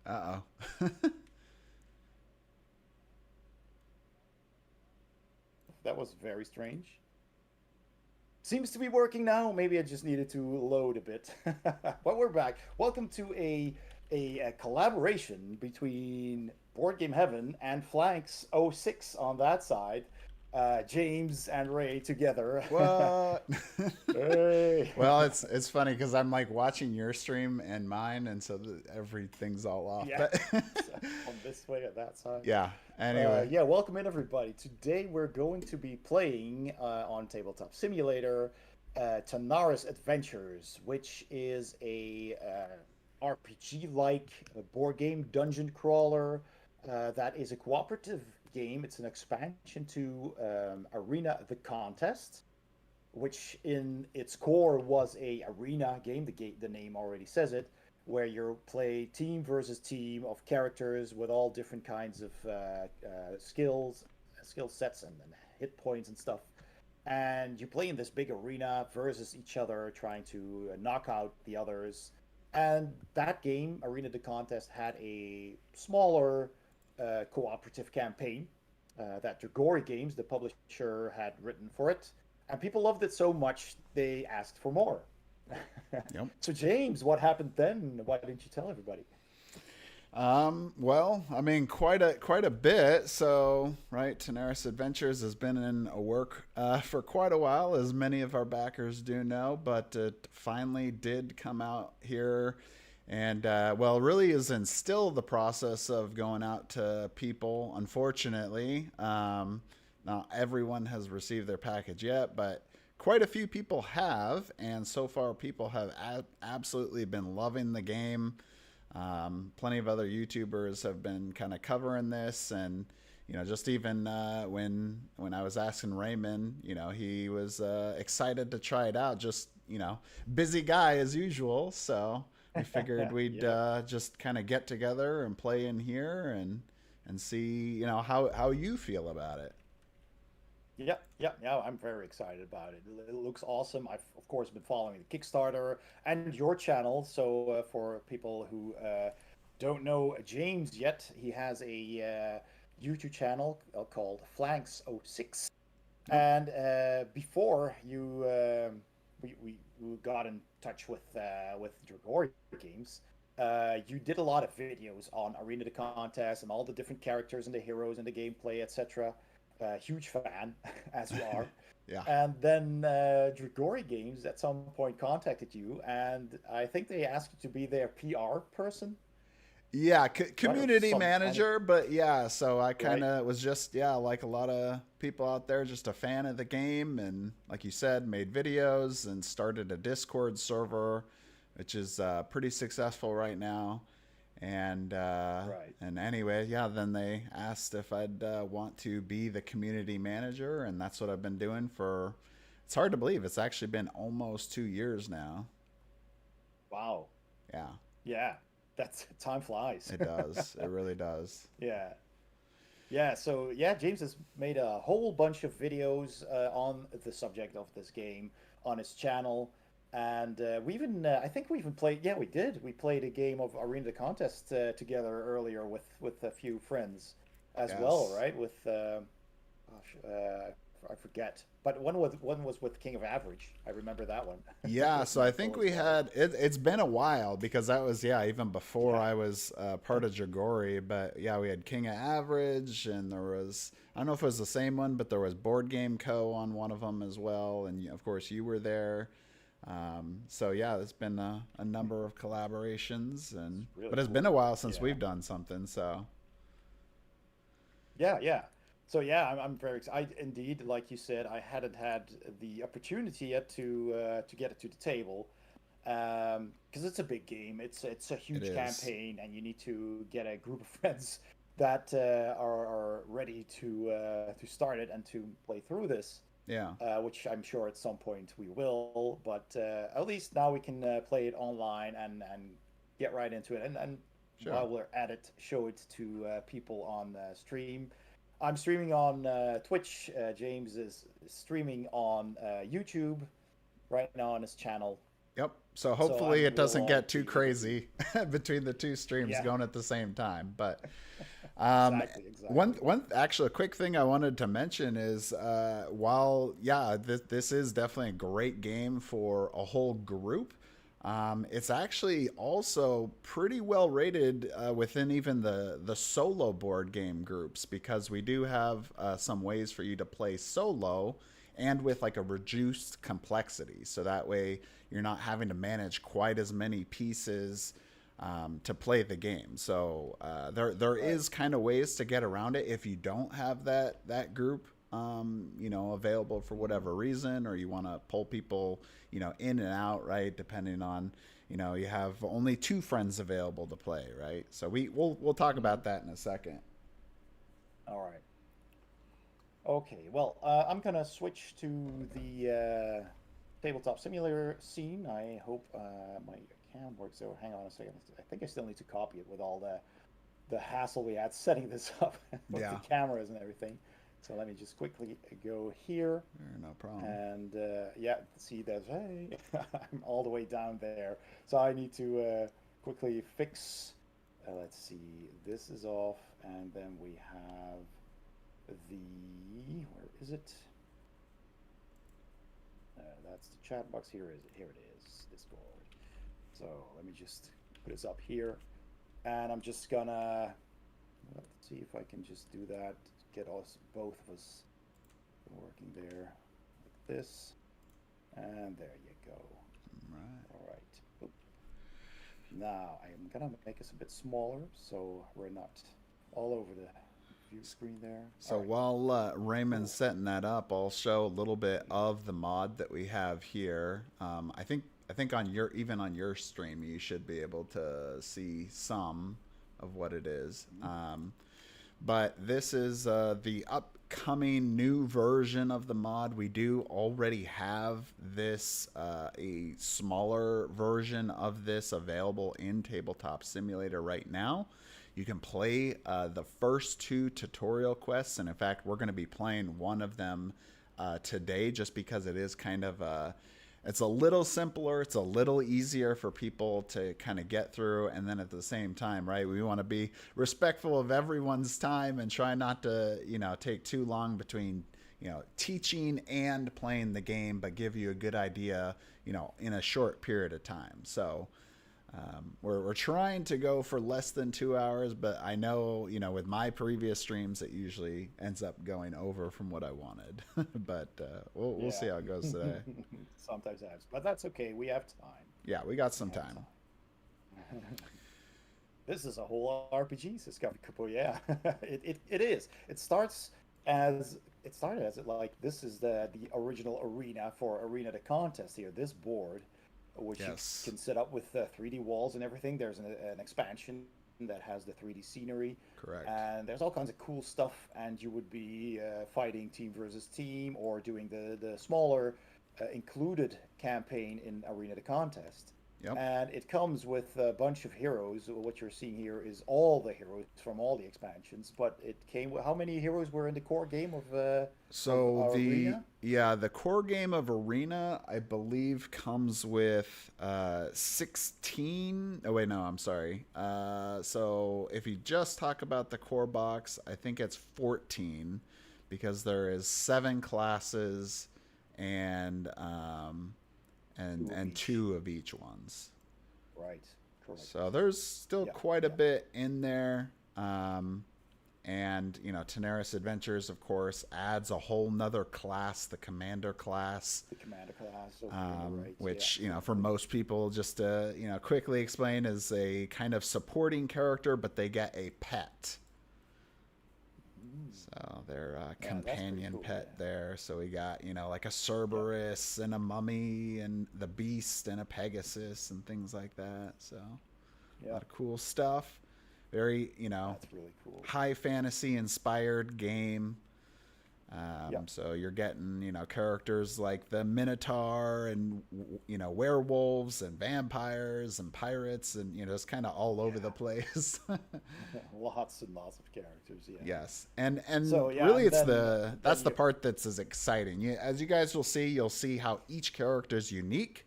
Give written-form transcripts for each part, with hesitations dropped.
Uh-oh. That was very strange. Seems to be working now. Maybe I just needed to load a bit. But we're back. Welcome to a collaboration between Board Game Heaven and Flanks '06 on that side. James and Ray together. What? Hey. Well, it's funny because I'm like watching your stream and mine, and so everything's all off. Yeah. But So on this way at that side. yeah. Anyway, Yeah, welcome in everybody. Today we're going to be playing on Tabletop Simulator Tanares Adventures, which is a RPG-like board game dungeon crawler that is a cooperative game. It's an expansion to Arena the Contest, which in its core was a arena game. The name already says it, where you play team versus team of characters with all different kinds of skill sets, and hit points and stuff. And you play in this big arena versus each other, trying to knock out the others. And that game, Arena the Contest, had a smaller cooperative campaign that Dragori Games, the publisher, had written for it, and people loved it so much they asked for more. yep. So James, what happened then? Why didn't you tell everybody? Well, I mean, quite a bit. So, right, Tanares Adventures has been in a work for quite a while, as many of our backers do know. But it finally did come out here, and well, really is in still the process of going out to people. Unfortunately, not everyone has received their package yet, but quite a few people have, and so far, people have absolutely been loving the game. Plenty of other YouTubers have been kind of covering this, and just even when I was asking Raymond, he was excited to try it out. Just busy guy as usual, so we figured we'd Yeah. just kind of get together and play in here and see how you feel about it. Yeah. I'm very excited about it. It looks awesome. I've of course been following the Kickstarter and your channel. So for people who don't know James yet, he has a YouTube channel called Flanks '06. Yep. And before you, we got in touch with Dragori Games. You did a lot of videos on Arena the Contest and all the different characters and the heroes and the gameplay, etc. Huge fan, as you are. Yeah. And then Dragori Games at some point contacted you, and I think they asked you to be their PR person, Yeah, right? Or community some kind of, manager, but yeah, so I kind right? of was just, yeah, like a lot of people out there, just a fan of the game. And like you said, made videos and started a Discord server, which is pretty successful right now. Right. And anyway, yeah, then they asked if I'd want to be the community manager, and that's what I've been doing for. It's hard to believe it's actually been almost 2 years now. Wow. Yeah, Yeah. That's time flies. it does. It really does. Yeah. Yeah, so yeah, James has made a whole bunch of videos on the subject of this game on his channel, and I think we even played. Yeah, we did. We played a game of Arena the Contest together earlier with a few friends as well, Yes. right? With gosh, I forget, but one was with King of Average. I remember that one Yeah, with so I Michael think as we well. had it. It's been a while because that was even before Yeah, I was part of Jagori. But yeah, we had King of Average, and there was I don't know if it was the same one, but there was Board Game Co on one of them as well, and of course you were there. So yeah, there's been a number of collaborations, it's and really but it's been cool. a while since Yeah. we've done something. So Yeah. So yeah, I'm very excited. Indeed, like you said, I hadn't had the opportunity yet to get it to the table, because it's a big game. It's a it huge is. campaign, and you need to get a group of friends that are ready to start it and to play through this. Yeah, Which I'm sure at some point we will. But at least now we can play it online and get right into it. And sure. while we're at it, show it to people on stream. I'm streaming on Twitch. James is streaming on YouTube right now on his channel. Yep. So So hopefully I'm it doesn't glad get too to be able to. crazy between the two streams Yeah, going at the same time. But exactly, exactly. one actually a quick thing I wanted to mention is while this is definitely a great game for a whole group. It's actually also pretty well rated within even the solo board game groups because we do have some ways for you to play solo and with like a reduced complexity. So that way you're not having to manage quite as many pieces to play the game. So there Right. is kind of ways to get around it if you don't have that group available for Hmm. whatever reason, or you want to pull people, in and out, right? Depending on, you have only two friends available to play, right? So we'll talk Hmm. about that in a second. All right. Okay. Well, I'm gonna switch to the tabletop simulator scene. I hope my cam works. So hang on a second. I think I still need to copy it with all the hassle we had setting this up with the Yeah, cameras and everything. So let me just quickly go here. no problem. And yeah, see, there's, hey, I'm all the way down there. So I need to quickly fix, let's see, this is off. And then we have where is it? That's the chat box. Here it is, Discord. So let me just put this up here. And I'm just gonna, let's see if I can just do that. Get us, both of us working there like this. And there you go. Right. All right. Oop. Now I am gonna make us a bit smaller so we're not all over the view screen there. All So right. while Raymond's Cool. setting that up, I'll show a little bit of the mod that we have here. I think on your stream you should be able to see some of what it is. Mhm. But this is the upcoming new version of the mod. We do already have this a smaller version of this available in Tabletop Simulator right now. You can play the first two tutorial quests, and in fact, we're going to be playing one of them today, just because it is kind of it's a little simpler, it's a little easier for people to kind of get through, and then at the same time, right, we want to be respectful of everyone's time and try not to take too long between teaching and playing the game, but give you a good idea in a short period of time. So we're trying to go for less than 2 hours, but I know, with my previous streams, it usually ends up going over from what I wanted. But we'll see Yeah. how it goes today. Sometimes it happens, but that's okay. We have time. Yeah, we got We some have time. time. This is a whole RPG, says Coffee Couple. Yeah, it is. It started as it like this is the original arena for Arena the Contest here. This board, which you Yes, can set up with 3D walls and everything. There's an expansion that has the 3D scenery, correct. and there's all kinds of cool stuff. And you would be fighting team versus team or doing the smaller included campaign in Arena the Contest. Yep. And it comes with a bunch of heroes. What you're seeing here is all the heroes from all the expansions, but it came with how many heroes were in the core game of So Arena? the core game of Arena, I believe, comes with 16. Oh wait, no, I'm sorry. So if you just talk about the core box, I think it's 14 because there is 7 classes and Two of and each. 2 of each ones. Right. Correct. So there's still Yeah. quite a Yeah. bit in there. And Tanares Adventures, of course, adds a whole nother class, the Commander class, The commander class over here on the right. Yeah. which for most people, just to quickly explain, is a kind of supporting character, but they get a pet. Mm. So their Yeah, that's pretty companion cool. pet Yeah. there. So we got like a Yep. Cerberus and a mummy and the beast and a Pegasus and things like that. So a lot Yep. of cool stuff. Very That's really cool. high fantasy inspired game. Yep. So you're getting, characters like the Minotaur and, werewolves and vampires and pirates and, it's kind of all over the Yeah. place. Lots and lots of characters. Yeah. Yes. And So yeah, really and it's then that's the you. part that's as exciting. As you guys will see, you'll see how each character is unique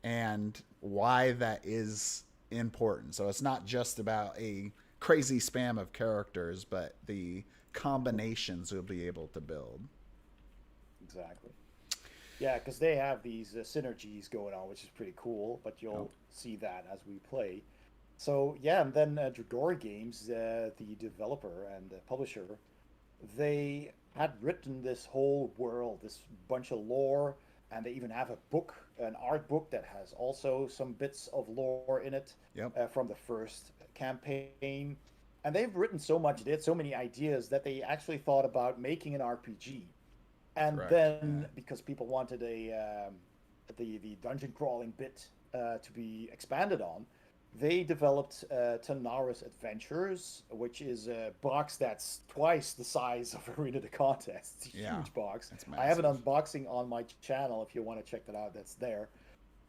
and why that is important. So it's not just about a crazy spam of characters, but the combinations you'll be able to build. Exactly. Yeah, because they have these synergies going on, which is pretty cool. But you'll see that as we play. So yeah, and then Dragori Games, the developer and publisher, they had written this whole world, this bunch of lore, and they even have a book, an art book that has also some bits of lore in it Yep. from the first campaign. And they've written so much, they had so many ideas that they actually thought about making an RPG. And Correct. then, because people wanted the dungeon crawling bit to be expanded on, they developed Tanares Adventures, which is a box that's twice the size of Arena the Contest. It's a Yeah. huge box. It's I have an massive. unboxing on my channel if you want to check that out. That's there.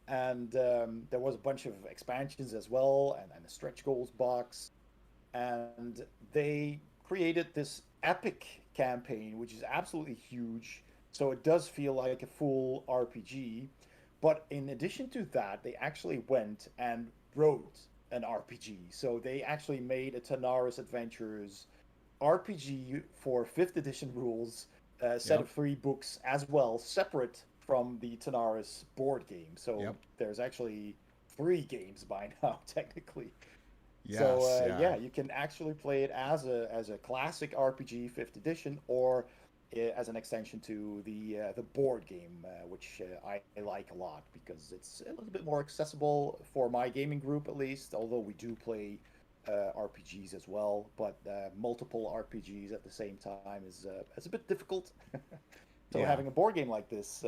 And there was a bunch of expansions as well, and a stretch goals box. And they created this epic campaign, which is absolutely huge. So it does feel like a full RPG. But in addition to that, they actually went and wrote an RPG. So they actually made a Tanaris Adventures RPG for 5th edition rules, a set Yep. of 3 books as well, separate from the Tanaris board game. So Yep. there's actually 3 games by now, technically. So Yes. Yeah. yeah, you can actually play it as a classic RPG 5th edition, or as an extension to the board game, which I like a lot because it's a little bit more accessible for my gaming group at least. Although we do play RPGs as well, but multiple RPGs at the same time is a bit difficult. So Yeah. having a board game like this,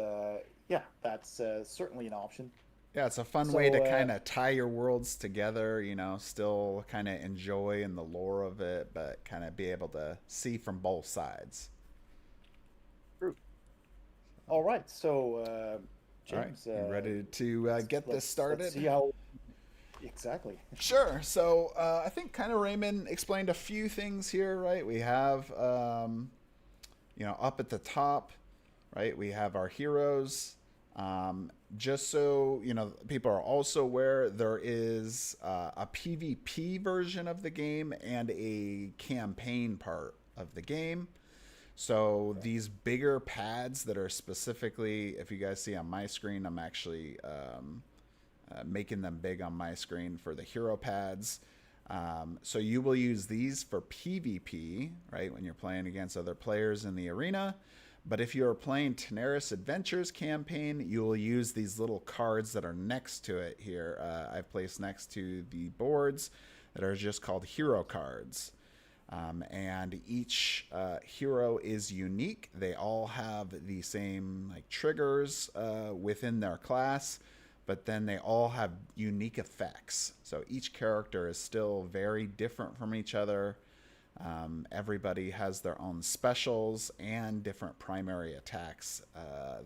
yeah, that's certainly an option. Yeah, it's a fun way So to kind of tie your worlds together, still kind of enjoy in the lore of it, but kind of be able to see from both sides. all right, so All right, James, you ready to get this let's started? see how exactly. Sure. So I think kind of Raymond explained a few things here, right? We have, up at the top, right? We have our heroes. Just so people are also aware, there is a PvP version of the game and a campaign part of the game. So these bigger pads that are specifically, if you guys see on my screen, I'm actually making them big on my screen for the hero pads. So you will use these for PvP, right, when you're playing against other players in the arena. But if you're playing Tanares Adventures campaign, you will use these little cards that are next to it here. I've placed next to the boards that are just called hero cards. And each hero is unique. They all have the same triggers within their class, but then they all have unique effects. So each character is still very different from each other. Everybody has their own specials and different primary attacks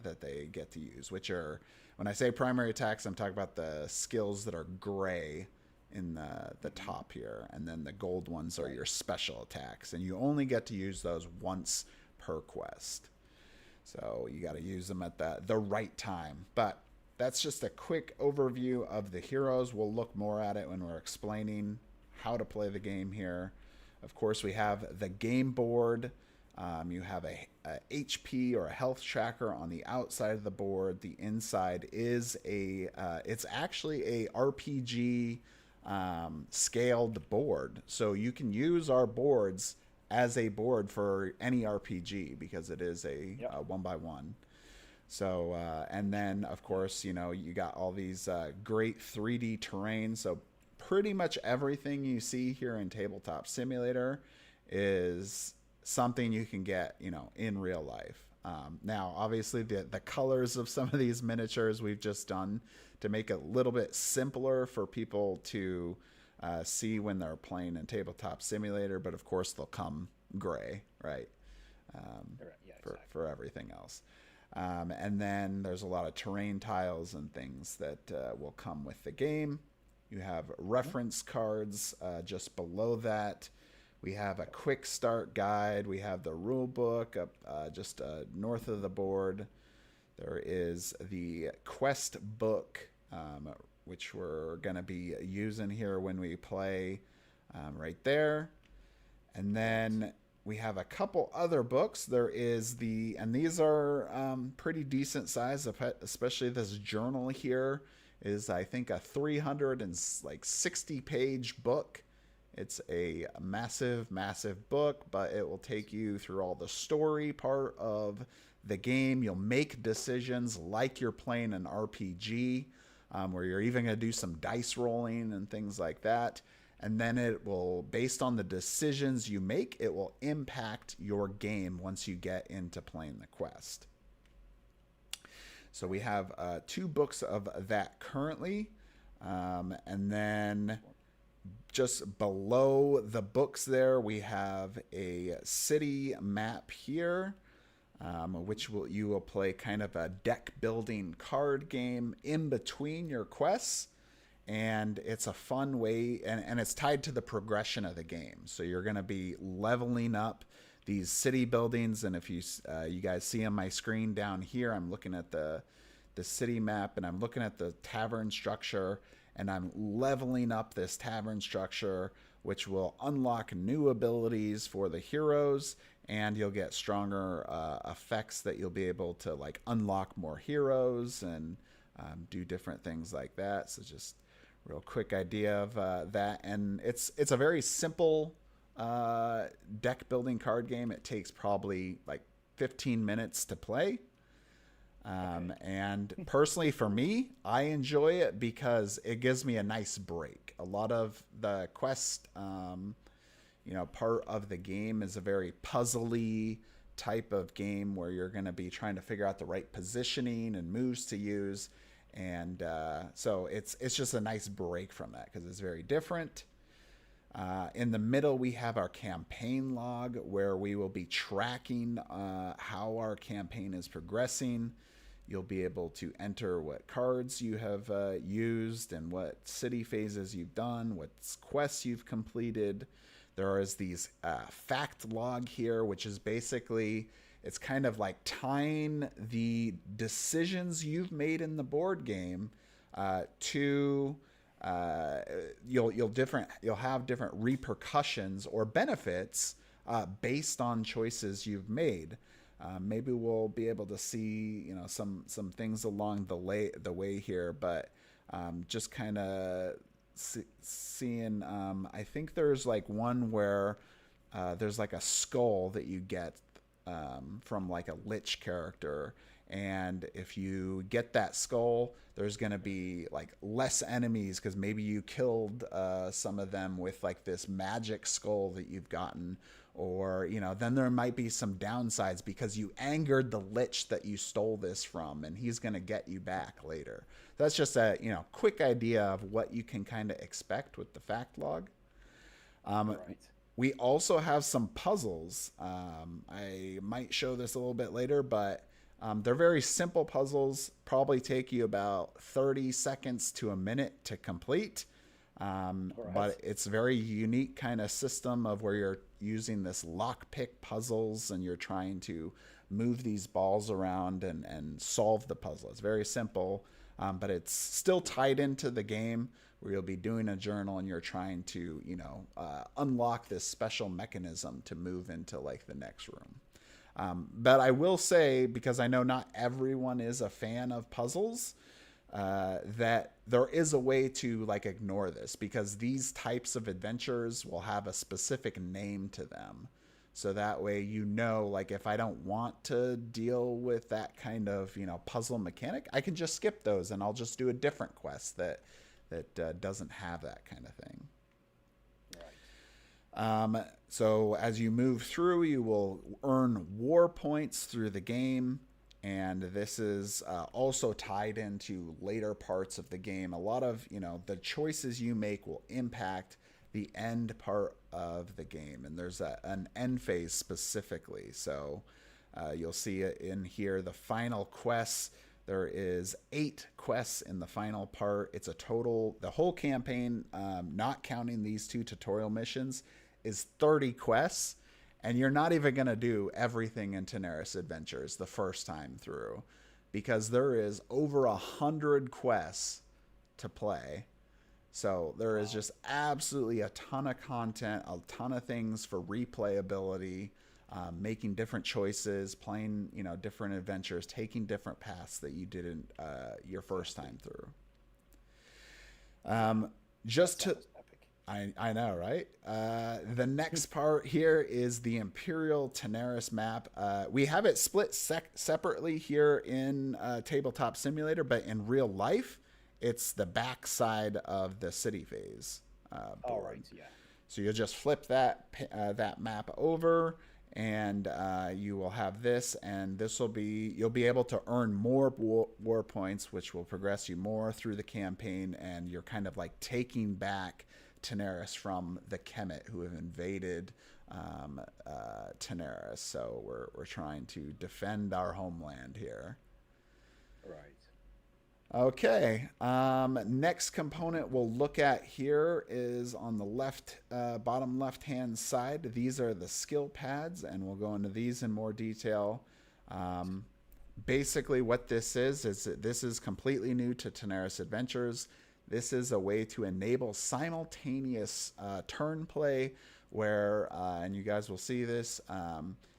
that they get to use, which are, when I say primary attacks, I'm talking about the skills that are gray in the top here, and then the gold ones are your special attacks, and you only get to use those once per quest. So you got to use them at the right time. But that's just a quick overview of the heroes. We'll look more at it when we're explaining how to play the game here. Of course, we have the game board. You have a HP or a health tracker on the outside of the board. The inside is it's actually a RPG scaled board. So you can use our boards as a board for any RPG because it is a 1x1. So, and then of course, you got all these great 3D terrain. So pretty much everything you see here in Tabletop Simulator is something you can get, in real life. Now, obviously, the colors of some of these miniatures we've just done to make it a little bit simpler for people to see when they're playing in Tabletop Simulator, but of course they'll come gray, right? Yeah, exactly. For everything else. And then there's a lot of terrain tiles and things that will come with the game. You have reference cards just below that. We have a quick start guide. We have the rule book up just north of the board. There is the quest book which we're going to be using here when we play, right there. And then we have a couple other books. There is and these are pretty decent size, especially this journal here is, I think, a 360 page book. It's a massive, massive book, but it will take you through all the story part of the game. You'll make decisions like you're playing an RPG, where you're even going to do some dice rolling and things like that. And then it will, based on the decisions you make, it will impact your game once you get into playing the quest. So we have 2 books of that currently. And then just below the books there, we have a city map here, which you will play kind of a deck building card game in between your quests. And it's a fun way, and it's tied to the progression of the game. So you're going to be leveling up these city buildings. And if you guys see on my screen down here, I'm looking at the city map, and I'm looking at the tavern structure, and I'm leveling up this tavern structure, which will unlock new abilities for the heroes, and you'll get stronger effects that you'll be able to like unlock more heroes and do different things like that. So just real quick idea of that. And it's a very simple deck building card game. It takes probably like 15 minutes to play. And personally for me, I enjoy it because it gives me a nice break. A lot of the quest, part of the game is a very puzzly type of game where you're going to be trying to figure out the right positioning and moves to use. And so it's just a nice break from that because it's very different. In the middle, we have our campaign log where we will be tracking how our campaign is progressing. You'll be able to enter what cards you have used and what city phases you've done, what quests you've completed. There is these fact log here, which is basically, it's kind of like tying the decisions you've made in the board game to you'll have different repercussions or benefits based on choices you've made. Maybe we'll be able to see some things along the way here, but just kind of seeing. I think there's like one where there's like a skull that you get from like a lich character, and if you get that skull, there's going to be like less enemies because maybe you killed some of them with like this magic skull that you've gotten, or then there might be some downsides because you angered the lich that you stole this from, and he's going to get you back later. That's just a quick idea of what you can kind of expect with the fact log. Right. We also have some puzzles. I might show this a little bit later, but they're very simple puzzles, probably take you about 30 seconds to a minute to complete. But it's a very unique kind of system of where you're using this lockpick puzzles and you're trying to move these balls around and solve the puzzle. It's very simple, but it's still tied into the game where you'll be doing a journal and you're trying to, unlock this special mechanism to move into like the next room. But I will say, because I know not everyone is a fan of puzzles, that there is a way to like ignore this, because these types of adventures will have a specific name to them. So that way, like if I don't want to deal with that kind of, puzzle mechanic, I can just skip those and I'll just do a different quest that doesn't have that kind of thing. So as you move through, you will earn war points through the game, and this is also tied into later parts of the game. A lot of the choices you make will impact the end part of the game, and there's an end phase specifically. So you'll see it in here, the final quests. There is 8 quests in the final part. It's a total, the whole campaign, not counting these 2 tutorial missions, is 30 quests, and you're not even going to do everything in Tanares Adventures the first time through, because there is over 100 quests to play. So there is just absolutely a ton of content, a ton of things for replayability, making different choices, playing, different adventures, taking different paths that you didn't your first time through. Just to, I know, right? The next part here is the Imperial Tanares map. We have it split separately here in Tabletop Simulator, but in real life, it's the back side of the city phase board. All right, yeah. So you'll just flip that map over, and you will have this, and this will be, you'll be able to earn more war points, which will progress you more through the campaign, and you're kind of like taking back Tanares from the Kemet who have invaded Tanares. So we're trying to defend our homeland here. Right. Okay. Next component we'll look at here is on the left, bottom left-hand side. These are the skill pads, and we'll go into these in more detail. Basically, what this is that this is completely new to Tanares Adventures. This is a way to enable simultaneous turn play where, and you guys will see this,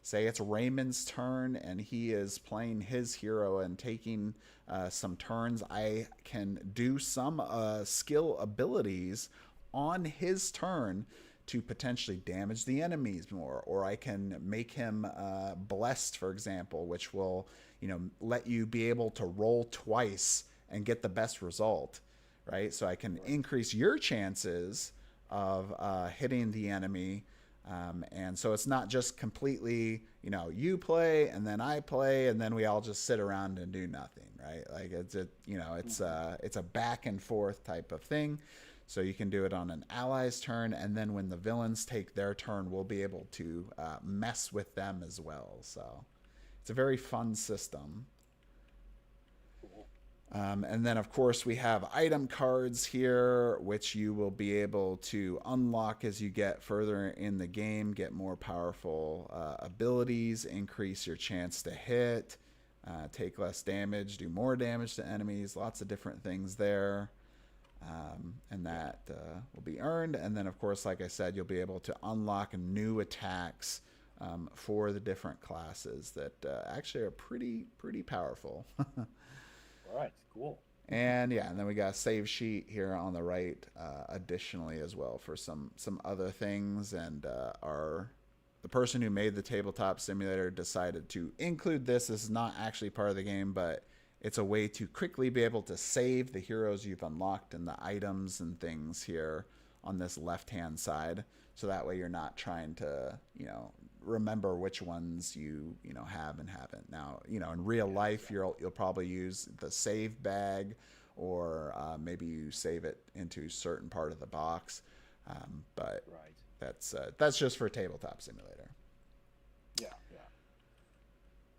say it's Raymond's turn and he is playing his hero and taking some turns. I can do some skill abilities on his turn to potentially damage the enemies more, or I can make him blessed, for example, which will, let you be able to roll twice and get the best result. Right, so I can increase your chances of hitting the enemy, and so it's not just completely, you play and then I play and then we all just sit around and do nothing, right? Like it's a back and forth type of thing. So you can do it on an ally's turn, and then when the villains take their turn, we'll be able to mess with them as well. So it's a very fun system. And then, of course, we have item cards here, which you will be able to unlock as you get further in the game, get more powerful abilities, increase your chance to hit, take less damage, do more damage to enemies, lots of different things there. And that will be earned. And then, of course, like I said, you'll be able to unlock new attacks for the different classes that actually are pretty powerful. All right, cool. And yeah, and then we got a save sheet here on the right additionally as well for some other things. And the person who made the Tabletop Simulator decided to include this. This is not actually part of the game, but it's a way to quickly be able to save the heroes you've unlocked and the items and things here on this left-hand side. So that way you're not trying to, remember which ones you have and haven't. Now, in real life, you'll probably use the save bag, or maybe you save it into a certain part of the box. But that's just for Tabletop Simulator. Yeah.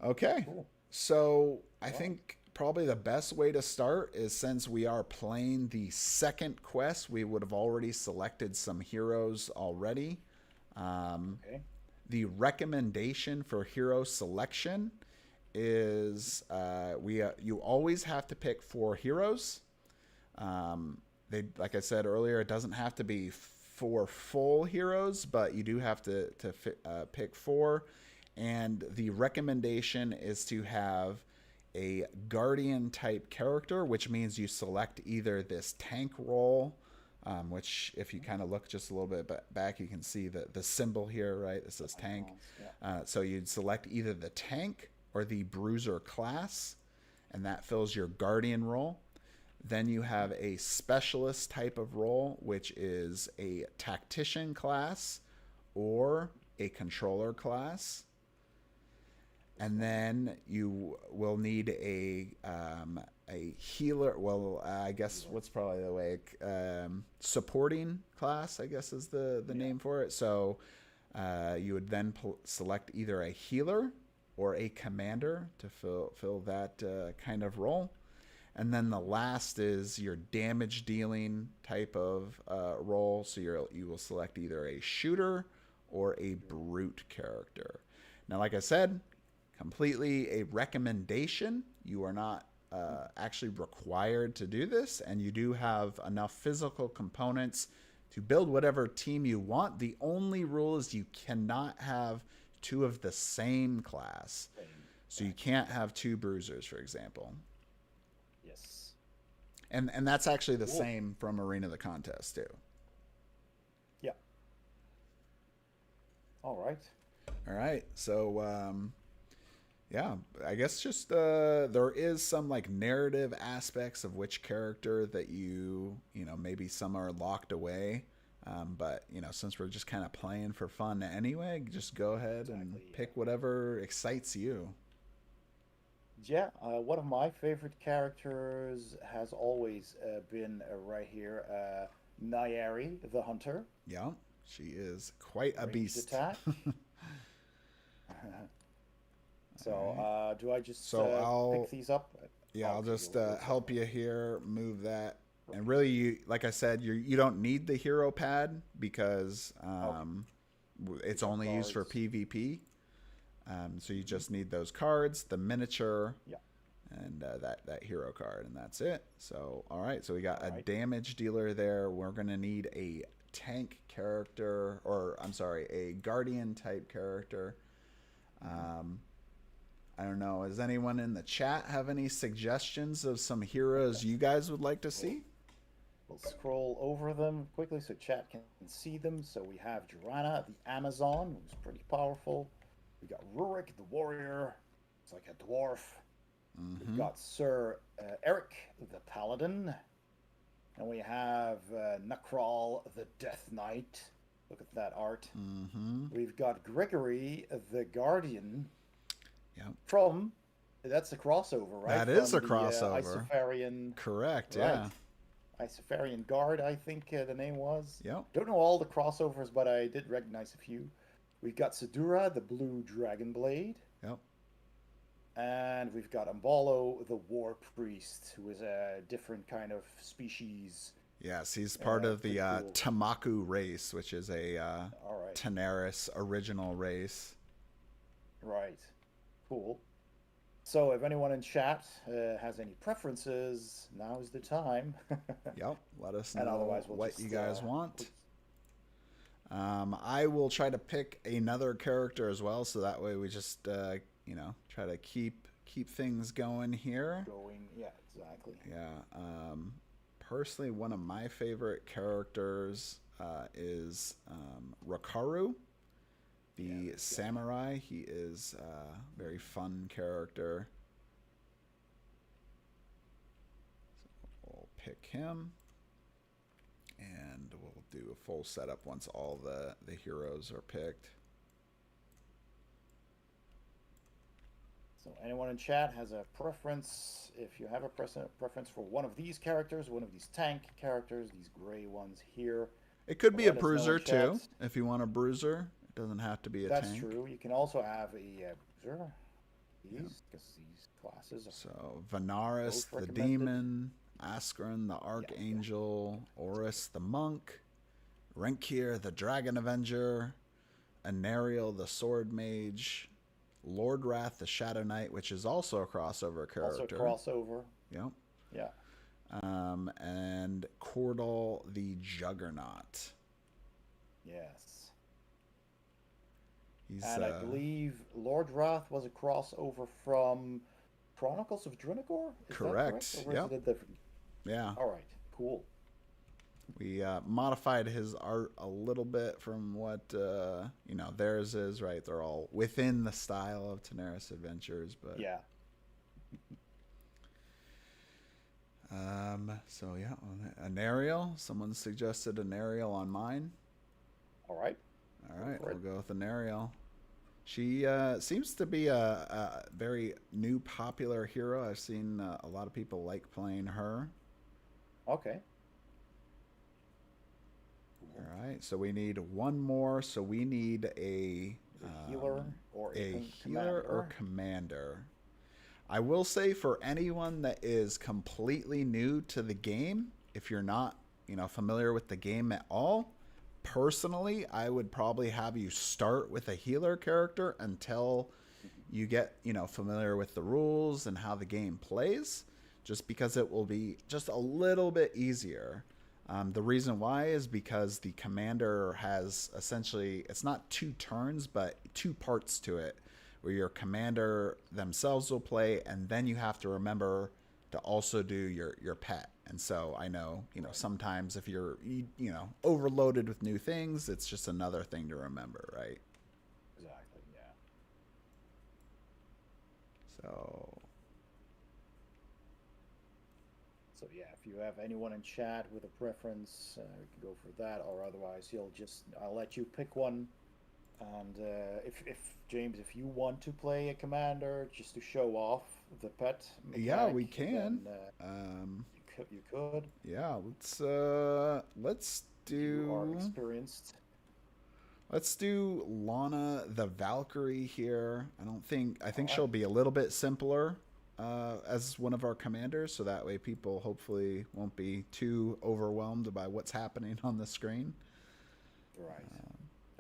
Okay. Cool. So I think probably the best way to start is, since we are playing the second quest, we would have already selected some heroes already. Okay. The recommendation for hero selection is you always have to pick 4 heroes. Like I said earlier, it doesn't have to be 4 full heroes, but you do have to pick 4. And the recommendation is to have a guardian type character, which means you select either this tank role, which if you kind of look just a little bit back, you can see the symbol here, right? This says tank. So you'd select either the tank or the bruiser class, and that fills your guardian role. Then you have a specialist type of role, which is a tactician class or a controller class. And then you will need a healer. Well, I guess what's probably the way, supporting class, I guess is the name for it. So you would then select either a healer or a commander to fill that kind of role. And then the last is your damage dealing type of role. So you will select either a shooter or a brute character. Now, like I said, completely a recommendation. You are not actually required to do this, and you do have enough physical components to build whatever team you want. The only rule is you cannot have two of the same class. So you can't have two bruisers, for example. Yes. And that's actually the same from Arena the Contest, too. Yeah. All right. All right. So, yeah, I guess just there is some like narrative aspects of which character that you know, maybe some are locked away. But, you know, since we're just kind of playing for fun anyway, just go ahead and pick whatever excites you. Yeah, one of my favorite characters has always been right here, Nyari, the Hunter. Yeah, she is quite a Ranged beast. Attack. So, right. do I just So pick these up? Yeah, I'll just help you here, move that. Right. And really, you, like I said, you don't need the hero pad because it's only used for PvP. So you just need those cards, the miniature, and that hero card, and that's it. So, all right, so we got a damage dealer there. We're going to need a tank character, or I'm sorry, a guardian type character. I don't know. Does anyone in the chat have any suggestions of some heroes you guys would like to see? We'll scroll over them quickly so chat can see them. So we have Joanna, the Amazon, who's pretty powerful. We got Rurik, the warrior. It's like a dwarf. We've got Sir Eric, the paladin. And we have Nakral, the Death Knight. Look at that art. We've got Gregory, the guardian. From, that's a crossover, right? That is a crossover. Isofarian. Correct, right. yeah. Isofarian Guard, I think the name was. Yep. Don't know all the crossovers, but I did recognize a few. We've got Sedura, the Blue Dragon Blade. Yep. And we've got Ambalo, the War Priest, who is a different kind of species. Yes, he's part of the cool. Tamaku race, which is a Tanares original race. Right. Cool. So if anyone in chat has any preferences, now is the time. Yep, let us and know otherwise we'll what just, you guys want. I will try to pick another character as well, so that way we just you know, try to keep things going here. Yeah, exactly. Yeah. Personally, one of my favorite characters is Rakaru, the samurai. He is a very fun character. So we'll pick him, and we'll do a full setup once all the heroes are picked. So anyone in chat has a preference, if you have a preference for one of these characters, one of these tank characters, these gray ones here. It could be a bruiser too, if you want a bruiser. It doesn't have to be a tank. That's true. You can also have a bruiser. These, because these classes are... So, Vanaris, the demon, Askren, the archangel, Oris, the monk, Renkir, the dragon avenger, Anariel, the sword mage, Lord Wrath, the Shadow Knight, which is also a crossover character. Also a crossover. Yep. Yeah. And Cordal, the Juggernaut. Yes. And I believe Lord Wrath was a crossover from Chronicles of Drunagor? Correct. Or is it a different... Yeah. All right. Cool. We modified his art a little bit from what you know, theirs is, right? They're all within the style of Tanares Adventures, but yeah. So yeah, Anariel. Someone suggested Anariel on mine. All right. We'll go with Anariel. She seems to be a very new popular hero. I've seen a lot of people like playing her. Okay. All right, so we need one more. So we need a healer or commander. I will say, for anyone that is completely new to the game, if you're not, you know, familiar with the game at all, personally, I would probably have you start with a healer character until you get, you know, familiar with the rules and how the game plays. just because it will be just a little bit easier. The reason why is because the commander has essentially, it's not 2 turns, but 2 parts to it, where your commander themselves will play, and then you have to remember to also do your pet. And so I know, sometimes if you're, overloaded with new things, it's just another thing to remember, right? Exactly, yeah. So yeah, if you have anyone in chat with a preference, we can go for that, or otherwise I'll let you pick one. And if James, if you want to play a commander just to show off the pet mechanic, yeah, we can. Then, you could. Yeah, let's do. You are experienced. Let's do Lana the Valkyrie here. I think she'll be a little bit simpler as one of our commanders, so that way people hopefully won't be too overwhelmed by what's happening on the screen. Right.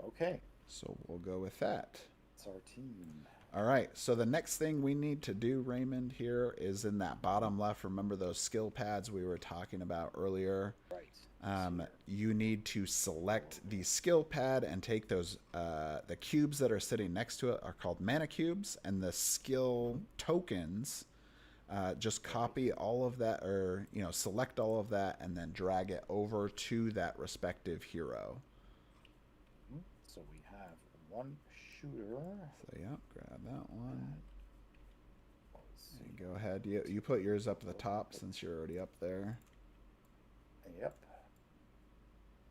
Okay. So we'll go with that. It's our team. All right. So the next thing we need to do, Raymond, here is in that bottom left. Remember those skill pads we were talking about earlier? Right. You need to select the skill pad and take those, the cubes that are sitting next to it are called mana cubes, and the skill tokens, just copy all of that, or, select all of that and then drag it over to that respective hero. So we have one shooter. So yeah, grab that one. Go ahead. You put yours up at the top since you're already up there. Yep.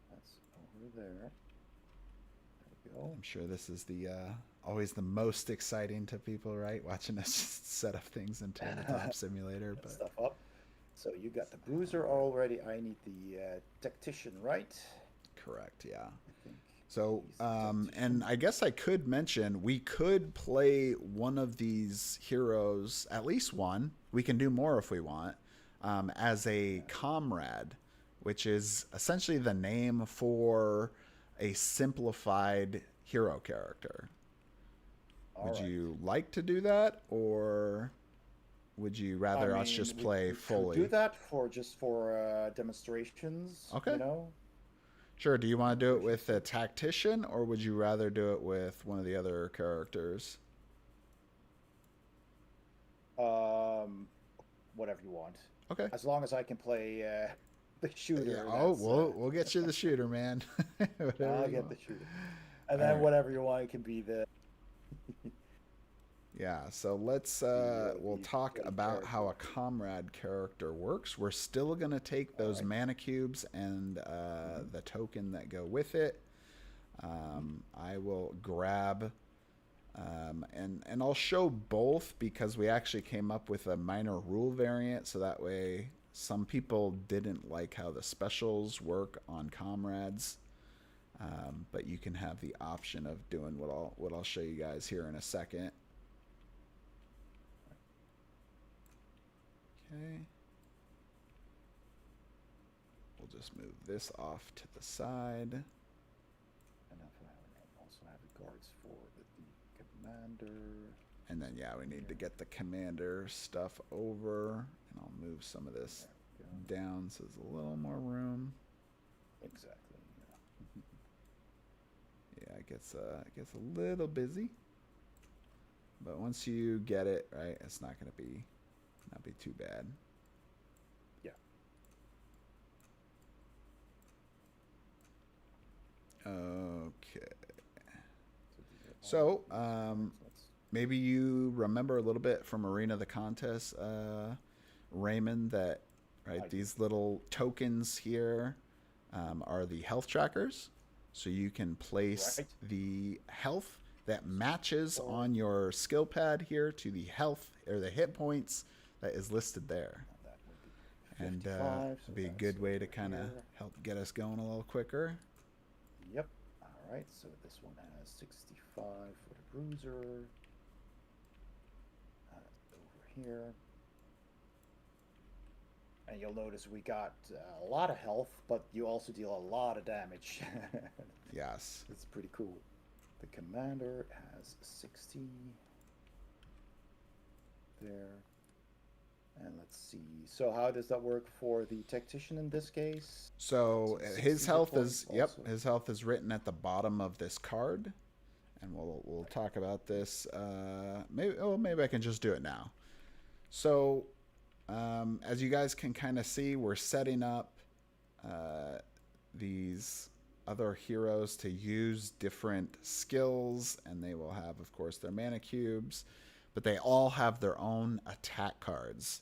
That's over there. There we go. I'm sure this is the always the most exciting to people, right? Watching us just set up things in Tabletop Simulator. But stuff up. So you got the bruiser already. I need the tactician, right? Correct. Yeah. So, and I guess I could mention, we could play one of these heroes, at least one. We can do more if we want, as a comrade, which is essentially the name for a simplified hero character. Would you like to do that, or would you rather us just play fully? Do that for demonstrations. Okay. Sure. Do you want to do it with a tactician, or would you rather do it with one of the other characters? Whatever you want. Okay. As long as I can play the shooter. Yeah. We'll get you the shooter, man. I'll get the shooter. And then whatever you want, it can be the... Yeah, so let's we'll talk about how a comrade character works. We're still going to take those mana cubes and the token that go with it. I will grab and I'll show both because we actually came up with a minor rule variant, so that way some people didn't like how the specials work on comrades. But you can have the option of doing what I'll show you guys here in a second. Okay. We'll just move this off to the side. And I also have the guards for the commander. And then, yeah, we need to get the commander stuff over. And I'll move some of this down so there's a little more room. Exactly. Yeah, it gets a little busy. But once you get it, right, it's not going to be too bad. Yeah. Okay. So, maybe you remember a little bit from Arena of the Contest, Raymond, that these little tokens here are the health trackers. So you can place the health that matches on your skill pad here to the health or the hit points that is listed there. And it'd be a good way to kind of help get us going a little quicker. Yep. All right. So this one has 65 for the bruiser. Over here. And you'll notice we got a lot of health, but you also deal a lot of damage. Yes. It's pretty cool. The commander has 60 there. And let's see. So how does that work for the tactician in this case? So It's his 60 hit health is points also. his health is written at the bottom of this card, and we'll talk about this. Maybe I can just do it now. So as you guys can kind of see, we're setting up these other heroes to use different skills, and they will have, of course, their mana cubes, but they all have their own attack cards.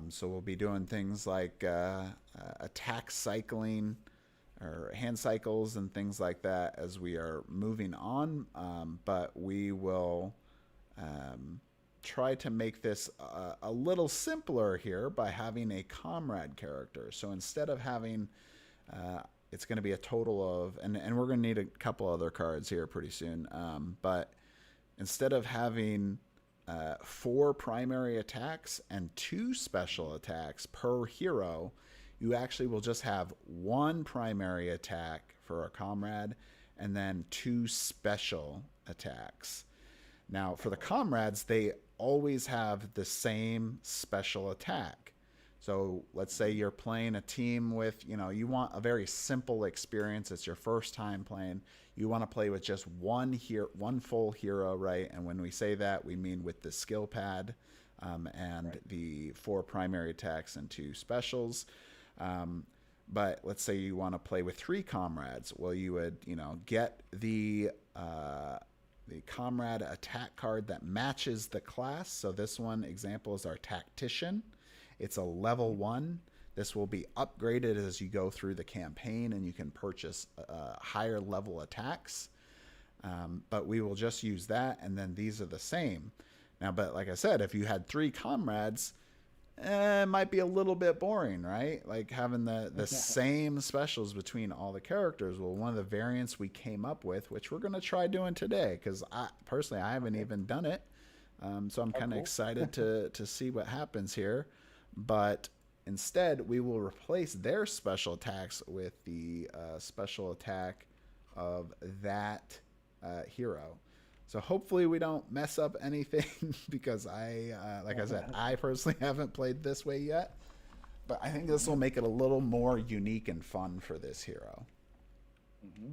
So we'll be doing things like attack cycling or hand cycles and things like that as we are moving on. But we will try to make this a little simpler here by having a comrade character. So instead of having, it's going to be a total of, and we're going to need a couple other cards here pretty soon. But instead of having 4 primary attacks and 2 special attacks per hero, you actually will just have 1 primary attack for a comrade and then 2 special attacks. Now, for the comrades, they always have the same special attack. So let's say you're playing a team with, you want a very simple experience. It's your first time playing. You want to play with just one full hero, right? And when we say that, we mean with the skill pad and the 4 primary attacks and 2 specials. But let's say you want to play with 3 comrades. Well, you would, get the comrade attack card that matches the class. So this one example is our tactician. It's a level 1. This will be upgraded as you go through the campaign, and you can purchase higher level attacks. But we will just use that, and then these are the same. Now, but like I said, if you had 3 comrades, it might be a little bit boring, right? Like having the same specials between all the characters. Well, one of the variants we came up with, which we're going to try doing today, because I haven't even done it. So I'm kind of excited to see what happens here. But instead, we will replace their special attacks with the special attack of that hero. So hopefully we don't mess up anything because like I said, I personally haven't played this way yet. But I think this will make it a little more unique and fun for this hero. Mm-hmm.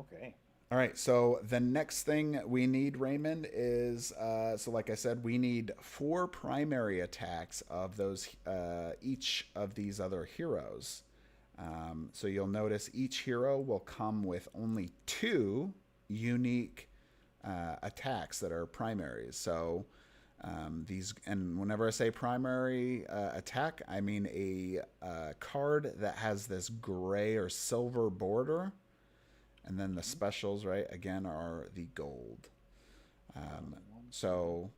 Okay. All right, so the next thing we need, Raymond, is so like I said, we need 4 primary attacks of those each of these other heroes. So you'll notice each hero will come with only 2 unique attacks that are primaries. So these, and whenever I say primary attack, I mean a card that has this gray or silver border. And then the specials, right, again, are the gold. So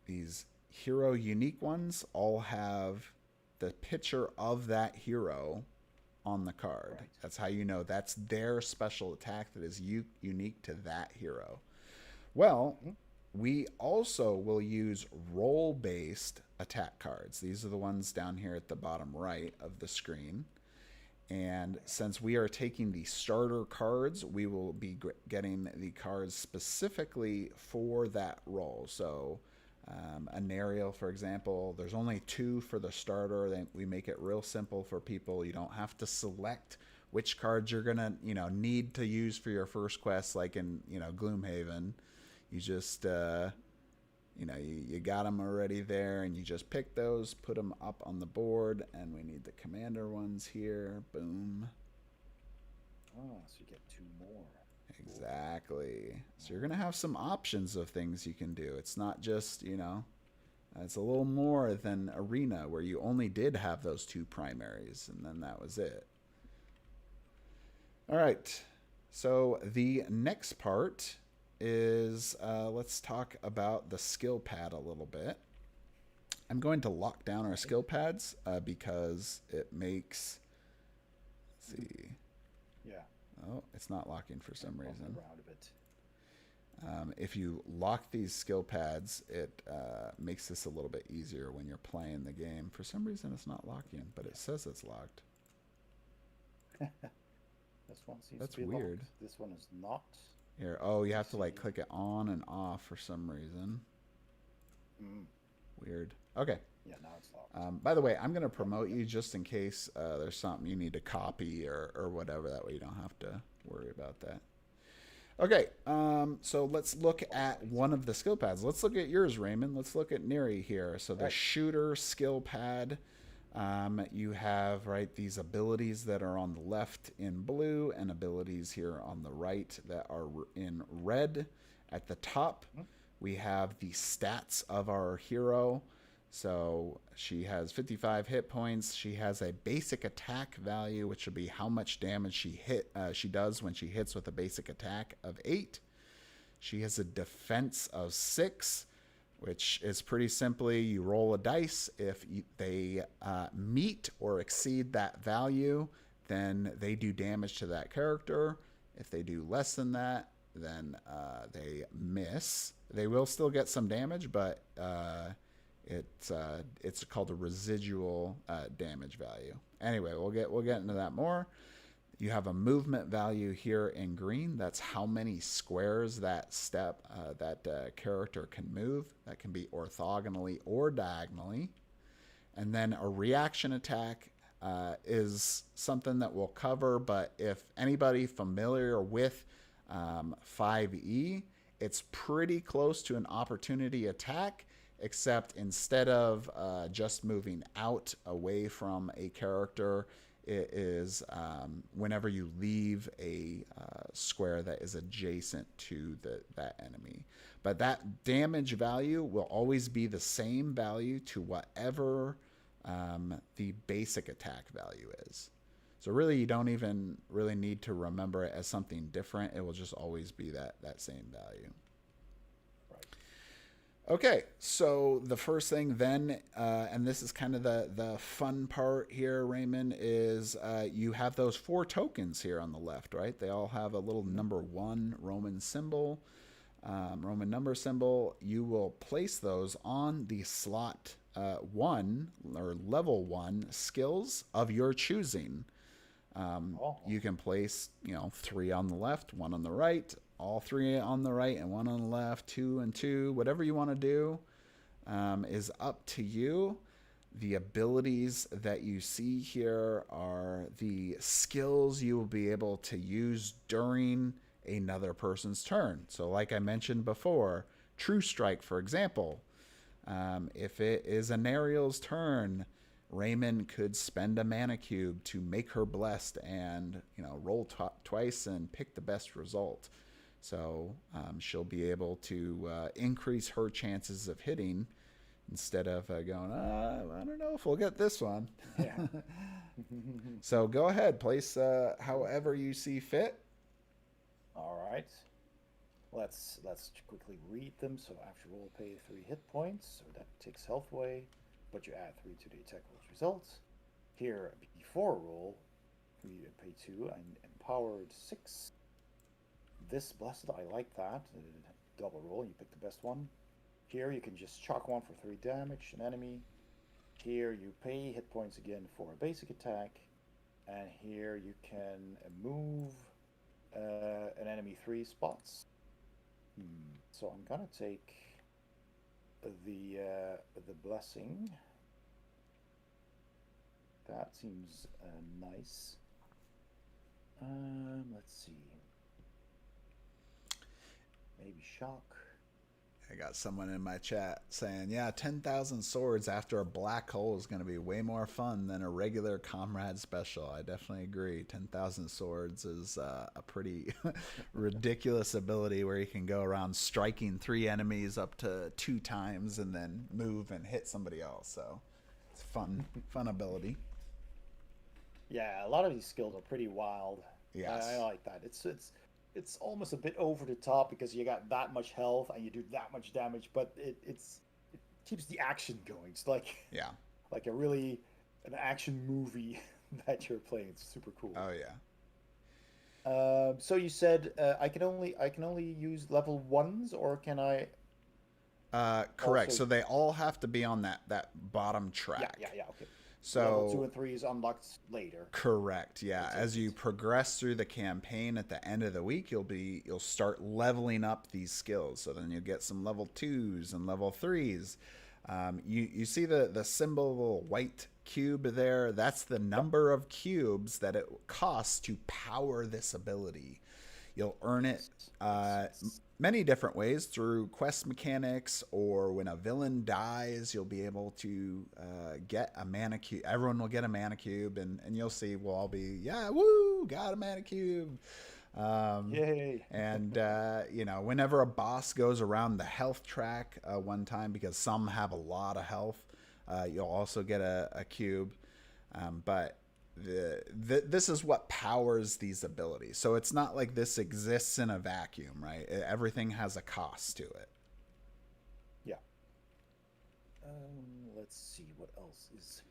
these hero unique ones all have the picture of that hero on the card. Right. That's how you know that's their special attack that is unique to that hero. Well, we also will use role-based attack cards. These are the ones down here at the bottom right of the screen. And since we are taking the starter cards, we will be getting the cards specifically for that role. So a Nariel, for example, there's only 2 for the starter. We make it real simple for people. You don't have to select which cards you're going to need to use for your first quest, like in Gloomhaven. You just you got them already there, and you just pick those, put them up on the board, and we need the commander ones here. Boom. Oh, so you get 2 more. Exactly. So you're going to have some options of things you can do. It's not just, it's a little more than Arena, where you only did have those 2 primaries, and then that was it. All right. So the next part is let's talk about the skill pad a little bit. I'm going to lock down our skill pads because it makes, let's see. Yeah. Oh, it's not locking for some reason. Around a bit. If you lock these skill pads, it makes this a little bit easier when you're playing the game. For some reason, it's not locking, but it says it's locked. This one seems That's to be weird. locked. This one is not. Here, oh, you have to like click it on and off for some reason. Weird. Okay. Yeah, now it's locked. By the way, I'm going to promote you just in case there's something you need to copy or whatever. That way you don't have to worry about that. Okay, so let's look at one of the skill pads. Let's look at yours, Raymond. Let's look at Neri here. So the shooter skill pad, you have, right, these abilities that are on the left in blue and abilities here on the right that are in red. At the top, we have the stats of our hero. So she has 55 hit points. She has a basic attack value, which would be how much damage she does when she hits with a basic attack of 8. She has a defense of 6, which is pretty simply you roll a dice. If they meet or exceed that value, then they do damage to that character. If they do less than that, then they miss. They will still get some damage, but it's called a residual damage value. Anyway, we'll get into that more. You have a movement value here in green. That's how many squares that character can move. That can be orthogonally or diagonally. And then a reaction attack is something that we'll cover, but if anybody familiar with 5e, it's pretty close to an opportunity attack, except instead of just moving out away from a character, it is whenever you leave a square that is adjacent to that enemy. But that damage value will always be the same value to whatever the basic attack value is. So really, you don't even really need to remember it as something different. It will just always be that same value. Okay, so the first thing then, and this is kind of the fun part here, Raymond, is you have those 4 tokens here on the left, right? They all have a little number 1 Roman symbol, Roman number symbol. You will place those on the slot 1 or level 1 skills of your choosing. You can place, 3 on the left, 1 on the right, all 3 on the right and 1 on the left, 2 and 2, whatever you want to do is up to you. The abilities that you see here are the skills you will be able to use during another person's turn. So like I mentioned before, True Strike, for example, if it is Anariel's turn, Raymond could spend a mana cube to make her blessed and roll twice and pick the best result. So she'll be able to increase her chances of hitting instead of going, I don't know if we'll get this one. Yeah. So go ahead, place however you see fit. All right. Let's quickly read them. So after roll, pay 3 hit points. So that takes health away, but you add 3 to the attack roll's results. Here, before roll, you pay 2 and empowered 6. This blessed, I like that. Double roll, you pick the best one. Here you can just chalk 1 for 3 damage, an enemy. Here you pay hit points again for a basic attack. And here you can move an enemy 3 spots. So I'm gonna take the blessing. That seems nice. Let's see. Maybe shock. I got someone in my chat saying, 10,000 swords after a black hole is going to be way more fun than a regular comrade special. I definitely agree. 10,000 swords is a pretty ridiculous ability where you can go around striking 3 enemies up to 2 times and then move and hit somebody else. So it's fun ability. Yeah, a lot of these skills are pretty wild. Yes. I like that. It's almost a bit over the top because you got that much health and you do that much damage, but it keeps the action going. It's like like an action movie that you're playing. It's super cool. Oh yeah. So you said I can only use level 1s, or can I? Correct. Also... So they all have to be on that bottom track. Yeah. Okay. So level 2 and 3 is unlocked later. Correct. Yeah. As you progress through the campaign at the end of the week, you'll start leveling up these skills. So then you'll get some level 2s and level 3s. You see the symbol, little white cube there. That's the number of cubes that it costs to power this ability. You'll earn it many different ways through quest mechanics, or when a villain dies, you'll be able to get a mana cube. Everyone will get a mana cube, and you'll see we'll all be, yeah, woo, got a mana cube. Yay. And, whenever a boss goes around the health track one time, because some have a lot of health, you'll also get a cube. But this is what powers these abilities. So it's not like this exists in a vacuum, right? Everything has a cost to it. Yeah. Let's see what else is.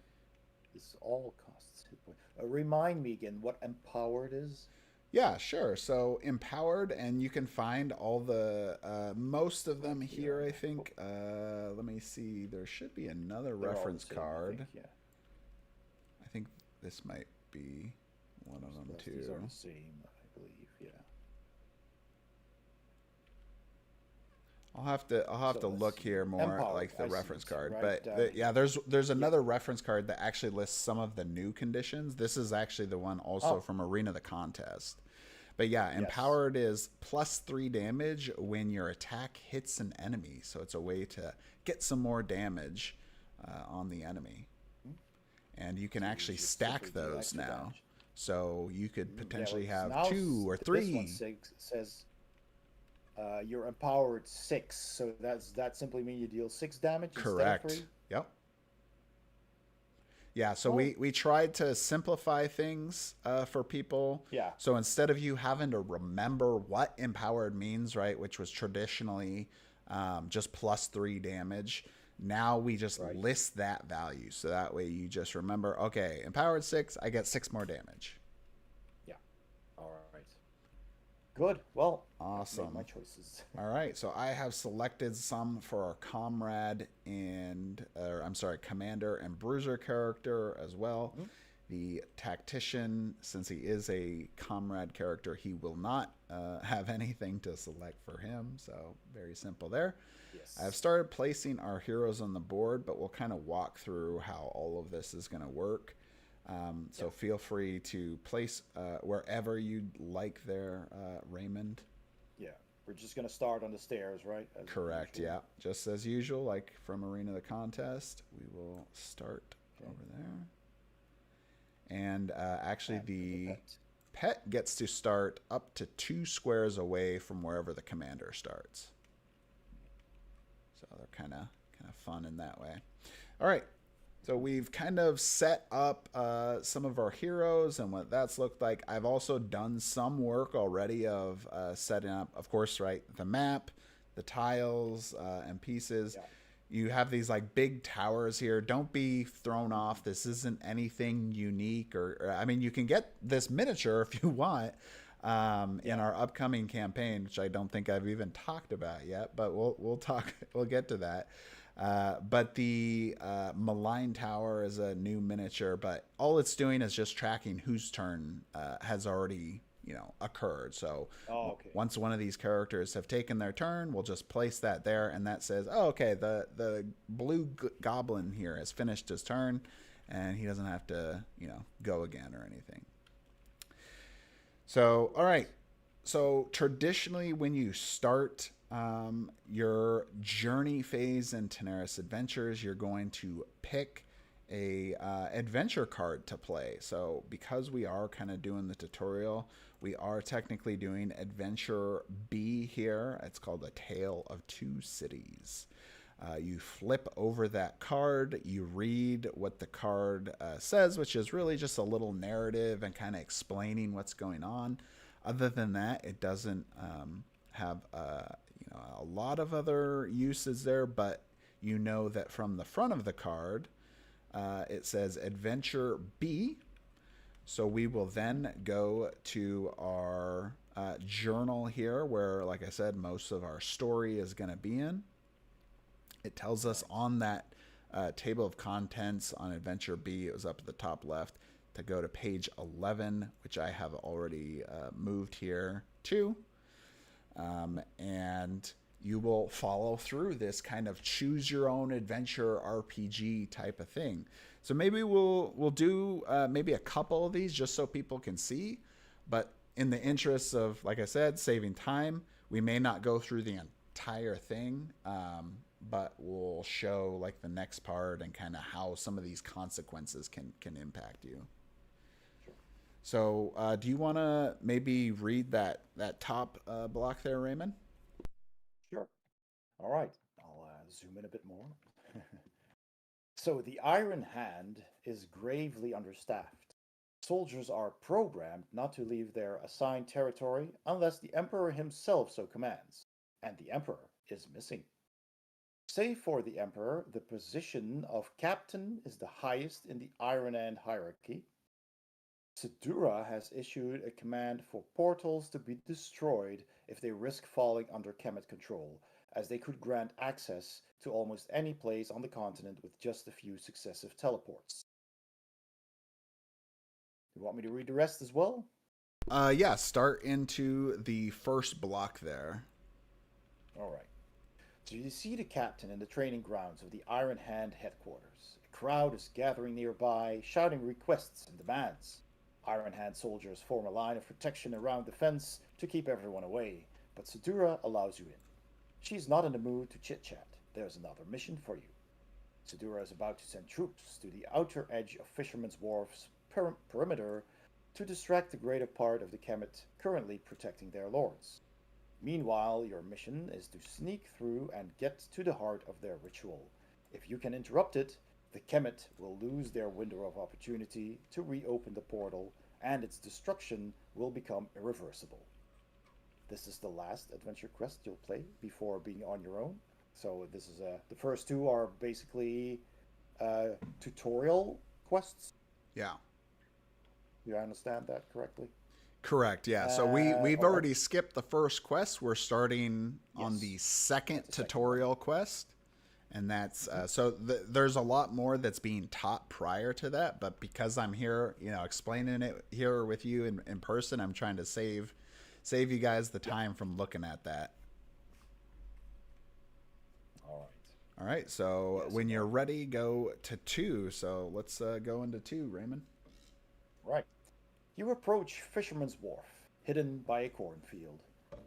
This all costs hit point. Remind me again what empowered is. Yeah, sure. So empowered, and you can find all the most of them here. I think. Let me see. There should be another reference card. I think this might be one of them too. These are the same, I believe. Yeah. I'll have to look here more, like the reference card. Right? But yeah, there's another reference card that actually lists some of the new conditions. This is actually the one also from Arena the Contest. But yeah, empowered is +3 damage when your attack hits an enemy. So it's a way to get some more damage on the enemy. And you can actually stack those now. Damage. So you could potentially have 2 or 3. This one says you're empowered 6. So that simply means you deal 6 damage. Correct. Instead of 3? Yep. Yeah, so we tried to simplify things for people. Yeah. So instead of you having to remember what empowered means, right, which was traditionally just +3 damage, now we just list that value. So that way you just remember, okay, empowered 6, I get 6 more damage. Yeah. All right. Good. Well, awesome. I made my choices. All right. So I have selected some for our commander and bruiser character as well. Mm-hmm. The tactician, since he is a comrade character, he will not have anything to select for him. So very simple there. Yes. I've started placing our heroes on the board, but we'll kind of walk through how all of this is going to work. So feel free to place wherever you'd like there, Raymond. Yeah, we're just going to start on the stairs, right? Correct, yeah. Just as usual, like from Arena the Contest, we will start over there. And actually the pet gets to start up to 2 squares away from wherever the commander starts. So they're kind of fun in that way. All right. So we've kind of set up some of our heroes and what that's looked like. I've also done some work already of setting up, of course, right, the map, the tiles and pieces. Yeah. You have these like big towers here. Don't be thrown off. This isn't anything unique, or I mean, you can get this miniature if you want in our upcoming campaign, which I don't think I've even talked about yet, but we'll get to that. But the Malign Tower is a new miniature, but all it's doing is just tracking whose turn has already occurred. So once one of these characters have taken their turn, we'll just place that there, and that says, oh, okay, the blue goblin here has finished his turn, and he doesn't have to go again or anything. So all right, so traditionally when you start your journey phase in Tanares Adventures, you're going to pick a adventure card to play. So because we are kind of doing the tutorial, we are technically doing Adventure B here. It's called A Tale of Two Cities. You flip over that card, you read what the card says, which is really just a little narrative and kind of explaining what's going on. Other than that, it doesn't have a lot of other uses there, but you know that from the front of the card, it says Adventure B. So we will then go to our journal here where, like I said, most of our story is going to be in. It tells us on that table of contents on Adventure B, it was up at the top left, to go to page 11, which I have already moved here to. And you will follow through this kind of choose your own adventure RPG type of thing. So maybe we'll do maybe a couple of these just so people can see, but in the interests of, like I said, saving time, we may not go through the entire thing, but we'll show like the next part and kind of how some of these consequences can impact you. So do you want to maybe read that top block there, Raymond? Sure. All right. I'll zoom in a bit more. So the Iron Hand is gravely understaffed. Soldiers are programmed not to leave their assigned territory unless the Emperor himself so commands, and the Emperor is missing. Save for the Emperor, the position of captain is the highest in the Iron Hand hierarchy. Sedura has issued a command for portals to be destroyed if they risk falling under Kemet control, as they could grant access to almost any place on the continent with just a few successive teleports. You want me to read the rest as well? Yeah, start into the first block there. All right. So you see the captain in the training grounds of the Iron Hand headquarters. A crowd is gathering nearby, shouting requests and demands. Iron Hand soldiers form a line of protection around the fence to keep everyone away, but Sedura allows you in. She's not in the mood to chit-chat. There's another mission for you. Sedura is about to send troops to the outer edge of Fisherman's Wharf's perimeter to distract the greater part of the Kemet currently protecting their lords. Meanwhile, your mission is to sneak through and get to the heart of their ritual. If you can interrupt it, the Kemet will lose their window of opportunity to reopen the portal, and its destruction will become irreversible. This is the last adventure quest you'll play before being on your own. So this is the first two are basically tutorial quests. Yeah. Do I understand that correctly? Correct. Yeah. So we've all already right. skipped the first quest. We're starting on Yes. the second That's the second tutorial quest, and that's so there's a lot more that's being taught prior to that. But because I'm here, explaining it here with you in person, I'm trying to save you guys the time from looking at that. All right. All right. So Yes, when you're ready, go to 2. So let's go into 2, Raymond. Right. You approach Fisherman's Wharf, hidden by a cornfield.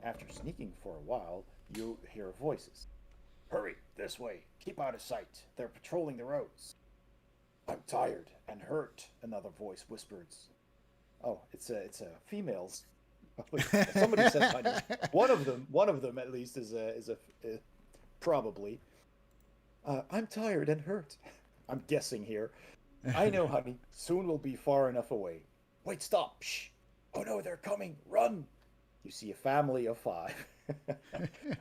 After sneaking for a while, you hear voices. Hurry, this way. Keep out of sight. They're patrolling the roads. I'm tired and hurt, another voice whispers. Oh, it's a female's. Somebody said honey. One of them at least is a probably. I'm tired and hurt. I'm guessing here. I know, honey. Soon we'll be far enough away. Wait, stop. Shh. Oh no, they're coming. Run. You see a family of 5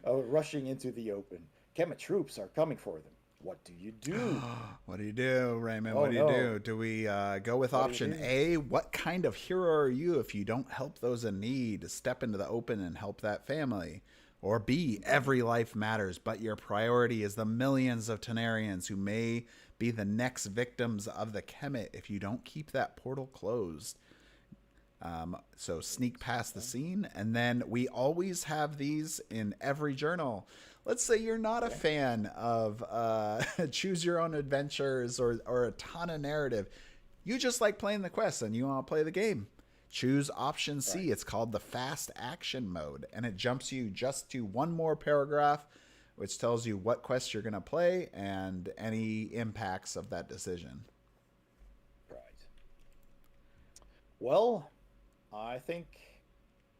rushing into the open. Kemet troops are coming for them. What do you do? What do you do, Raymond? Oh, What do you no. do? Do we go with What do you option do? A? What kind of hero are you if you don't help those in need? Step into the open and help that family. Or B, every life matters, but your priority is the millions of Tanarians who may be the next victims of the Kemet if you don't keep that portal closed. So sneak past the scene, and then we always have these in every journal. Let's say you're not a fan of choose your own adventures or a ton of narrative. You just like playing the quests and you want to play the game. Choose option C. Right. It's called the fast action mode, and it jumps you just to one more paragraph, which tells you what quest you're going to play and any impacts of that decision. Right. Well, I think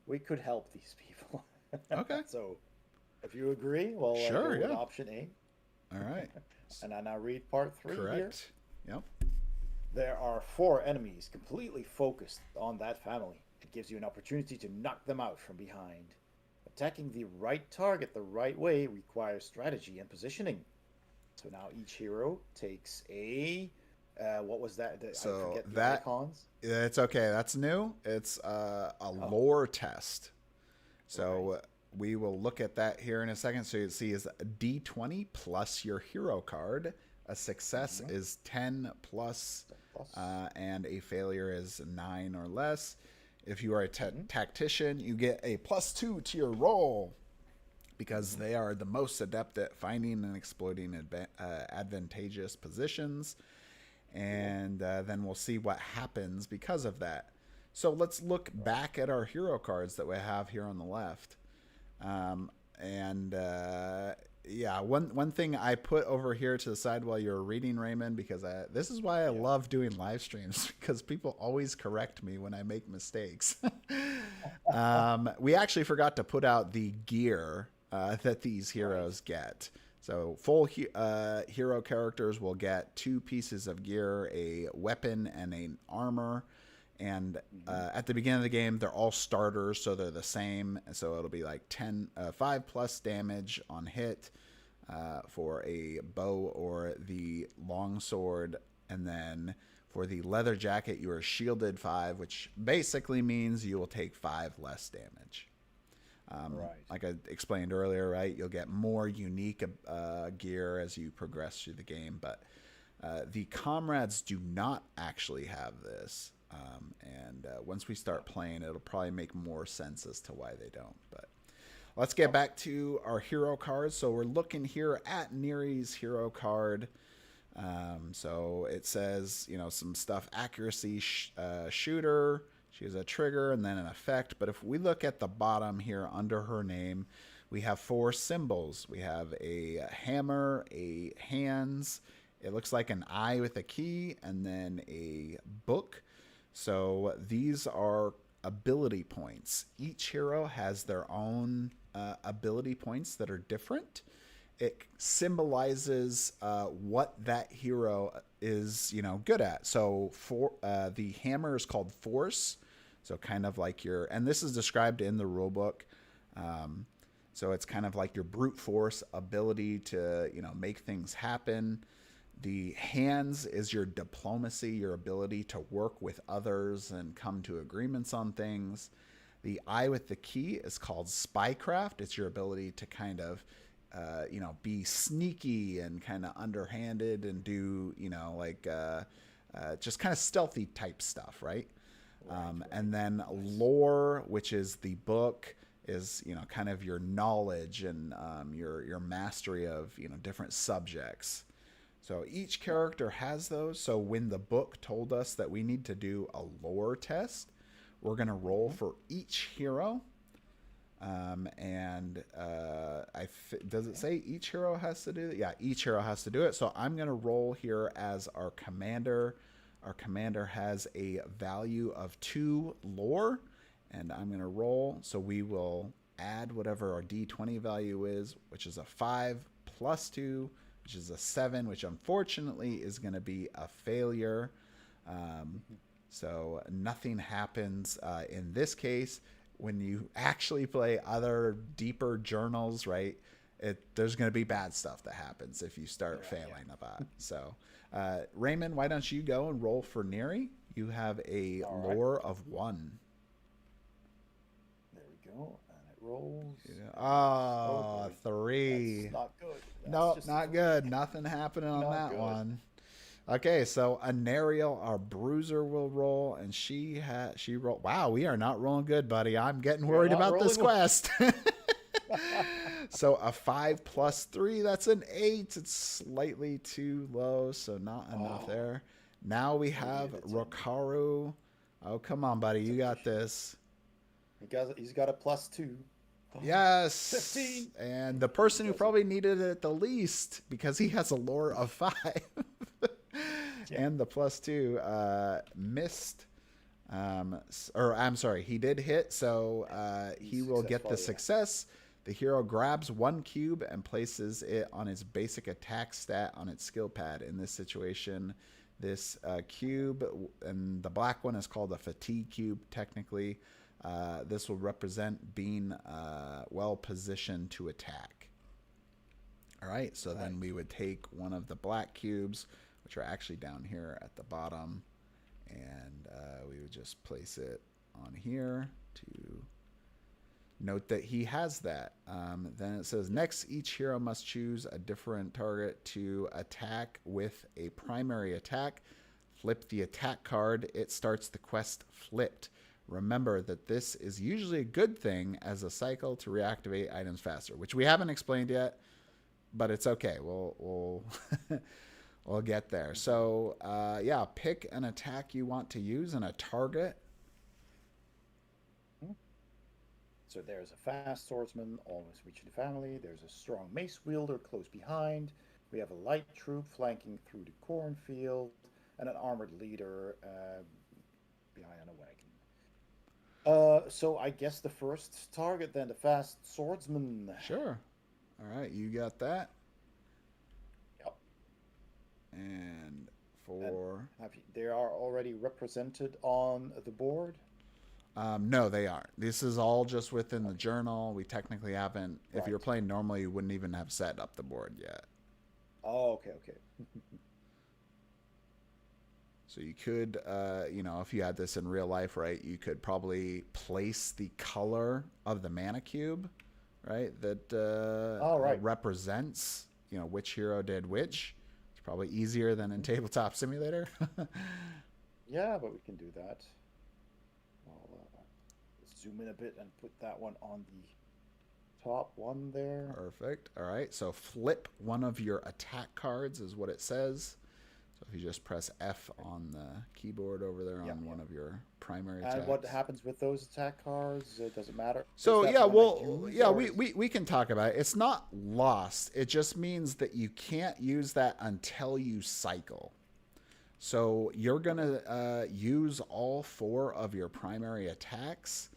we could help these people. Okay. So, if you agree, we'll Sure, go with yeah. option A. All right. And I now read part 3 here. Correct. Yep. There are 4 enemies completely focused on that family. It gives you an opportunity to knock them out from behind. Attacking the right target the right way requires strategy and positioning. So now each hero takes a what was that? I So forget the that icons. it's okay. That's new. It's a lore test. So Right. we will look at that here in a second. So you see is a D20 plus your hero card. A success is 10 plus, Plus. and a failure is 9 or less. If you are a tactician, you get a +2 to your roll. because they are the most adept at finding and exploiting advantageous positions. And then we'll see what happens because of that. So let's look back at our hero cards that we have here on the left. One thing I put over here to the side while you're reading, Raymond, because this is why I love doing live streams, because people always correct me when I make mistakes. We actually forgot to put out the gear that these heroes get. So full hero characters will get 2 pieces of gear, a weapon and an armor. And at the beginning of the game, they're all starters, so they're the same. So it'll be like 5 plus damage on hit for a bow or the longsword. And then for the leather jacket, you are shielded 5, which basically means you will take 5 less damage. Like I explained earlier, right? You'll get more unique gear as you progress through the game, but the comrades do not actually have this. Once we start playing, it'll probably make more sense as to why they don't. But let's get back to our hero cards. So we're looking here at Neri's hero card. So it says, some stuff, accuracy, shooter. She has a trigger and then an effect. But if we look at the bottom here under her name, we have 4 symbols. We have a hammer, a hands. It looks like an eye with a key, and then a book. So these are ability points. Each hero has their own ability points that are different. It symbolizes what that hero is, good at. So for the hammer is called force. So kind of like and this is described in the rule book. So it's kind of like your brute force ability to, make things happen. The hands is your diplomacy, your ability to work with others and come to agreements on things. The eye with the key is called spycraft. It's your ability to kind of, be sneaky and kind of underhanded and do, just kind of stealthy type stuff, right? And then lore, which is the book, is, kind of your knowledge and your mastery of, different subjects. So each character has those. So when the book told us that we need to do a lore test, we're going to roll for each hero. Does it say each hero has to do it? Yeah, each hero has to do it. So I'm going to roll here as our commander. Our commander has a value of 2 lore, and I'm going to roll. So we will add whatever our D20 value is, which is a 5 plus 2, which is a 7, which unfortunately is going to be a failure. So nothing happens in this case. When you actually play other deeper journals, right, there's going to be bad stuff that happens if you start failing about. So, Raymond, why don't you go and roll for Neri? You have a lore of 1. There we go. Rolls. Yeah. 3. That's not good. Nope, not good. Nothing happening on that one. Okay, so Anariel, our bruiser, will roll, and she rolled. Wow, we are not rolling good, buddy. I'm getting worried about this quest. So a 5 plus 3, that's an 8. It's slightly too low, so not enough there. Now we have Rokaru. Oh, come on, buddy. You got this. He's got a plus 2. Yes. 15. And the person who probably needed it the least, because he has a lore of 5. And the plus 2 missed. He did hit, so he will get the success. The hero grabs 1 cube and places it on its basic attack stat on its skill pad. In this situation, this cube, and the black one is called a fatigue cube, technically. This will represent being well positioned to attack. All right, so then we would take one of the black cubes, which are actually down here at the bottom, and we would just place it on here to note that he has that. Then it says, next, each hero must choose a different target to attack with a primary attack. Flip the attack card. It starts the quest flipped. Remember that this is usually a good thing as a cycle to reactivate items faster, which we haven't explained yet, but it's okay. We'll we'll get there. So yeah, pick an attack you want to use and a target. So there's a fast swordsman, almost reaching the family. There's a strong mace wielder close behind. We have a light troop flanking through the cornfield, and an armored leader behind on a wagon. So I guess the first target then, the fast swordsman. Sure. All right, you got that. Yep. And for... They are already represented on the board? No, they aren't. This is all just within the journal. We technically haven't... If you were playing normally, you wouldn't even have set up the board yet. Oh, okay. So you could, if you had this in real life, right, you could probably place the color of the mana cube, right, that represents, which hero did which. It's probably easier than in Tabletop Simulator. Yeah, but we can do that. I'll zoom in a bit and put that one on the top one there. Perfect. All right, so flip one of your attack cards is what it says. So if you just press F on the keyboard over there on one of your primary attacks. And what happens with those attack cards? Does it matter? So we can talk about it. It's not lost. It just means that you can't use that until you cycle. So you're going to use all 4 of your primary attacks.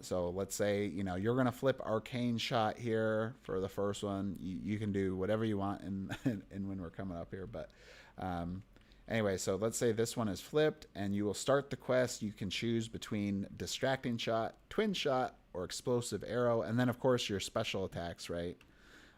So let's say, you're going to flip Arcane Shot here for the first one. You can do whatever you want in when we're coming up here. But anyway, so let's say this one is flipped and you will start the quest. You can choose between Distracting Shot, Twin Shot, or Explosive Arrow. And then, of course, your special attacks, right,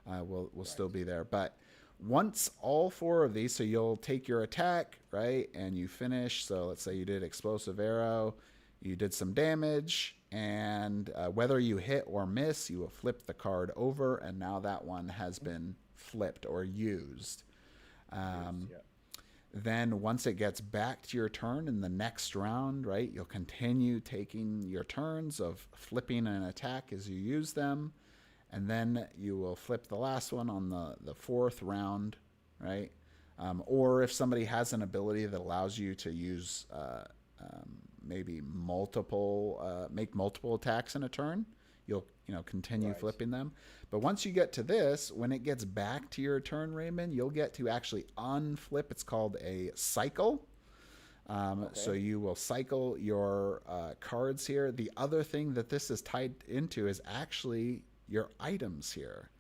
will still be there. But once all 4 of these, so you'll take your attack, right, and you finish. So let's say you did Explosive Arrow. You did some damage, and whether you hit or miss, you will flip the card over, and now that one has been flipped or used. Then once it gets back to your turn in the next round, right, you'll continue taking your turns of flipping an attack as you use them, and then you will flip the last one on the 4th round, right? Or if somebody has an ability that allows you to use... maybe make multiple attacks in a turn, you'll continue flipping them. But once you get to this, when it gets back to your turn, Raymond, you'll get to actually unflip. It's called a cycle. So you will cycle your cards here. The other thing that this is tied into is actually your items here.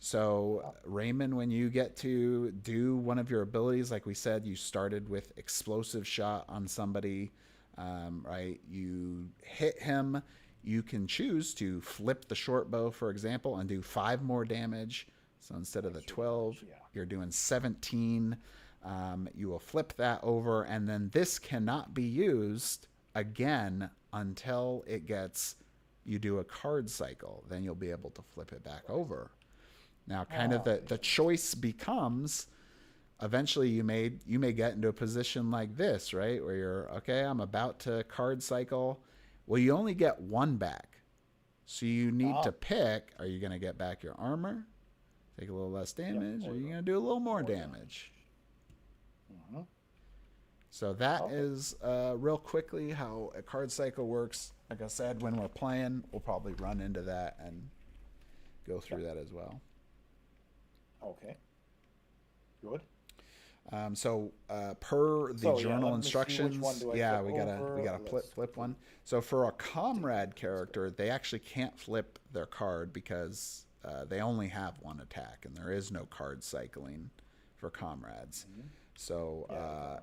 So Raymond, when you get to do one of your abilities, like we said, you started with Explosive Shot on somebody, right? You hit him. You can choose to flip the short bow, for example, and do 5 more damage. So instead of the 12, you're doing 17. You will flip that over, and then this cannot be used again until you do a card cycle. Then you'll be able to flip it back over. Now, kind of the choice becomes... Eventually, you may get into a position like this, right, where you're, okay, I'm about to card cycle. Well, you only get 1 back. So you need to pick, are you going to get back your armor, take a little less damage, or are you going to do a little more damage? So that is real quickly how a card cycle works. Like I said, when we're playing, we'll probably run into that and go through that as well. Okay. Good. So per the journal instructions, we gotta flip one. So for a comrade character, they actually can't flip their card because they only have 1 attack, and there is no card cycling for comrades. So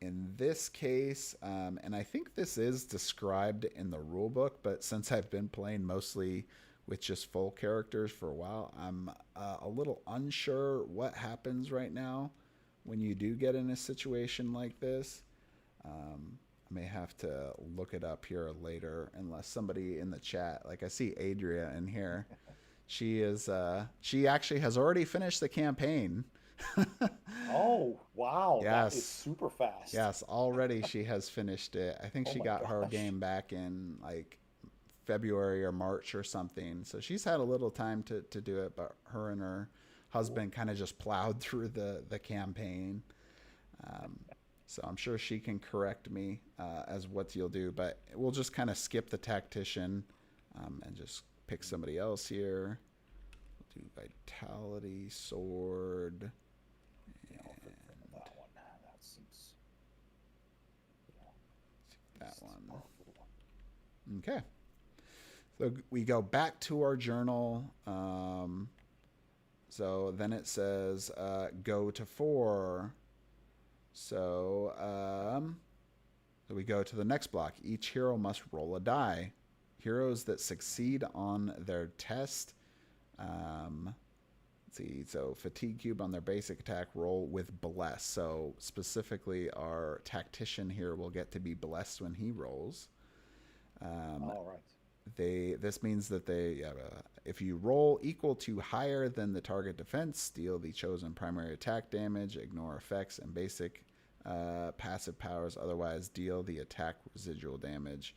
in this case, and I think this is described in the rule book, but since I've been playing mostly with just full characters for a while, I'm a little unsure what happens right now when you do get in a situation like this. I may have to look it up here later, unless somebody in the chat, like I see Adria in here, she actually has already finished the campaign. Oh, wow, that is Yes. super fast. Yes, already she has finished it. I think Oh she my got her gosh. game back in like February or March or something. So she's had a little time to do it, but her and her Cool. husband kind of just plowed through the campaign. Um, so I'm sure she can correct me as what you'll do, but we'll just kind of skip the tactician and just pick somebody else here. We'll do vitality, sword, Yeah, I'll put them on that one. That seems, yeah, that least one. powerful one. Okay. So we go back to our journal. So then it says go to 4. So, so we go to the next block. Each hero must roll a die. Heroes that succeed on their test. Let's see. So fatigue cube on their basic attack roll with bless. So specifically, our tactician here will get to be blessed when he rolls. Um, All right. this means that if you roll equal to higher than the target defense, deal the chosen primary attack damage, ignore effects and basic passive powers, otherwise deal the attack residual damage.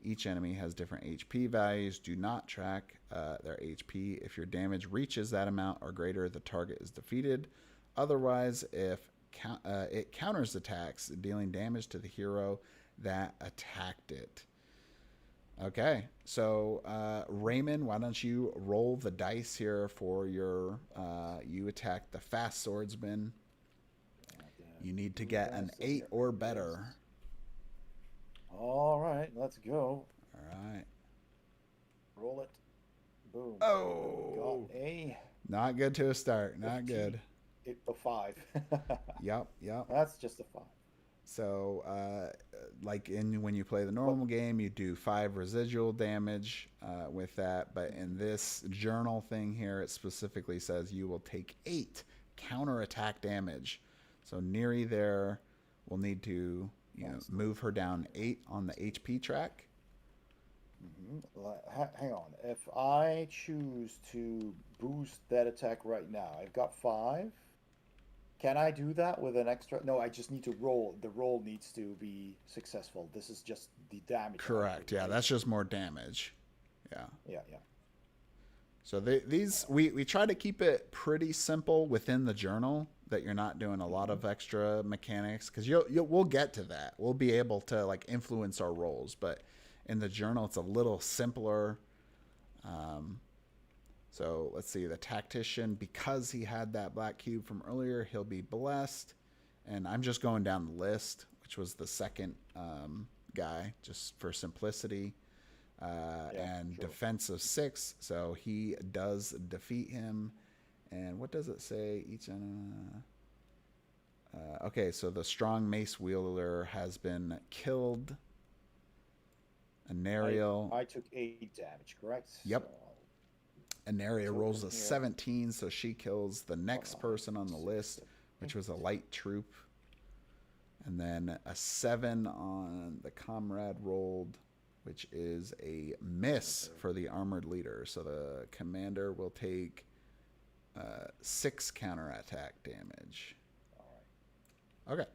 Each enemy has different HP values. Do not track their HP. If your damage reaches that amount or greater, the target is defeated. Otherwise, if it counters attacks, dealing damage to the hero that attacked it. Okay, so Raymond, why don't you roll the dice here for your you attack the fast swordsman. You need to get an 8 or better. All right, let's go. All right. Roll it. Boom. Oh, Got a not good to a start. Not 15. good. A 5. Yep. That's just a 5. So, like when you play the normal game, you do 5 residual damage with that. But in this journal thing here, it specifically says you will take 8 counterattack damage. So Neri there will need to move her down 8 on the HP track. Hang on. If I choose to boost that attack right now, I've got 5. Can I do that with an extra? No, I just need to roll. The roll needs to be successful. This is just the damage. Correct. Yeah, that's just more damage. Yeah. Yeah. So we try to keep it pretty simple within the journal, that you're not doing a lot of extra mechanics, because we'll get to that. We'll be able to like influence our rolls, but in the journal it's a little simpler. So let's see, the tactician, because he had that black cube from earlier, he'll be blessed. And I'm just going down the list, which was the second guy, just for simplicity. And sure. Defense of 6, so he does defeat him. And what does it say? Okay, so the strong mace wielder has been killed. Anariel. I took 8 damage, correct? Yep. So Anaria rolls a 17, so she kills the next person on the list, which was a light troop. And then a 7 on the comrade rolled, which is a miss for the armored leader. So the commander will take 6 counterattack damage. All right. Okay.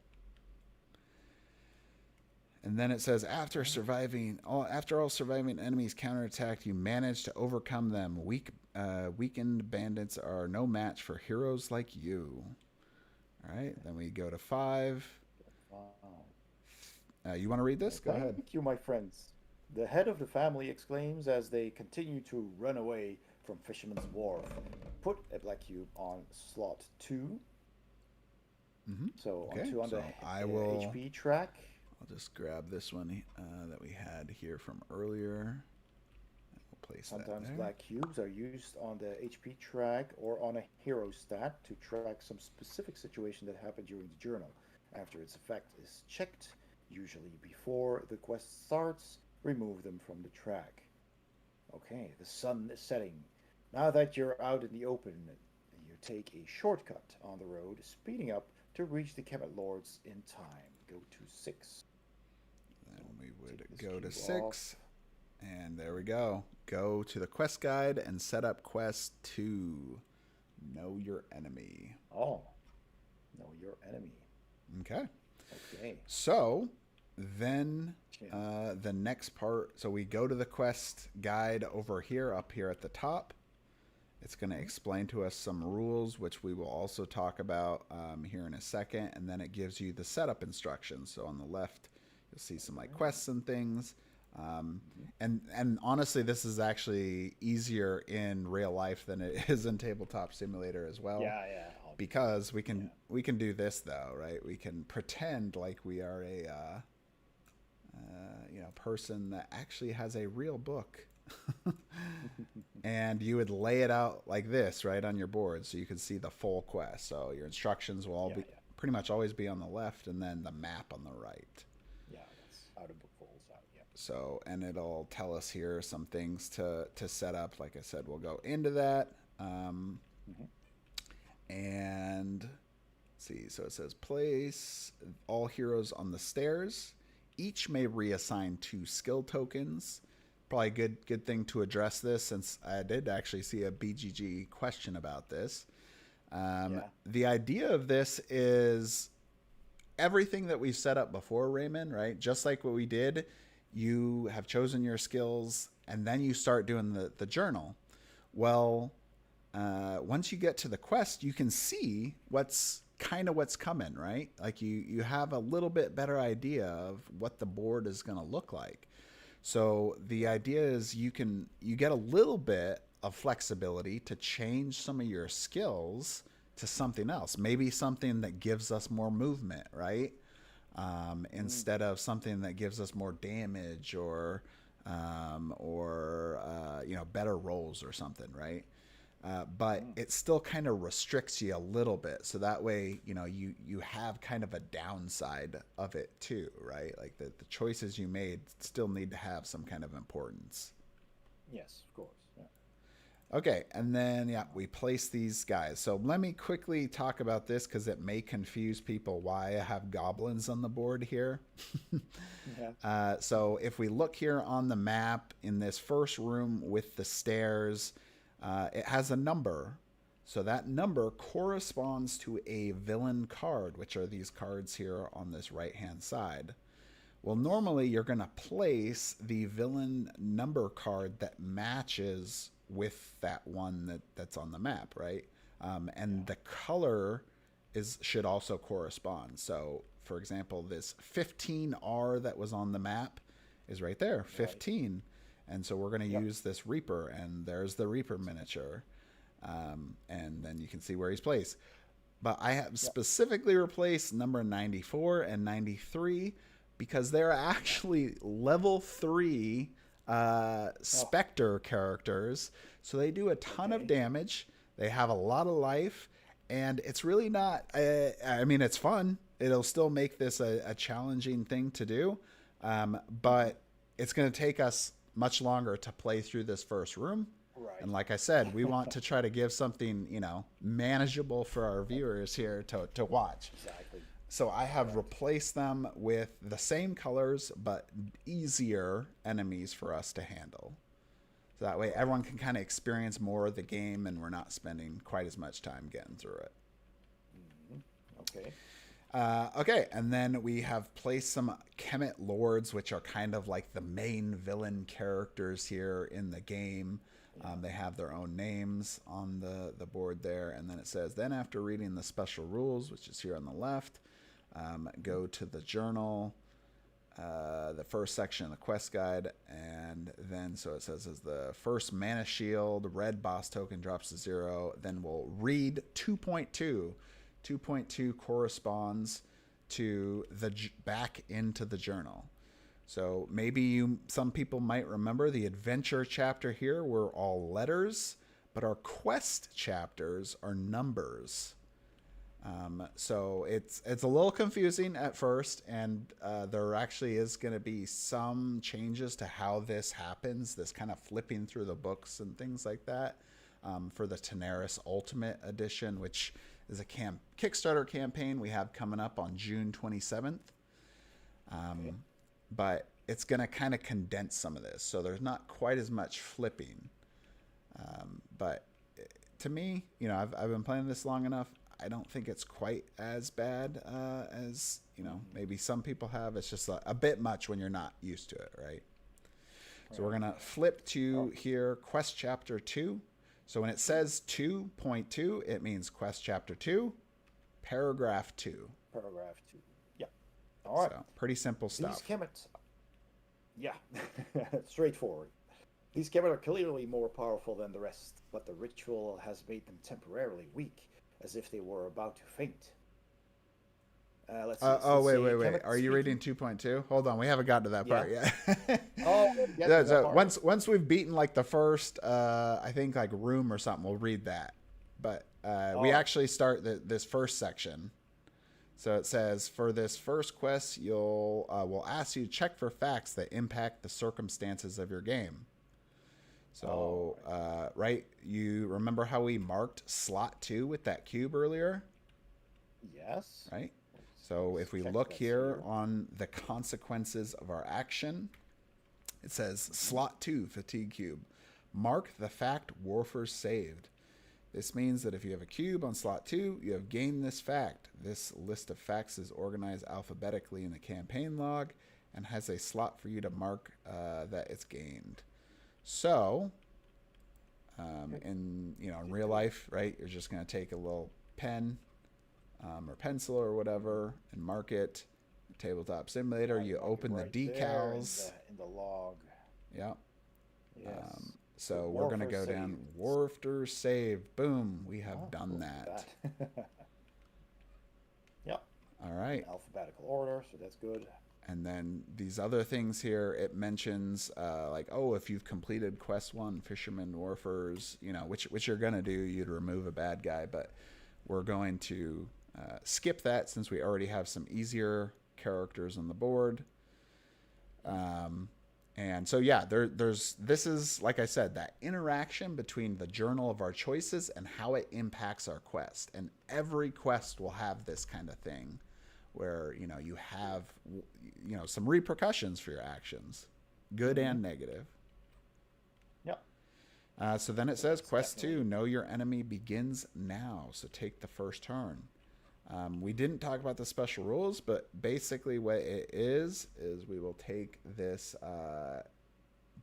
And then it says, after all surviving enemies counterattacked, you manage to overcome them. Weakened bandits are no match for heroes like you. All right. Then we go to 5. You want to read this? Go ahead. Thank you, my friends. The head of the family exclaims as they continue to run away from Fisherman's Wharf. Put a black cube on slot 2. Mm-hmm. So okay. on 2 on so the HP track. I'll just grab this one that we had here from earlier. And we'll place Sometimes that there. black cubes are used on the HP track or on a hero stat to track some specific situation that happened during the journal. After its effect is checked, usually before the quest starts, remove them from the track. Okay, the sun is setting. Now that you're out in the open, you take a shortcut on the road, speeding up to reach the Kemet Lords in time. Go to 6. Then we would go to 6. And there we go. Go to the quest guide and set up quest 2. Know your enemy. Oh, Know your enemy. Okay. Okay. So then the next part, so we go to the quest guide over here, up here at the top. It's going to explain to us some rules, which we will also talk about here in a second. And then it gives you the setup instructions. So on the left, you'll see some like quests and things. And honestly, this is actually easier in real life than it is in Tabletop Simulator as well. Yeah. Because we can do this though, right? We can pretend like we are a person that actually has a real book. And you would lay it out like this, right, on your board, so you can see the full quest. So your instructions will all be pretty much always be on the left, and then the map on the right. Yeah, that's how the book folds out. Yeah. So, and it'll tell us here some things to set up. Like I said, we'll go into that. And let's see, so it says place all heroes on the stairs. Each may reassign 2 skill tokens. Probably a good thing to address this, since I did actually see a BGG question about this. The idea of this is everything that we've set up before, Raymond, right? Just like what we did, you have chosen your skills, and then you start doing the journal. Well, once you get to the quest, you can see what's coming, right? Like you have a little bit better idea of what the board is going to look like. So the idea is you get a little bit of flexibility to change some of your skills to something else. Maybe something that gives us more movement, right? Instead of something that gives us more damage or better rolls or something, right? But it still kind of restricts you a little bit. So that way, you have kind of a downside of it too, right? Like the choices you made still need to have some kind of importance. Yes, of course. Yeah. Okay, and then, we place these guys. So let me quickly talk about this because it may confuse people why I have goblins on the board here. So if we look here on the map in this first room with the stairs, it has a number. So that number corresponds to a villain card, which are these cards here on this right-hand side. Well, normally you're going to place the villain number card that matches with that one that's on the map, right? And the color should also correspond. So, for example, this 15R that was on the map is right there, 15. Right. And so we're going to use this Reaper, and there's the Reaper miniature. And then you can see where he's placed. But I have specifically replaced number 94 and 93 because they're actually level 3 Spectre characters. So they do a ton of damage. They have a lot of life. And it's really not, it's fun. It'll still make this a challenging thing to do. But it's going to take us much longer to play through this first room. Right. And like I said, we want to try to give something, manageable for our viewers here to watch. Exactly. So I have replaced them with the same colors, but easier enemies for us to handle. So that way everyone can kind of experience more of the game and we're not spending quite as much time getting through it. Okay. Okay, and then we have placed some Kemet Lords, which are kind of like the main villain characters here in the game. They have their own names on the board there. And then it says, then after reading the special rules, which is here on the left, go to the journal, the first section of the quest guide. And then, so it says, as the first mana shield, red boss token drops to 0. Then we'll read 2.2. 2.2 corresponds to the back into the journal. So maybe some people might remember the adventure chapter here were all letters, but our quest chapters are numbers. So it's a little confusing at first, and there actually is going to be some changes to how this happens, this kind of flipping through the books and things like that, for the Tanares Ultimate Edition, which is a Kickstarter campaign we have coming up on June 27th. But it's going to kind of condense some of this. So there's not quite as much flipping. But to me, I've been playing this long enough. I don't think it's quite as bad as, maybe some people have. It's just a bit much when you're not used to it, right? So we're going to flip to here, Quest Chapter 2. So when it says 2.2, it means Quest Chapter 2, Paragraph 2. Paragraph 2. Yeah. All right. So pretty simple stuff. These chemits. Yeah. Straightforward. These chemits are clearly more powerful than the rest, but the ritual has made them temporarily weak, as if they were about to faint. Let's see. Wait. Are you reading 2.2? Hold on, we haven't gotten to that part yet. So once we've beaten like the first, I think like room or something, we'll read that. But we actually start this first section. So it says, for this first quest, we'll ask you to check for facts that impact the circumstances of your game. So, right, you remember how we marked slot 2 with that cube earlier? Yes. Right? So if we look here on the consequences of our action, it says slot 2 fatigue cube. Mark the fact Warfers saved. This means that if you have a cube on slot 2, you have gained this fact. This list of facts is organized alphabetically in the campaign log and has a slot for you to mark that it's gained. So, in real life, right, you're just going to take a little pen or pencil or whatever and mark it. Tabletop Simulator, you open the decals. In the log. Yeah. Yes. So we're going to go down, Warfter saved. Boom, we have done that. Yep. All right. In alphabetical order, so that's good. And then these other things here, it mentions if you've completed Quest 1, Fisherman, Warfers, which you're going to do, you'd remove a bad guy. But we're going to skip that since we already have some easier characters on the board. And so, yeah, this is, like I said, that interaction between the journal of our choices and how it impacts our quest. And every quest will have this kind of thing where, you have, some repercussions for your actions, good and negative. Yep. So then it says, Quest 2, know your enemy begins now. So take the first turn. We didn't talk about the special rules, but basically what it is we will take this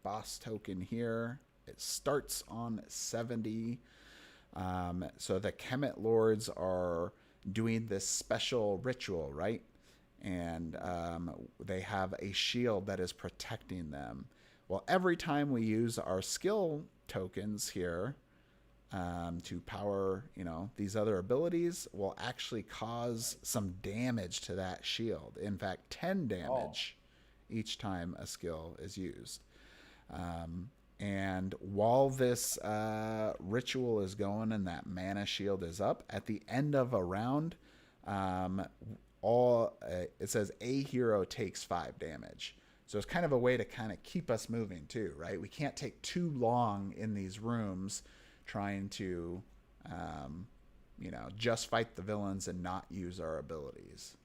boss token here. It starts on 70. So the Kemet Lords are doing this special ritual, right? And they have a shield that is protecting them. Well, every time we use our skill tokens here, to power, these other abilities will actually cause some damage to that shield. In fact, 10 damage each time a skill is used. And while this ritual is going and that mana shield is up, at the end of a round, it says a hero takes 5 damage. So it's kind of a way to kind of keep us moving too, right? We can't take too long in these rooms trying to, just fight the villains and not use our abilities.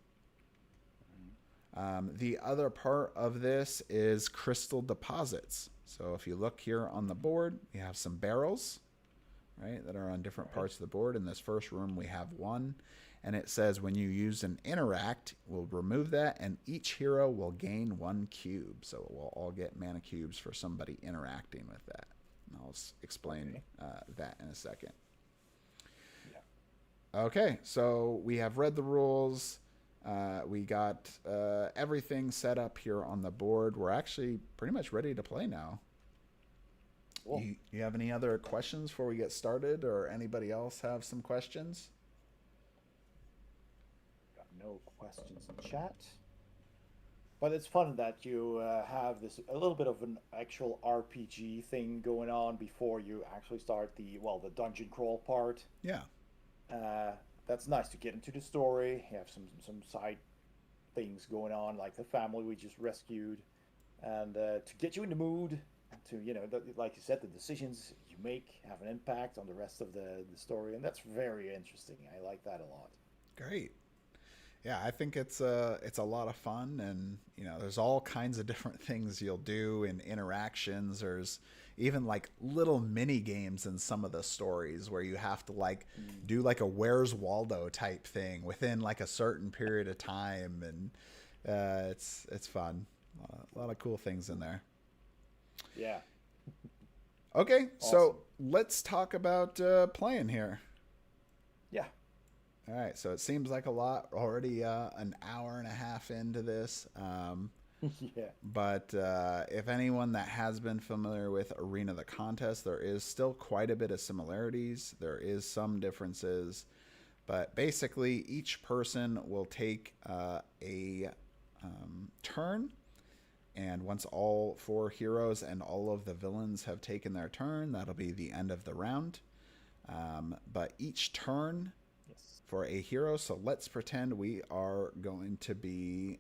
The other part of this is crystal deposits. So if you look here on the board, we have some barrels, right, that are on different parts of the board. In this first room, we have one. And it says when you use an interact, we'll remove that, and each hero will gain 1 cube. So we'll all get mana cubes for somebody interacting with that. I'll explain that in a second. Yeah. Okay, so we have read the rules. We got everything set up here on the board. We're actually pretty much ready to play now. Cool. You have any other questions before we get started, or anybody else have some questions? Got no questions in chat. But it's fun that you have a little bit of an actual RPG thing going on before you actually start the dungeon crawl part. Yeah. That's nice to get into the story. You have some side things going on, like the family we just rescued, and to get you in the mood. To like you said, the decisions you make have an impact on the rest of the story, and that's very interesting. I like that a lot. Great. Yeah, I think it's a lot of fun, and there's all kinds of different things you'll do in interactions. There's even like little mini games in some of the stories where you have to like do like a Where's Waldo type thing within like a certain period of time, and it's fun. A lot of cool things in there. Yeah. Okay, Awesome. so let's talk about playing here. Yeah. All right, so it seems like a lot already. An hour and a half into this. Yeah. But if anyone that has been familiar with Arena the Contest, there is still quite a bit of similarities. There is some differences. But basically, each person will take a turn. And once all 4 heroes and all of the villains have taken their turn, that'll be the end of the round. But each turn for a hero, so let's pretend we are going to be...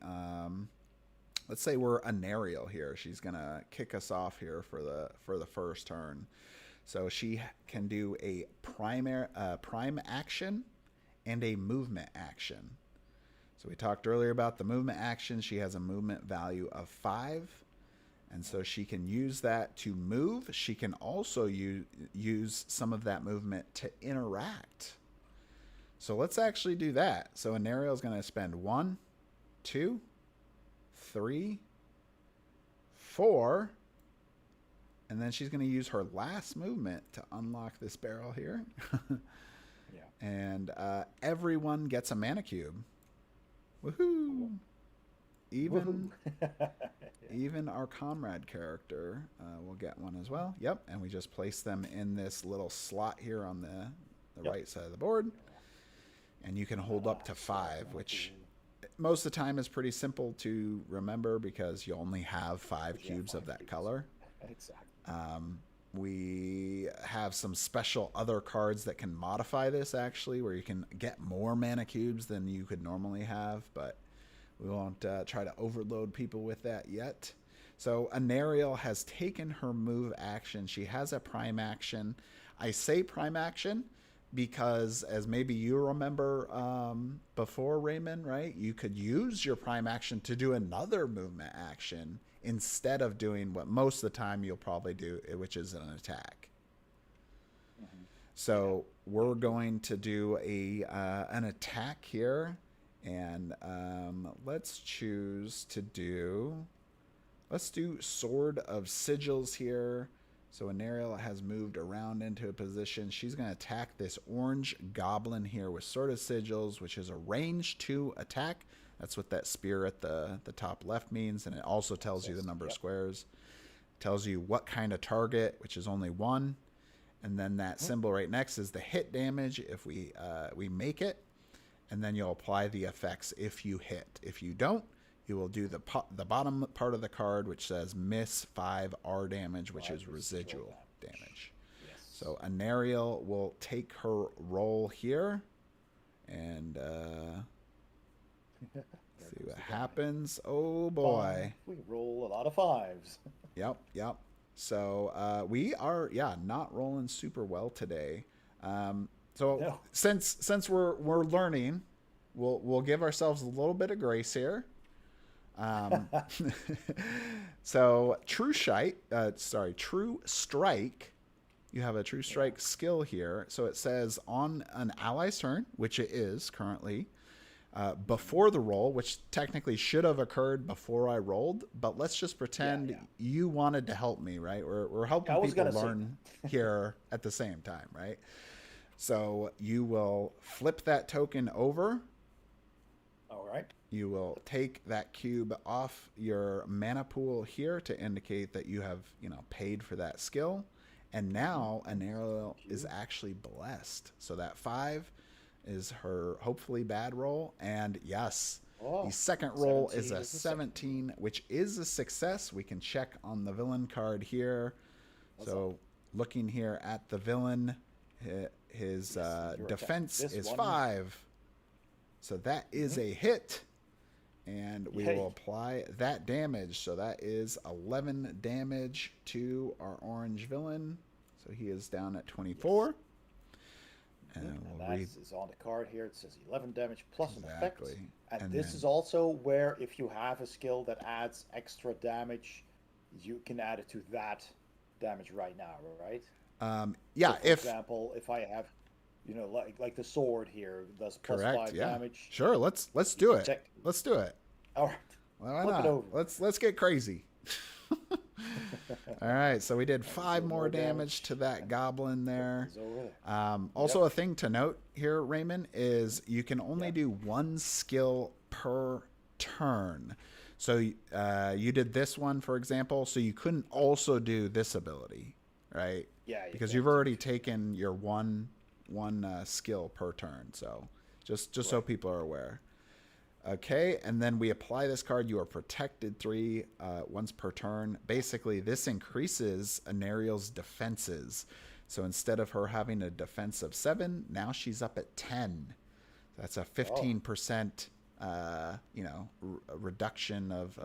let's say we're Anariel here. She's gonna kick us off here for the first turn. So she can do a prime action and a movement action. So we talked earlier about the movement action. She has a movement value of 5, and so she can use that to move. She can also use some of that movement to interact. So let's actually do that. So Anariel is going to spend 1, 2, 3, 4, and then she's going to use her last movement to unlock this barrel here. Yeah. And everyone gets a mana cube. Woohoo! Even even our comrade character will get one as well. Yep, and we just place them in this little slot here on the right side of the board. And you can hold up to 5, which most of the time is pretty simple to remember because you only have 5 cubes of that color. Exactly. We have some special other cards that can modify this, actually, where you can get more mana cubes than you could normally have, but we won't try to overload people with that yet. So Anariel has taken her move action. She has a prime action. I say prime action because, as maybe you remember before, Raymond, right? You could use your prime action to do another movement action instead of doing what most of the time you'll probably do, which is an attack. Mm-hmm. So we're going to do an attack here, and let's choose to do... Let's do Sword of Sigils here. So Anariel has moved around into a position. She's going to attack this orange goblin here with Sword of Sigils, which is a range 2 attack. That's what that spear at the top left means, and it also tells you the number of squares. It tells you what kind of target, which is only 1. And then that symbol right next is the hit damage if we make it. And then you'll apply the effects if you hit. If you don't, you will do the bottom part of the card, which says miss 5 R damage, which is residual damage. Yes. So Anariel will take her roll here, and see what happens. Oh boy, we roll a lot of 5s. Yep. So we are not rolling super well today. Since we're learning, we'll give ourselves a little bit of grace here. So True Strike. You have a True Strike skill here. So it says on an ally's turn, which it is currently, before the roll, which technically should have occurred before I rolled, but let's just pretend you wanted to help me, right? We're helping people learn here at the same time, right? So you will flip that token over. All right. You will take that cube off your mana pool here to indicate that you have, paid for that skill. And now Anariel is actually blessed. So that 5 is her hopefully bad roll. And yes, the second roll is a 17, which is a success. We can check on the villain card here. So looking here at the villain, his defense is 5. So that is a hit. And we will apply that damage. So that is 11 damage to our orange villain. So he is down at 24. And we'll And that read is on the card here. It says 11 damage plus an effect. exactly. And Then, this is also where if you have a skill that adds extra damage, you can add it to that damage right now, right? yeah, So for example, if I have, like the sword here does plus correct, 5 yeah, damage. sure. Let's do it. Check. Let's do it. All right. Well, why Flip it not? over. Let's get crazy. All right, so we did 5 more damage to that goblin there. Also, a thing to note here, Raymond, is you can only do 1 skill per turn. So you did this one, for example, so you couldn't also do this ability, right? Yeah. Because you've already taken your one skill per turn. So just so people are aware. Okay, and then we apply this card. You are protected 3 once per turn. Basically, this increases Anariel's defenses. So instead of her having a defense of 7, now she's up at 10. That's a 15%, reduction of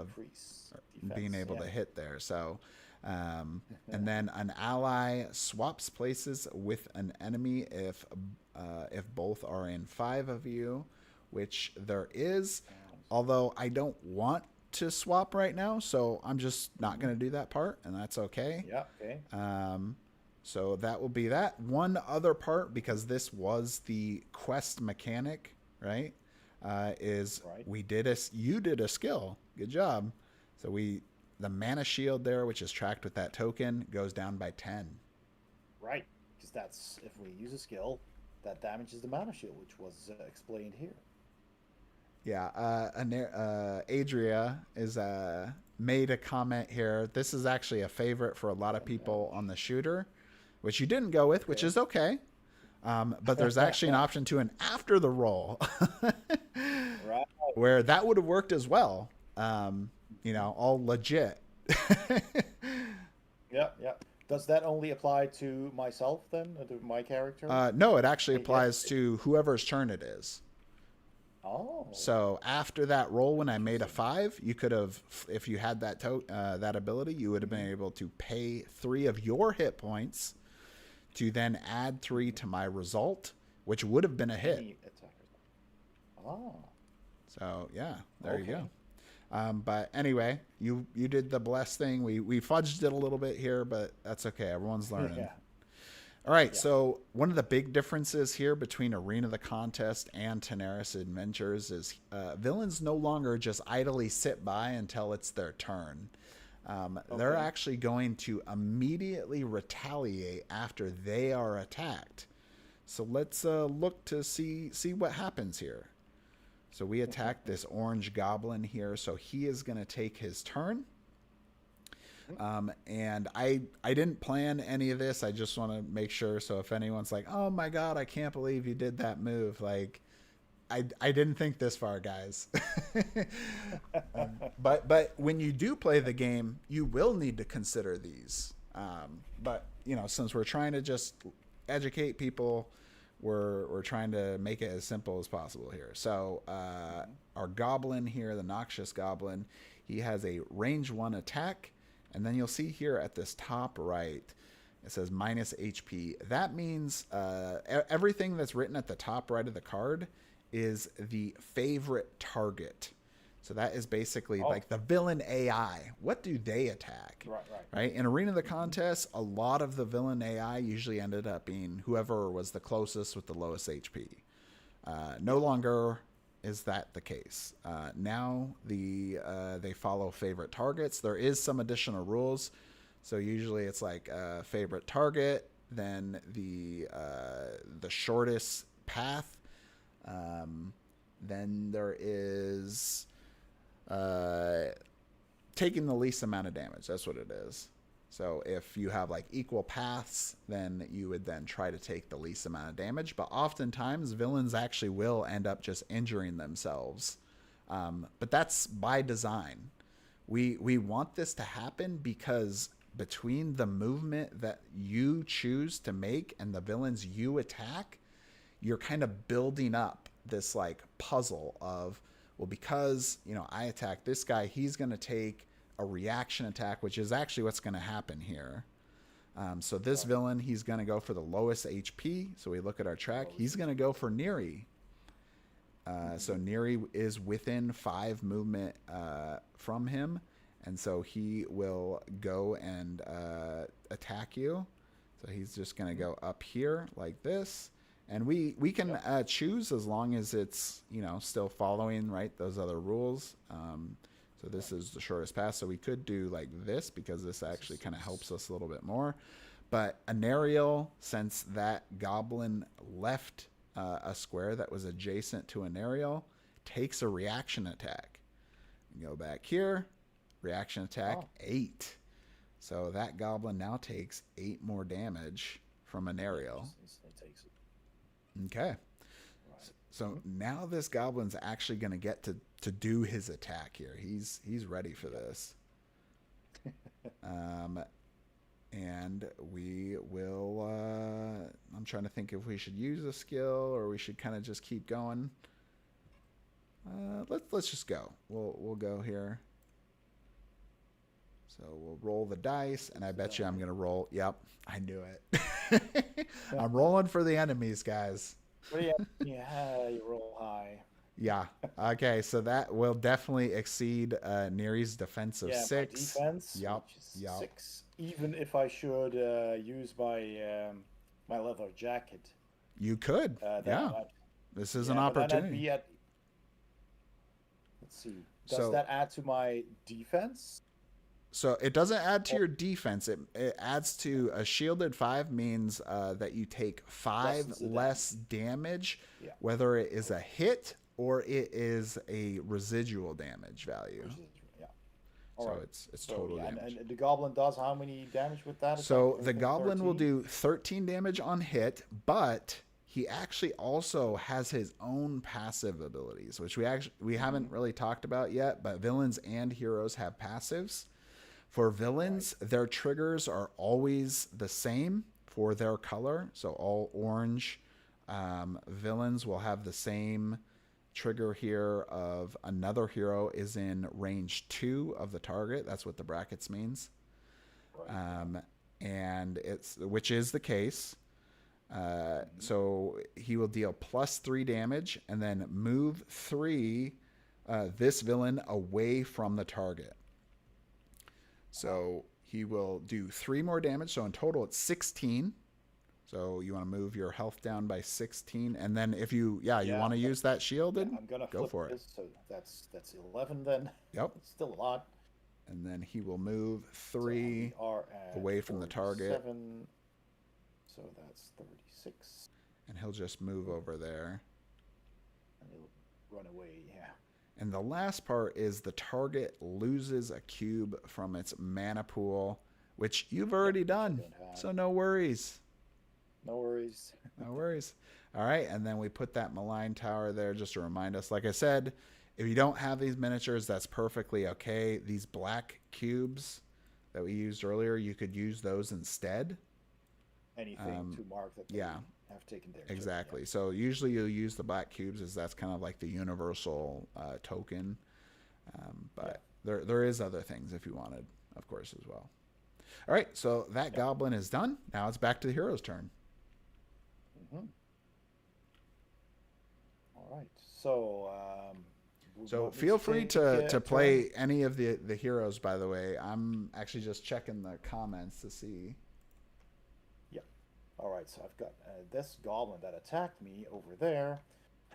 being able to hit there. So, and then an ally swaps places with an enemy if both are in 5 of you. Which there is, although I don't want to swap right now, so I'm just not going to do that part, and that's okay. Yeah, okay. So that will be that. One other part, because this was the quest mechanic, right, you did a skill. Good job. So the mana shield there, which is tracked with that token, goes down by 10. Right, because that's, if we use a skill, that damages the mana shield, which was explained here. Yeah, Adria is made a comment here. This is actually a favorite for a lot of people on the shooter, which you didn't go with, which is okay. But there's actually an option to an after the roll, right, where that would have worked as well. All legit. Yeah. Does that only apply to myself then, or to my character? No, it actually applies to whoever's turn it is. Oh. So after that roll, when I made a 5, you could have, if you had that that ability, you would have been able to pay 3 of your hit points to then add 3 to my result, which would have been a hit. Oh. So yeah, there you go. But anyway, you did the blessed thing. We fudged it a little bit here, but that's okay. Everyone's learning. Yeah. All right, so one of the big differences here between Arena the Contest and Tanares Adventures is villains no longer just idly sit by until it's their turn. They're actually going to immediately retaliate after they are attacked. So let's look to see what happens here. So we attack this orange goblin here, so he is going to take his turn. And I didn't plan any of this. I just want to make sure. So if anyone's like, oh my God, I can't believe you did that move. Like, I didn't think this far, guys. But when you do play the game, you will need to consider these. But since we're trying to just educate people, we're trying to make it as simple as possible here. So, our goblin here, the noxious goblin, he has a range 1 attack. And then you'll see here at this top right, it says minus HP. That means everything that's written at the top right of the card is the favorite target. So that is basically like the villain AI. What do they attack? Right. In Arena of the Contest, a lot of the villain AI usually ended up being whoever was the closest with the lowest HP. No longer is that the case. Now they follow favorite targets. There is some additional rules. So usually it's like favorite target, then the shortest path. Then there is taking the least amount of damage. That's what it is. So if you have like equal paths, then you would then try to take the least amount of damage. But oftentimes villains actually will end up just injuring themselves. But that's by design. We want this to happen because between the movement that you choose to make and the villains you attack, you're kind of building up this like puzzle of, well, because, I attack this guy, he's going to take a reaction attack, which is actually what's going to happen here. So this villain, he's going to go for the lowest HP. So we look at our track. He's going to go for Neri. So Neri is within 5 movement from him. And so he will go and attack you. So he's just going to go up here like this. And we can choose as long as it's, still following, right, those other rules. So this is the shortest path. So we could do like this because this actually kind of helps us a little bit more. But an aerial, since that goblin left a square that was adjacent to an aerial, takes a reaction attack. Go back here, reaction attack 8. So that goblin now takes 8 more damage from an aerial. Okay. So now this goblin's actually going to get to do his attack here. He's ready for this. And we will, I'm trying to think if we should use a skill or we should kind of just keep going. Let's just go. We'll go here. So we'll roll the dice, and I bet you I'm going to roll. Yep, I knew it. I'm rolling for the enemies, guys. Yeah, you roll high. Yeah. Okay, so that will definitely exceed Neri's defense of 6. My defense, which is 6. Even if I should use my my leather jacket. You could. This is an opportunity. Let's see. Does that add to my defense? So it doesn't add to your defense. It adds to a shielded 5 means that you take 5 less damage, whether it is a hit or it is a residual damage value. So it's total damage. And the goblin does how many damage with that? So the goblin will do 13 damage on hit, but he actually also has his own passive abilities, which we haven't really talked about yet, but villains and heroes have passives. For villains, their triggers are always the same for their color. So all orange villains will have the same trigger here of another hero is in range 2 of the target. That's what the brackets means. And which is the case. So he will deal +3 damage and then move 3 this villain away from the target. So he will do 3 more damage. So in total, it's 16. So you want to move your health down by 16. And then if you want to use that shielded, I'm gonna go for it. So that's 11 then. Yep. It's still a lot. And then he will move 3 away from the target. So that's 36. And he'll just move over there. And he'll run away, yeah. And the last part is the target loses a cube from its mana pool, which you've already done. So no worries. No worries. No worries. All right. And then we put that malign tower there just to remind us. Like I said, if you don't have these miniatures, that's perfectly okay. These black cubes that we used earlier, you could use those instead. Anything to mark that they have taken damage. Exactly. Yeah. So usually you'll use the black cubes as that's kind of like the universal token. But there is other things if you wanted, of course, as well. All right. So that goblin is done. Now it's back to the hero's turn. All right. So so feel free to play any of the heroes, by the way. I'm actually just checking the comments to see. All right, so I've got this goblin that attacked me over there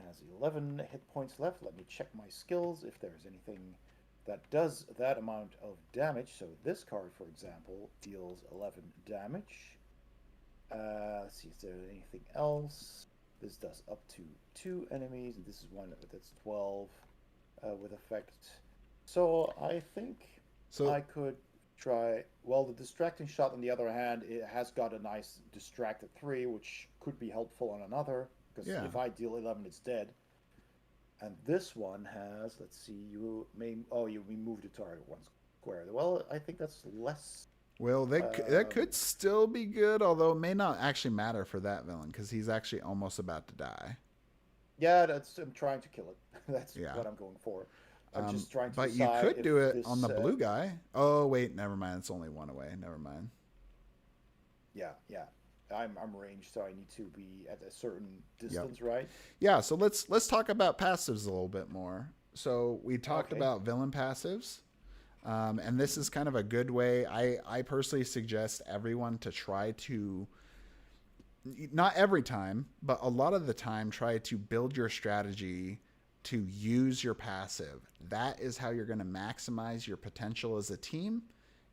has 11 hit points left. Let me check my skills if there's anything that does that amount of damage. So this card, for example, deals 11 damage. Let's see if there's anything else. This does up to 2 enemies, and this is one that's 12 with effect. So I think I could try. Well, the distracting shot, on the other hand, it has got a nice distracted 3, which could be helpful on another, because if I deal 11, it's dead. And this one has, let's see, you remove the target 1 square. Well, I think that's less. Well, that could still be good, although it may not actually matter for that villain, because he's actually almost about to die. Yeah, I'm trying to kill it. That's what I'm going for. I'm just trying to but you could do it on the blue guy. Oh, wait, never mind. It's only 1 away. Never mind. yeah. I'm ranged, so I need to be at a certain Yep. distance, right? Yeah, so let's talk about passives a little bit more. So we talked Okay. about villain passives. And this Hmm. is kind of a good way. I personally suggest everyone to try to, not every time, but a lot of the time, try to build your strategy to use your passive. That is how you're going to maximize your potential as a team,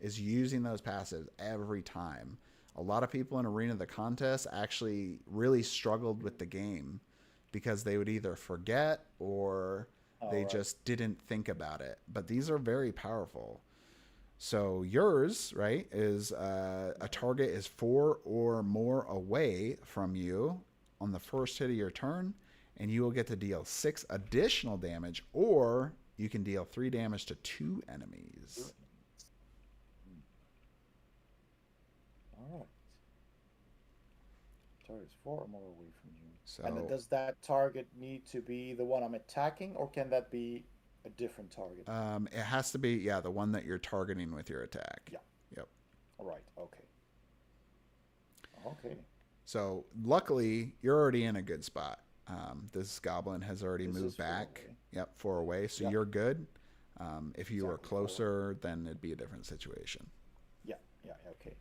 is using those passives every time. A lot of people in Arena of the Contest actually really struggled with the game because they would either forget or All they right. just didn't think about it. But these are very powerful. So yours, right, is a Mhm. target is 4 or more away from you on the first hit of your turn, and you will get to deal 6 additional damage, or you can deal 3 damage to 2 enemies. Mm. All right. Target is 4 or more away from you. And then So does that target need to be the one I'm attacking, or can that be a different target? it has to be, yeah, the one that you're targeting with your attack. Yeah. Yep. All right. Okay. Okay. So luckily, you're already in a good spot. This goblin has already This moved is four back. away. Yep, 4 away. So Yep. you're good. If you were Exactly four. closer, then it'd be a different situation. Yeah. Yeah. Okay.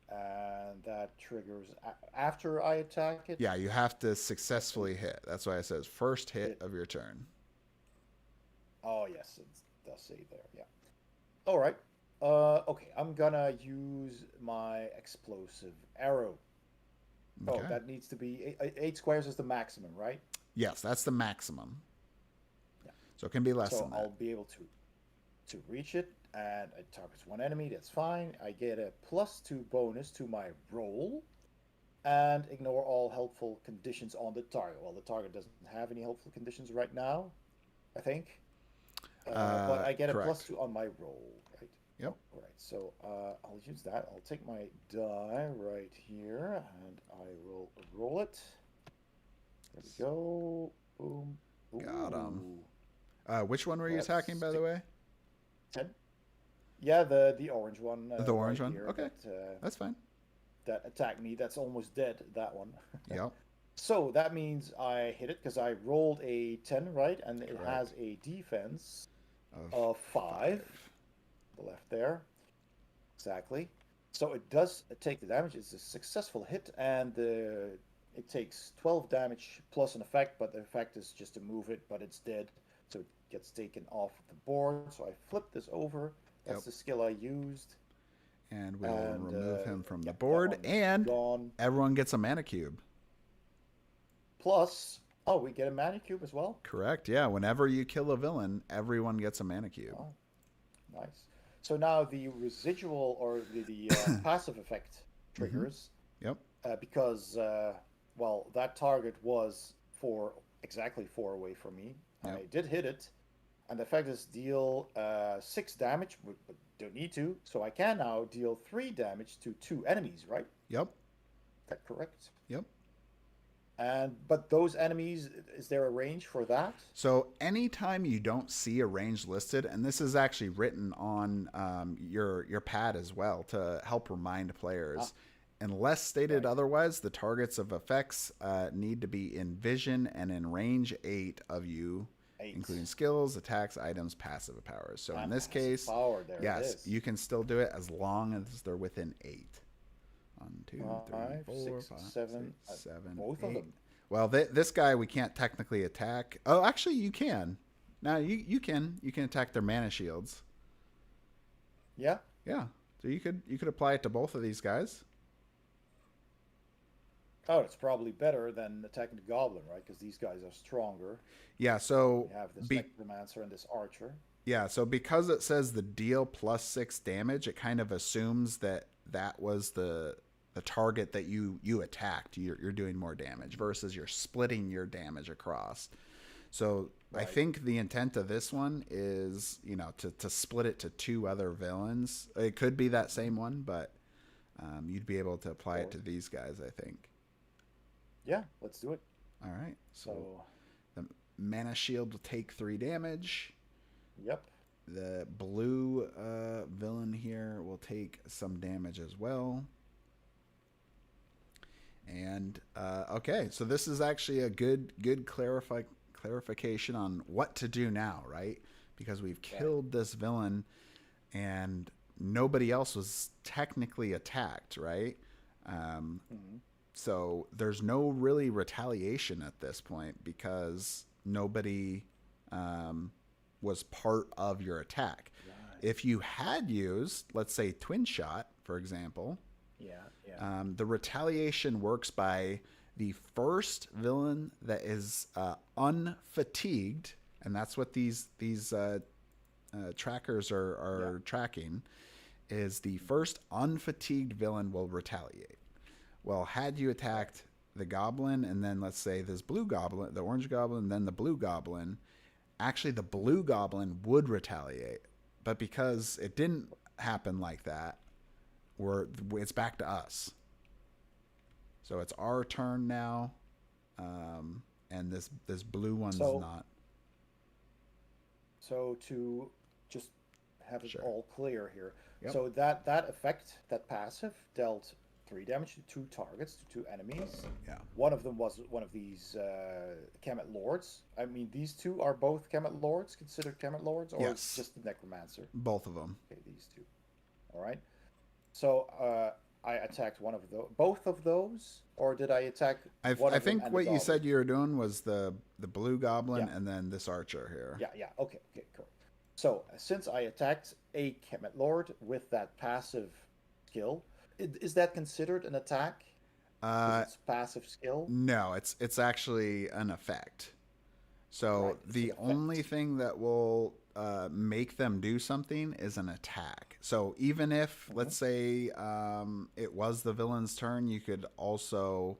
And that triggers after I attack it. Yeah, you have to Has to successfully hit. That's why it says first hit hit. of your turn. Oh yes, it does say there. Yeah. All right. Okay. I'm gonna use my explosive arrow. Oh, Okay. that needs to be 8 squares is the maximum, right? Yes, that's the maximum. Yeah. So it can be less So than that. I'll be able to reach it, and it targets one enemy. That's fine. I get a +2 bonus to my roll, and ignore all helpful conditions on the target. Well, the target doesn't have any helpful conditions right now, I think. But I get a plus Correct. 2 on my roll, right? Yep. Oh, all right. So I'll use that. I'll take my die right here, and I will roll it. There we go. Boom. Got him. Ooh. Which one were you attacking, That's by the way? 10. Yeah, the orange one The orange right one. here Okay, that's fine. that attacked me. That's almost dead. That one. Yep. So that means I hit it because I rolled a 10, right? And it Correct. has a defense Of of 5. 5. The left there. Exactly. So it does take the damage. It's a successful hit, and it takes 12 damage plus an effect, but the effect is just to move it, but it's dead. So it gets taken off the board. So I flip this over. Yep. That's the skill I used. And we'll And remove him from the yeah, that board, one's and gone. everyone gets a mana cube. Plus, oh, we get a mana cube as well. Correct. Yeah. Whenever you kill a villain, everyone gets a mana cube. Oh, nice. So now the residual or the passive effect Mm-hmm. triggers Yep. because well, that target was exactly 4 away from me. Yep. I did hit it, and the effect is deal 6 damage, but don't need to. So I can now deal 3 damage to 2 enemies. Right? Yep. Is that correct? Yep. And but those enemies, is there a range for that? So anytime you don't see a range listed, and this is actually written on your pad as well to help remind Ah, players, unless stated right. otherwise, the targets of effects need to be in vision and in range 8 of you, 8. including skills, attacks, items, passive powers. So in And this passive case, power. There it yes, is. you can still do it as long as they're within 8. 1, 2, 3, Five, 4, six, 5, 6, seven. 7, Both of 8. them. Well, this guy we can't technically attack. Oh, actually, you can. Now you can attack their mana shields. Yeah. Yeah, so you could apply it to both of these guys. Oh, it's probably better than attacking the goblin, right? Because these guys are stronger. Yeah, We so have this be necromancer and this archer. yeah, so because it says the deal +6 damage, it kind of assumes that that was the target that you attacked. You're doing more damage versus you're splitting your damage across. So I Right. think the intent of this one is, to split it to 2 other villains. It could be that Hmm. same one, but you'd be able to apply it Or to these guys, I think. yeah, let's do it. All right. So So, the mana shield will take 3 damage. yep. The blue villain here will take some damage as well. And okay, so this is actually a good clarification on what to do now, right? Because we've Right. killed this villain and nobody else was technically attacked, right? Um, Hmm. so there's no really retaliation at this point because nobody um, was part of your attack. Right. If you had used, let's say, Twin Shot, for example, Yeah. Yeah. the retaliation works by the first villain that is unfatigued, and that's what these trackers Yeah. are tracking. Is the first unfatigued villain will retaliate. Well, had you Right. attacked the goblin and then let's say this blue goblin, the orange goblin, then the blue goblin, actually the blue goblin would retaliate. But because it didn't happen like that, it's back to us. So it's our turn now, and this blue one's So not. so to just have it Sure. all clear here. Yep. So that effect, that passive, dealt 3 damage to 2 targets, to 2 enemies. Yeah. One of them was one of these Kemet Lords. I mean, these two are both Kemet Lords, considered Kemet Lords, or Yes. just the Necromancer? Both of them. Okay, these two. All right. So I attacked one of those, both of those, or did I attack one I of them think and the what you goblin? said you were doing was the blue goblin Yeah, and then this archer here. yeah, yeah. Okay, okay, cool. So since I attacked a Kemet Lord with that passive skill, is that considered an attack? Because Uh, it's passive skill. no, it's actually an effect. So Right, it's an the only effect. thing that will make them do something is an attack. So even if, Hmm. let's say, it was the villain's turn, you could also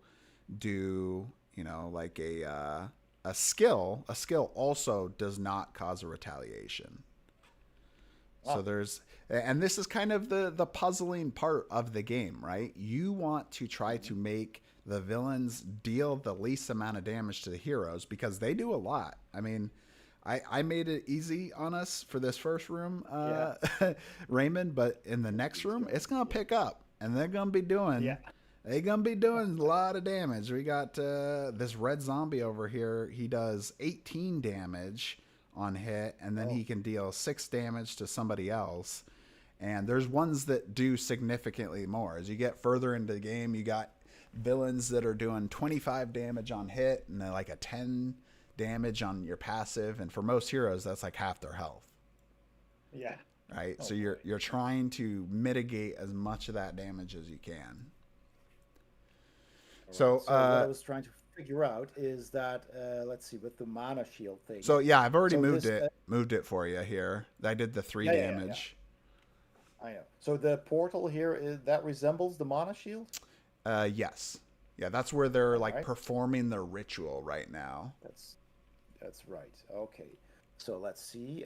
do, like a skill. A skill also does not cause a retaliation. So Ah, and this is kind of the puzzling part of the game, right? You want to try hmm. to make the villains deal the least amount of damage to the heroes because they do a lot. I mean, I made it easy on us for this first room, Yeah, Raymond, but in the with next these room, it's guys. gonna Yeah, pick up, and they're gonna be doing a lot of damage. We got this red zombie over here. He does 18 damage on hit, and then oh, he can deal 6 damage to somebody else. And there's ones that do significantly more. As you get further into the game, you got villains that are doing 25 damage on hit and then like a 10 damage on your passive. And for most heroes, that's like half their health, yeah. right? Oh So boy. you're trying to mitigate as much of that damage as you can. All right. So So what I was trying to figure out is that let's see, with the mana shield thing. so yeah, I've already So this, moved it for you here. I did the three yeah, yeah, yeah, yeah. damage. I know. So the portal here is that resembles the mana shield. Yes, yeah, that's where they're All like right. performing their ritual right now. That's that's right. Okay. So let's see.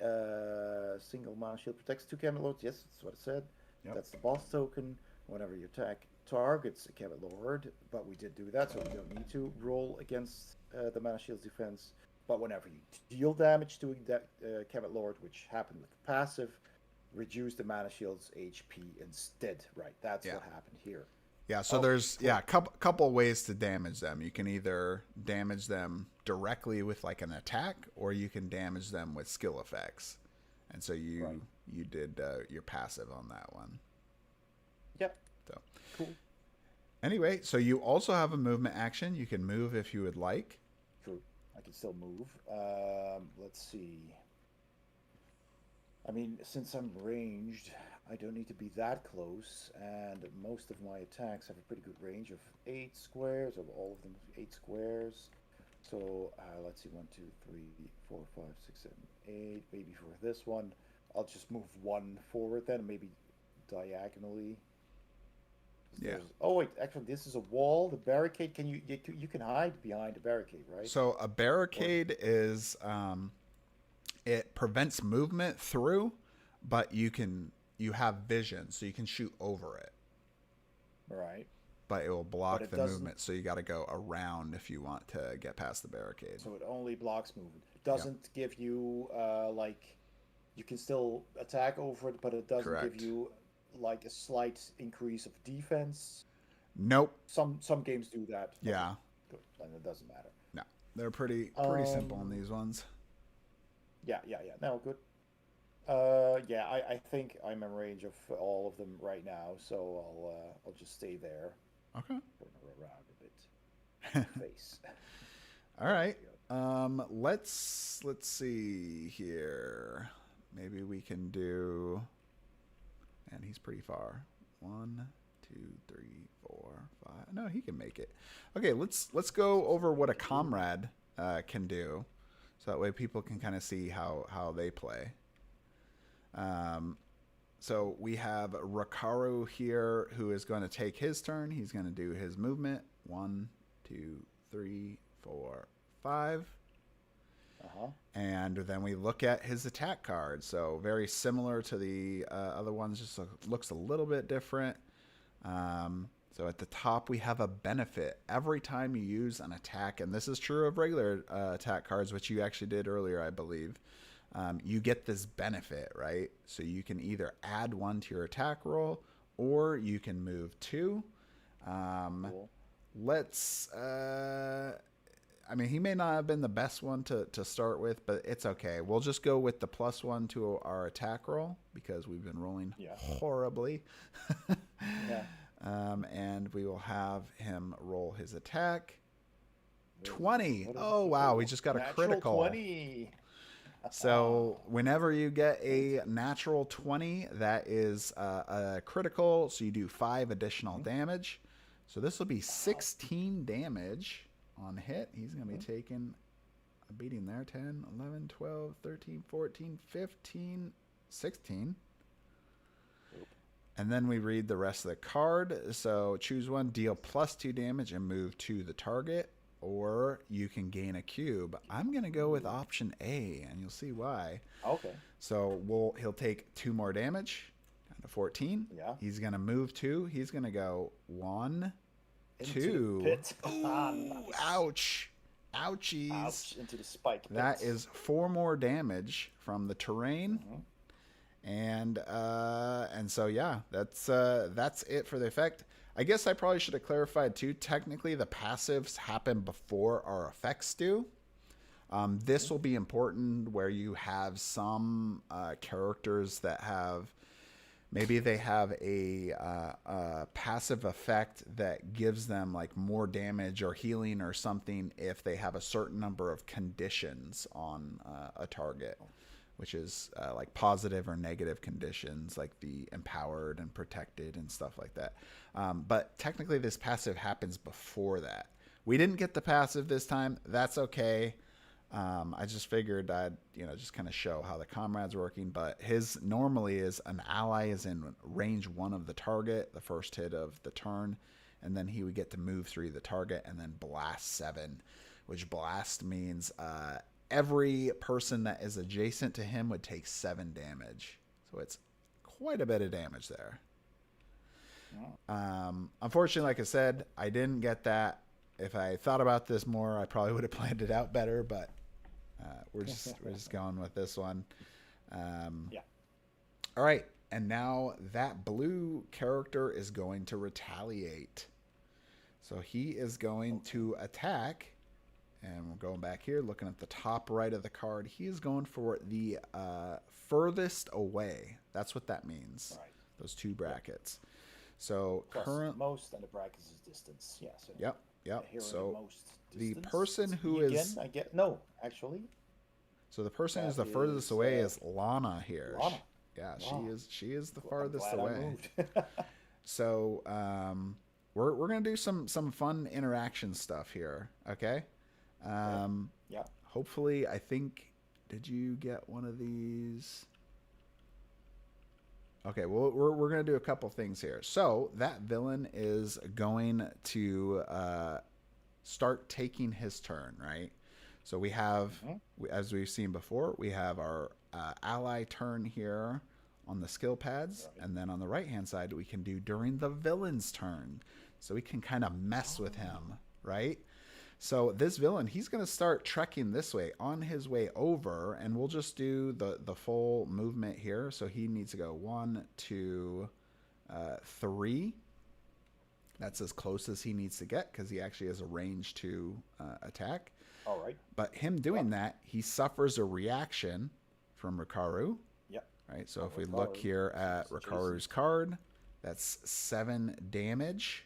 Single mana shield protects 2 Camelot. Yes, that's what it said. Yep. That's the boss token. Whenever you attack targets a Camelot, but we did do that, so we don't need to roll against the mana shield's defense. But whenever you deal damage to that Camelot, which happened with the passive, reduce the mana shield's HP instead. Right. That's Yeah. what happened here. Yeah, so Okay. there's Cool. a couple ways to damage them. You can either damage them directly with like an attack, or you can damage them with skill effects. And so Right. you did your passive on that one. Yep. So Cool. anyway, so you also have a movement action. You can move if you would like. True. I can still move. Let's see. I mean, since I'm ranged, I don't need to be that close, and most of my attacks have a pretty good range of 8 squares, of all of them 8 squares. So let's see, 1, 2, 3, 4, 5, 6, 7, 8. Maybe for this one, I'll just move one forward then, maybe diagonally. 'Cause Yeah. oh wait, actually, this is a wall. The barricade. Can you can hide behind the barricade, right? So a Or barricade is it prevents movement through, but you have vision, so you can shoot over it. right, But it will but block it the doesn't. movement, so you got to go around if you want to get past the barricade. So it only blocks movement. It Yeah, doesn't give you like you can still attack over it, but it doesn't give correct. you like a slight increase of defense. Nope. Some games do that. Okay, Yeah. good. Then it doesn't matter. No. They're pretty simple in Um, these ones. yeah. No, good. Yeah, I think I'm in range of all of them right now, so I'll just stay there. Okay. Turn her around a bit. Face. All There right. we go. Let's see here. Maybe we can do. And he's pretty far. 1, 2, 3, 4, 5. No, he can make it. Okay, let's go over what a comrade can do, so that way people can kind of see how they play. So we have Rakaru here, who is going to take his turn. He's going to do his movement. 1, 2, 3, 4, 5. Uh-huh. And then we look at his attack card. So very similar to the other ones, just looks a little bit different. So at the top, we have a benefit. Every time you use an attack, and this is true of regular attack cards, which you actually did earlier, I believe, you get this benefit, right? So you can either add 1 to your attack roll, or you can move 2. Cool. Let's... I mean, he may not have been the best one to start with, but it's okay. We'll just go with the +1 to our attack roll, because we've been rolling horribly. Yeah. And we will have him roll his attack. 20. Oh, wow. We just got a Natural critical. 20. So whenever you get a natural 20, that is a critical. So you do 5 additional damage. So this will be 16 damage on hit. He's going to be taking a beating there. 10, 11, 12, 13, 14, 15, 16. And then we read the rest of the card. So choose one, deal +2 damage, and move to the target. Or you can gain a cube. I'm going to go with option A, and you'll see why. Okay. So he'll take 2 more damage, down to 14. Yeah. He's going to move 2. He's going to go 1, Into 2. the pit. Ooh, Nice. ouch. Ouchies. Ouch, into the spike pit. That is 4 more damage from the terrain. And so yeah, that's it for the effect. I guess I probably should have clarified too. Technically, the passives happen before our effects do. This will be important where you have some characters that have maybe they have a passive effect that gives them like more damage or healing or something if they have a certain number of conditions on a target, which is like positive or negative conditions, like the empowered and protected and stuff like that. But technically, this passive happens before that. We didn't get the passive this time. That's okay. I just figured I'd just kind of show how the comrade's working. But his normally is an ally is in range 1 of the target, the first hit of the turn, and then he would get to move through the target and then blast 7, which blast means every person that is adjacent to him would take 7 damage. So it's quite a bit of damage there. Unfortunately, like I said, I didn't get that. If I thought about this more, I probably would have planned it out better, but we're just going with this one. Yeah. All right, and now that blue character is going to retaliate. So he is going to attack. And we're going back here, looking at the top right of the card. He is going for the furthest away. That's what that means. Right. Those 2 brackets. So Plus current most and the brackets is distance. Yeah. So Yep. here So the most the distance. person who Again, is I get no, actually. so the person who's the That furthest is, away is Lana here. Lana. Yeah, Wow. she is the I'm farthest glad I away. moved. So we're gonna do some fun interaction stuff here. Okay. Yeah. Hopefully, I think. Did you get one of these? Okay, well, we're going to do a couple things here. So that villain is going to start taking his turn, right? So we have, as we've seen before, we have our ally turn here on the skill pads. Right. And then on the right-hand side, we can do during the villain's turn. So we can kind of mess with him, right? So this villain, he's going to start trekking this way on his way over, and we'll just do the full movement here. So he needs to go 1, 2, 3. That's as close as he needs to get because he actually has a range to attack. All right. But him doing that, he suffers a reaction from Rikaru. Yep. Right. So if we look here at Rikaru's card, that's 7 damage.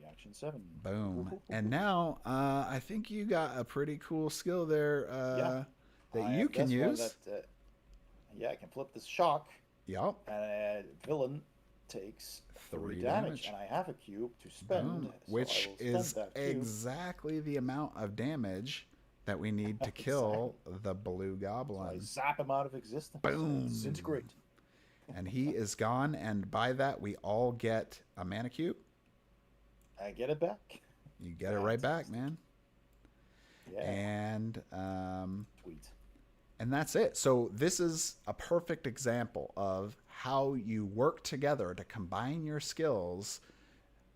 Reaction 7. Boom. And now I think you got a pretty cool skill there that you can use. I can flip this shock. Yep. And villain takes 3 damage. And I have a cube to spend. Which is exactly the amount of damage that we need to kill the blue goblin. So I zap him out of existence. Boom. Disintegrate. And he is gone. And by that, we all get a mana cube. I get it back. You get it right back, man. Yeah. And sweet. And that's it. So this is a perfect example of how you work together to combine your skills,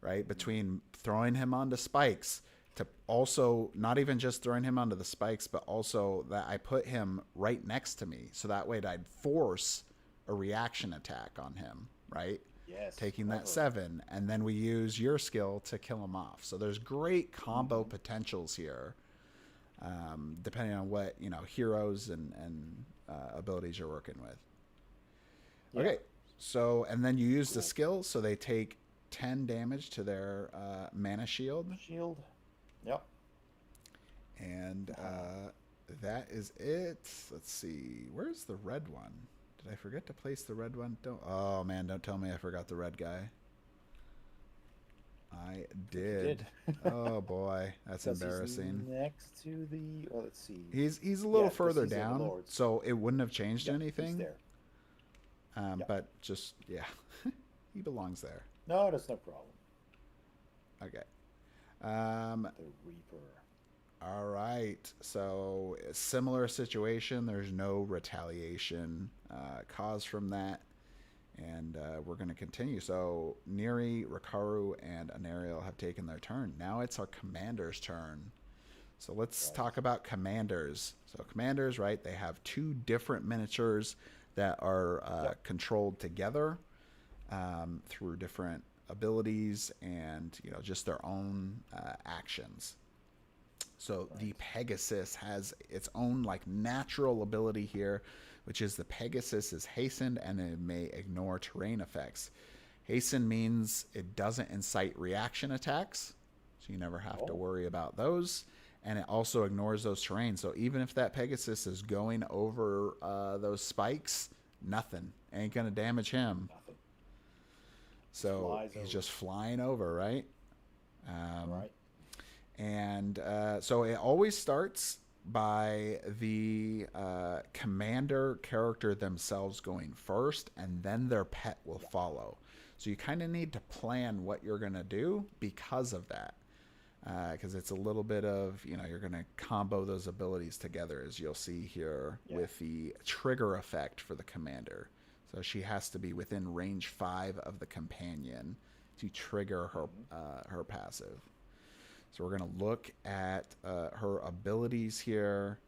right? Between throwing him onto spikes to also not even just throwing him onto the spikes, but also that I put him right next to me. So that way I'd force a reaction attack on him, right? Yes. Taking that 7. And then we use your skill to kill him off. So there's great combo potentials here. Depending on what heroes and abilities you're working with. Yeah. Okay, so and then you use the skill, so they take 10 damage to their mana shield. Yep. And that is it. Let's see, where's the red one? Did I forget to place the red one? Oh man, don't tell me I forgot the red guy. I did. Oh boy, that's embarrassing. He's next to the. Oh, let's see. He's a little further down, so it wouldn't have changed anything. He's there. But just he belongs there. No, that's no problem. Okay. The Reaper. All right. So similar situation. There's no retaliation cause from that. And we're going to continue. So Neri, Rikaru, and Anariel have taken their turn. Now it's our commander's turn. So let's talk about commanders. So commanders, right, they have 2 different miniatures that are controlled together through different abilities and just their own actions. So the Pegasus has its own natural ability here, which is the Pegasus is hastened and it may ignore terrain effects. Hasten means it doesn't incite reaction attacks, so you never have to worry about those. And it also ignores those terrains. So even if that Pegasus is going over those spikes, nothing. Ain't going to damage him. Nothing. So he's just flying over, right? Right. And so it always starts by the commander character themselves going first, and then their pet will follow. So you kind of need to plan what you're going to do because of that. Because it's a little bit of, you're going to combo those abilities together, as you'll see here with the trigger effect for the commander. So she has to be within range 5 of the companion to trigger her passive. So we're going to look at her abilities here.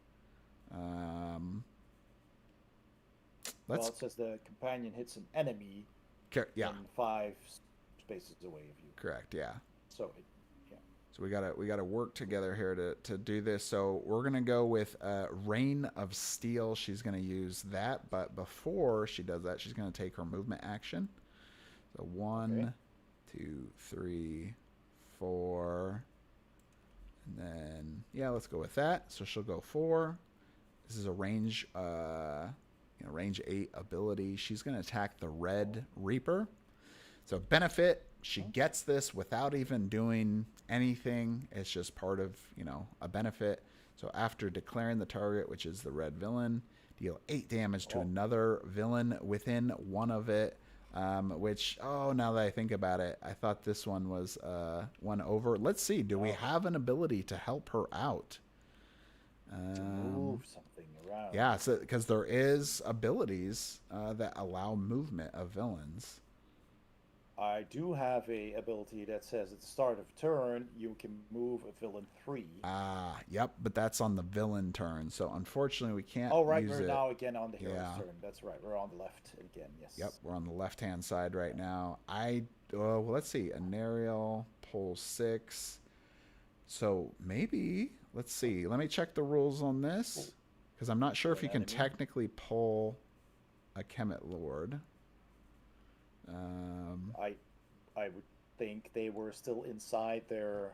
It says the companion hits an enemy in 5 spaces away of you. Correct, yeah. So we gotta work together here to do this. So we're gonna go with Rain of Steel. She's gonna use that, but before she does that, she's gonna take her movement action. So 1, 2, 3, 4, and then let's go with that. So she'll go 4. This is a range range 8 ability. She's gonna attack the Red Reaper. So benefit. She gets this without even doing anything. It's just part of, a benefit. So after declaring the target, which is the red villain, deal 8 damage to another villain within one of it, which, now that I think about it, I thought this one was one over. Let's see. Do we have an ability to help her out? To move something around. Yeah, so because there is abilities that allow movement of villains. I do have a ability that says at the start of turn you can move a villain 3. Ah, yep, but that's on the villain turn. So unfortunately, we can't Oh, right, use we're it. now again on the hero's Yeah. turn. That's right, we're on the left again, Yep, yes. we're on the left-hand side right now. Well, let's see. An aerial, pull 6. So maybe, let's see. Let me check the rules on Oh, this. Because I'm not sure for if an you can enemy. technically pull a Kemet Lord. Um, I I would think they were still inside their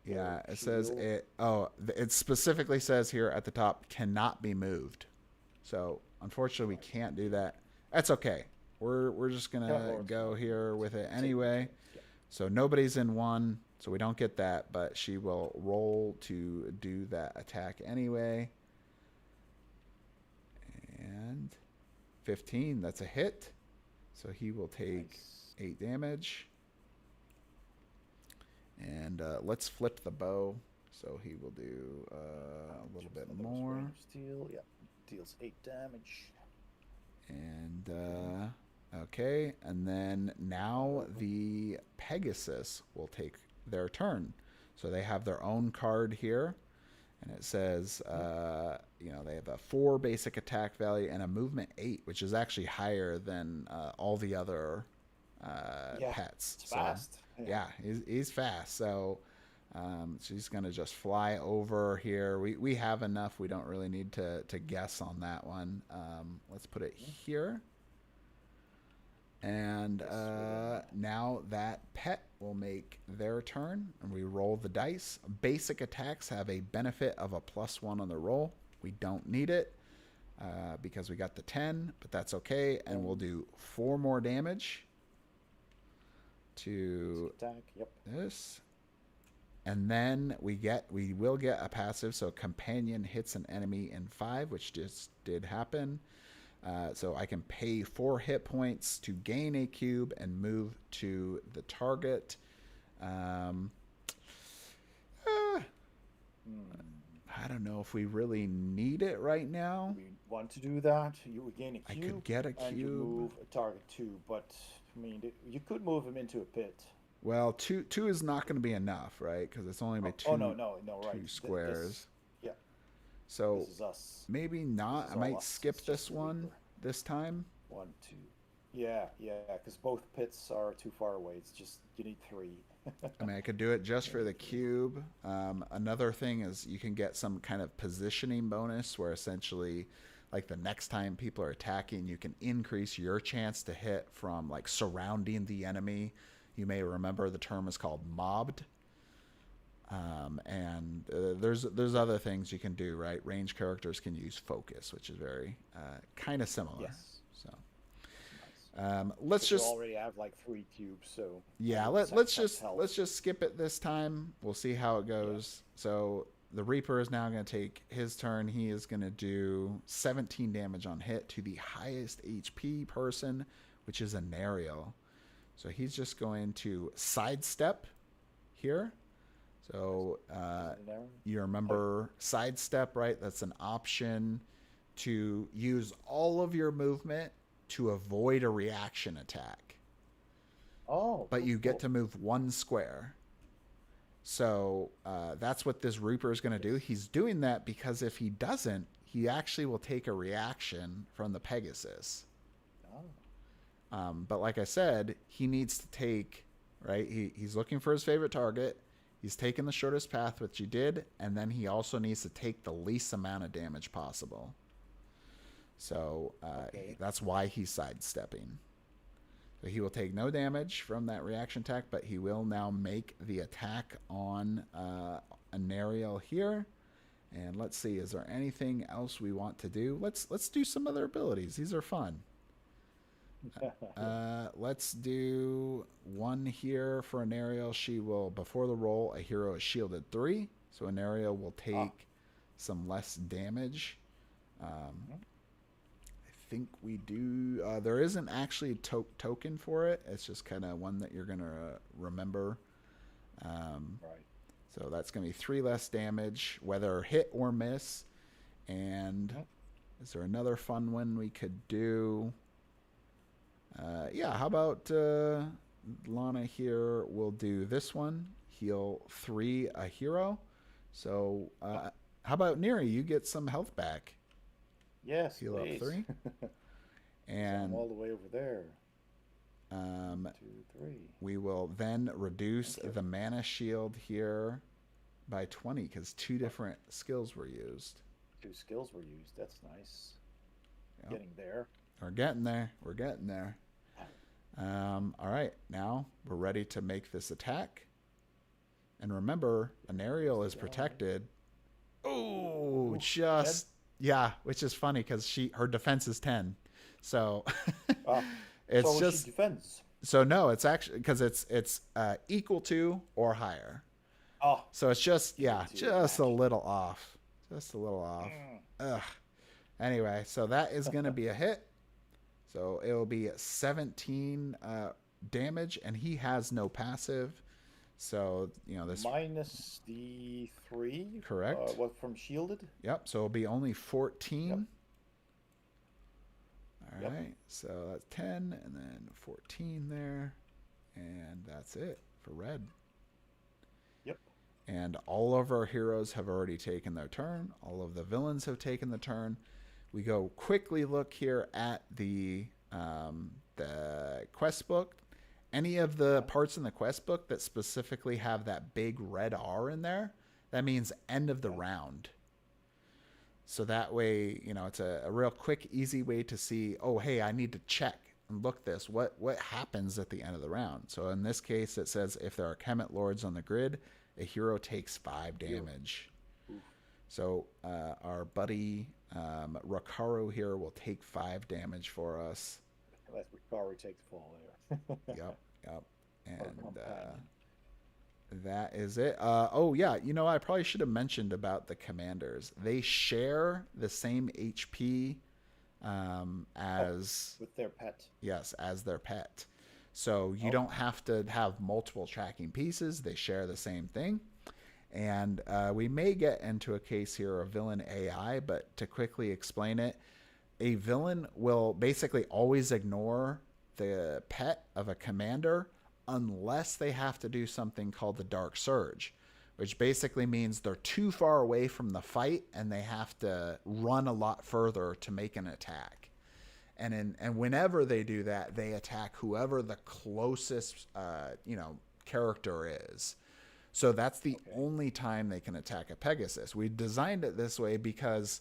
yeah, it says shield. it. Oh, it specifically says here at the top, cannot be moved. So unfortunately, we Right. can't do that. That's okay. We're just Comet gonna Lords go cannot be here moved. with it Same anyway. thing. Yeah. So nobody's in one, so we don't get that, but she will roll to do that attack anyway. And 15, that's a hit. So he will take Nice. 8 damage. And let's flip the bow. So he will do a little bit Those more. range steel. Yeah. Deals 8 damage. And okay, and then now the Pegasus will take their turn. So they have their own card here, and it says, they have a 4 basic attack value and a movement 8, which is actually higher than all the other Yeah. pets. It's So fast. yeah, he's fast. So she's gonna just fly over here. We have enough. We don't really need to guess on that one. Let's put it here. And now that pet will make their turn, and we roll the dice. Basic attacks have a benefit of a +1 on the roll. We don't need it because we got the 10, but that's okay. And we'll do 4 more damage to Attack. Yep. this. And then we will get a passive, so companion hits an enemy in 5, which just did happen. So I can pay 4 hit points to gain a cube and move to the target. I don't know if we really need it right now. We want to do that. You would gain a I cube. could get a And you cube. move a target 2, but I mean, you could move him into a pit. Well, two is not going to be enough, right? Because it's only by two. Oh, no, right. Two squares. Yeah, So this is us. maybe not. This I is all might us. skip It's this just the one Reaper. this time. 1, 2. Yeah, because both pits are too far away. It's just you need 3. I mean, I could do it just for the cube. Another thing is you can get some kind of positioning bonus where essentially, like the next time people are attacking, you can increase your chance to hit from like surrounding the enemy. You may remember the term is called mobbed. And there's other things you can do, right? Range characters can use focus, which is very kind of similar. Yes. So Nice. let's But just you already have like 3 cubes, so yeah, let's just skip it this time. We'll see how it goes. Yeah. So the Reaper is now going to take his turn. He is going to do 17 damage on hit to the highest HP person, which is an aerial. So he's just going to sidestep here. So you remember sidestep, right? That's an option to use all of your movement to avoid a reaction attack. Oh. But you get to move 1 square. So that's what this Reaper is going to do. He's doing that because if he doesn't, he actually will take a reaction from the Pegasus. Oh. But like I said, he needs to take, right? He's looking for his favorite target. He's taken the shortest path, which he did, and then he also needs to take the least amount of damage possible. So that's why he's sidestepping. So he will take no damage from that reaction attack, but he will now make the attack on an aerial here. And let's see, is there anything else we want to do? Let's do some other abilities. These are fun. Let's do one here for an aerial. She will, before the roll, a hero is shielded 3. So an aerial will take some less damage. I think we do. There isn't actually a token for it. It's just kind of one that you're going to remember. Right. So that's going to be 3 less damage, whether hit or miss. And is there another fun one we could do? How about Lana here will do this one. Heal 3 a hero. So how about Neri? You get some health back. Yes, Heal please. up 3. And I'm all the way over there. 2, 3. we will then reduce the mana shield here by 20 because 2 different skills were used. 2 skills were used. That's nice. Yep. Getting there. We're getting there. We're getting there. All right. Now we're ready to make this attack. And remember, an aerial is protected. Oh, just... Yeah, which is funny because her defense is 10. So it's so just... she defends. So no, it's actually... Because it's equal to or higher. Oh. So it's just, just a little off. Just a little off. Ugh. Anyway, so that is going to be a hit. So it will be 17 damage, and he has no passive. So, this... Minus the 3? Correct. What, from shielded? Yep, so it'll be only 14. Yep. All right, so that's 10, and then 14 there. And that's it for red. Yep. And all of our heroes have already taken their turn. All of the villains have taken the turn. We go quickly look here at the quest book. Any of the parts in the quest book that specifically have that big red R in there, that means end of the round. So that way, it's a real quick, easy way to see, oh, hey, I need to check and look this. What happens at the end of the round? So in this case, it says if there are Kemet Lords on the grid, a hero takes 5 damage. So our buddy Rakaru here will take 5 damage for us. Let Rakaru take the fall there. Yep. And that is it. Oh, yeah. I probably should have mentioned about the commanders. They share the same HP as... with their pet. Yes, as their pet. So you don't have to have multiple tracking pieces. They share the same thing. And we may get into a case here of villain AI, but to quickly explain it, a villain will basically always ignore the pet of a commander unless they have to do something called the Dark Surge, which basically means they're too far away from the fight and they have to run a lot further to make an attack. And whenever they do that, they attack whoever the closest character is. So that's the only time they can attack a Pegasus. We designed it this way because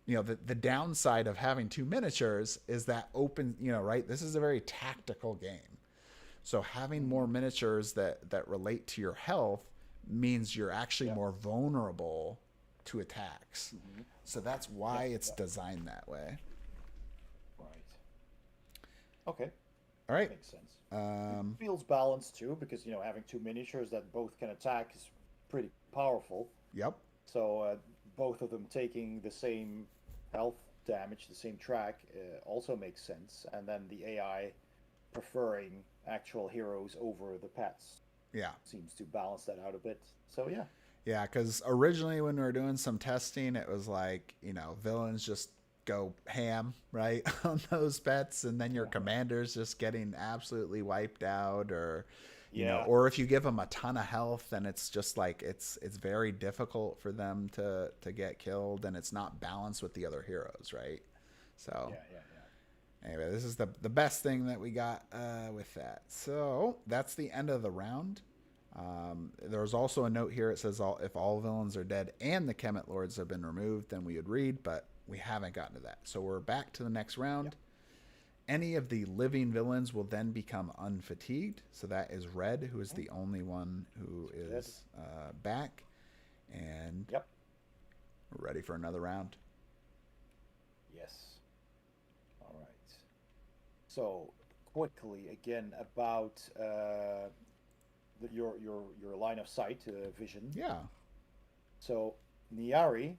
the downside of having 2 miniatures is that open, right? This is a very tactical game. So having more miniatures that relate to your health means you're actually more vulnerable to attacks. So that's why it's designed that way. Right. Okay. All right. Makes sense. It feels balanced too, because having 2 miniatures that both can attack is pretty powerful. Yep. So both of them taking the same health damage, the same track, also makes sense. And then the AI preferring actual heroes over the pets. Yeah. Seems to balance that out a bit. So yeah. Yeah, because originally when we were doing some testing, it was like, villains just go ham, right, on those pets, and then your commander's just getting absolutely wiped out, or or if you give them a ton of health, then it's just like it's very difficult for them to get killed, and it's not balanced with the other heroes, right? So anyway, this is the best thing that we got with that. So that's the end of the round. There's also a note here. It says if all villains are dead and the Kemet Lords have been removed, then we would read, but we haven't gotten to that. So we're back to the next round. Yep. Any of the living villains will then become unfatigued. So that is Red, who is the only one who is back. And we're ready for another round. Yes. All right. So quickly again about your line of sight vision. Yeah. So Niari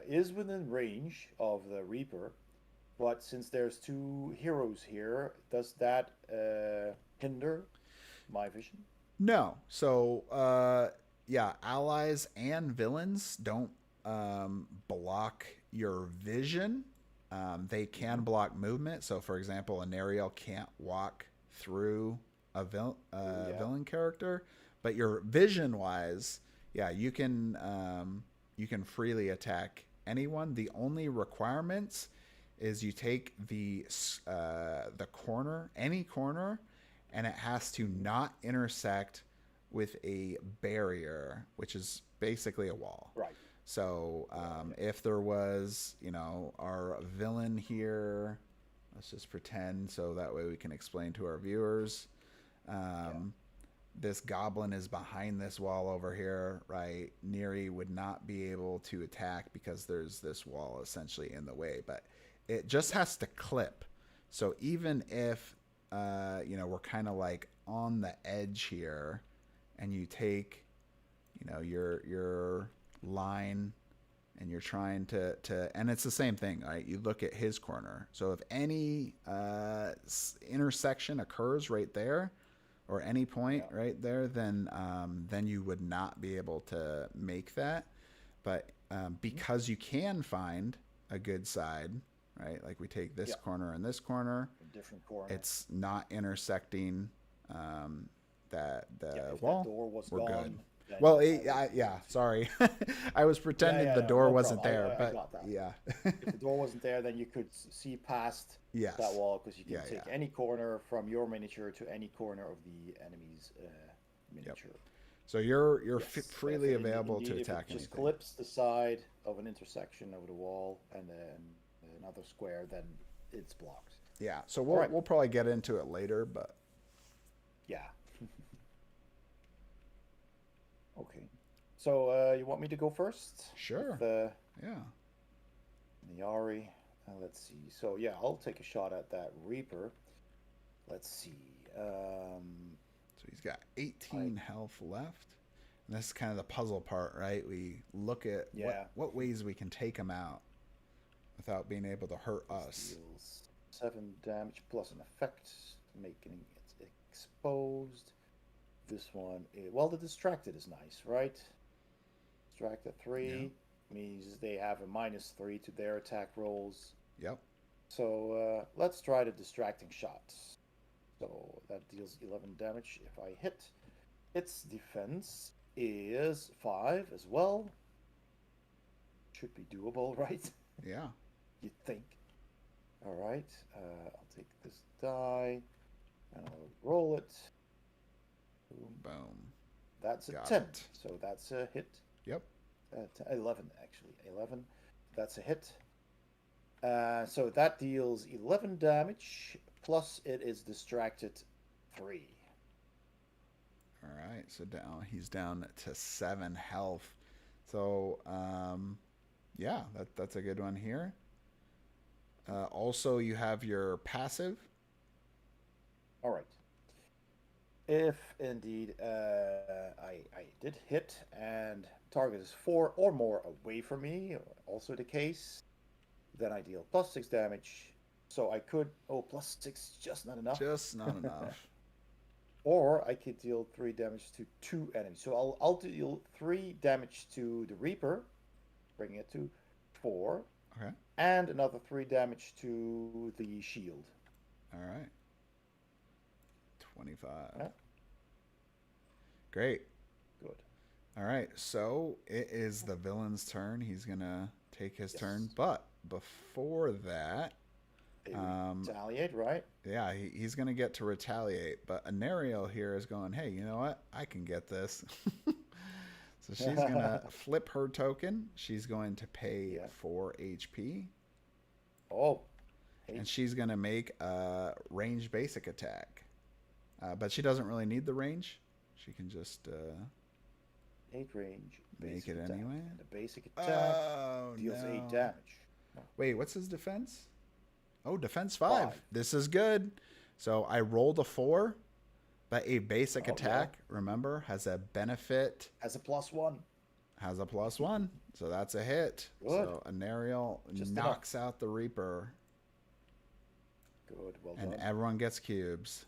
is within range of the Reaper, but since there's 2 heroes here, does that hinder my vision? No. So allies and villains don't block your vision. They can block movement. So for example, an Ariel can't walk through villain character, but your vision wise, yeah, you can freely attack anyone. The only requirements is you take the corner, any corner, and it has to not intersect with a barrier, which is basically a wall. Right. So if there was, our villain here, let's just pretend so that way we can explain to our viewers. This goblin is behind this wall over here, right? Neri would not be able to attack because there's this wall essentially in the way, but it just has to clip. So even if, we're kind of like on the edge here and you take, your line and you're trying to and it's the same thing, right? You look at his corner. So if any intersection occurs right there or any point right there, then you would not be able to make that. But because you can find a good side, right? Like we take this corner and this corner, a different corner. It's not intersecting that the if wall. That door was we're gone, good. Well, sorry. I was pretending the door wasn't there, I got that. If the door wasn't there, then you could see past that wall because you can take any corner from your miniature to any corner of the enemy's miniature. So you're freely available to attack if it just anything. clips the side of an intersection over the wall and then another square, then it's blocked. Yeah. So we'll probably get into it later, but yeah. Okay. So you want me to go first? Sure. With, yeah. The Ari. Let's see. So yeah, I'll take a shot at that Reaper. Let's see. So he's got 18 health left. And this is kind of the puzzle part, right? We look at what ways we can take him out without being able to hurt us. Deals 7 damage plus an effect, making it exposed. This one, well, the distracted is nice, right? Distracted 3 means they have a -3 to their attack rolls. Yep. So let's try the distracting shot. So that deals 11 damage if I hit. Its defense is 5 as well. Should be doable, right? Yeah. You'd think. All right. I'll take this die and I'll roll it. Boom. That's a Got 10. it. So that's a hit. Yep. 11, actually. 11. That's a hit. So that deals 11 damage, plus it is distracted 3. All right. So he's down to 7 health. So, that's a good one here. Also, you have your passive. All right. If indeed I did hit and target is 4 or more away from me, also the case, then I deal +6 damage. So I could, +6, just not enough. Just not enough. Or I could deal 3 damage to 2 enemies. So I'll deal 3 damage to the Reaper, bringing it to 4. Okay. And another 3 damage to the shield. All right. 25. Yeah. Great. Good. All right. So it is the villain's turn. He's going to take his turn. But before that... retaliate, right? Yeah, he's going to get to retaliate. But Anariel here is going, hey, you know what? I can get this. So she's going to flip her token. She's going to pay 4 HP. Oh. And she's going to make a ranged basic attack. But she doesn't really need the range. She can just 8 range. Make it anyway. And the basic attack deals 8 damage. Wait, what's his defense? Oh, defense 5. This is good. So I rolled a 4, but a basic attack, remember, has a benefit. Has a +1. Has a +1. So that's a hit. Good. So Anariel knocks out the Reaper. Good, well done. And done. everyone gets cubes.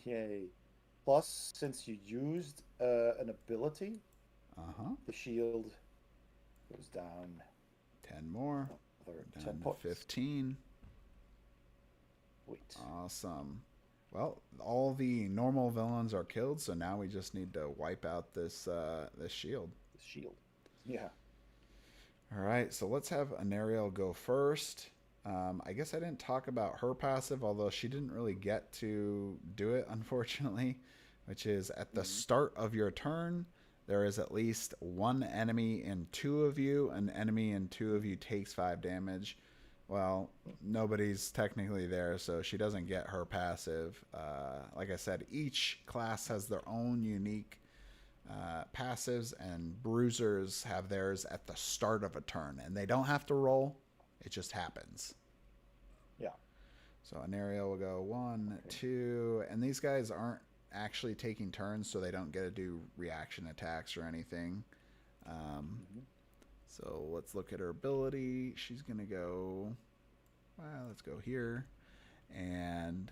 Yay. Plus, since you used an ability, the shield goes down 10 more. Another Down 10 to points. 15. Wait. Awesome. Well, all the normal villains are killed, so now we just need to wipe out this shield. The shield. Yeah. All right, so let's have Anariel go first. I guess I didn't talk about her passive, although she didn't really get to do it, unfortunately, which is at the start of your turn, there is at least one enemy in two of you. An enemy in two of you takes 5 damage. Well, nobody's technically there, so she doesn't get her passive. Like I said, each class has their own unique passives, and bruisers have theirs at the start of a turn, and they don't have to roll. It just happens. Yeah. So Anario will go 1, 2, and these guys aren't actually taking turns, so they don't get to do reaction attacks or anything. So let's look at her ability. She's going to go, well, let's go here. And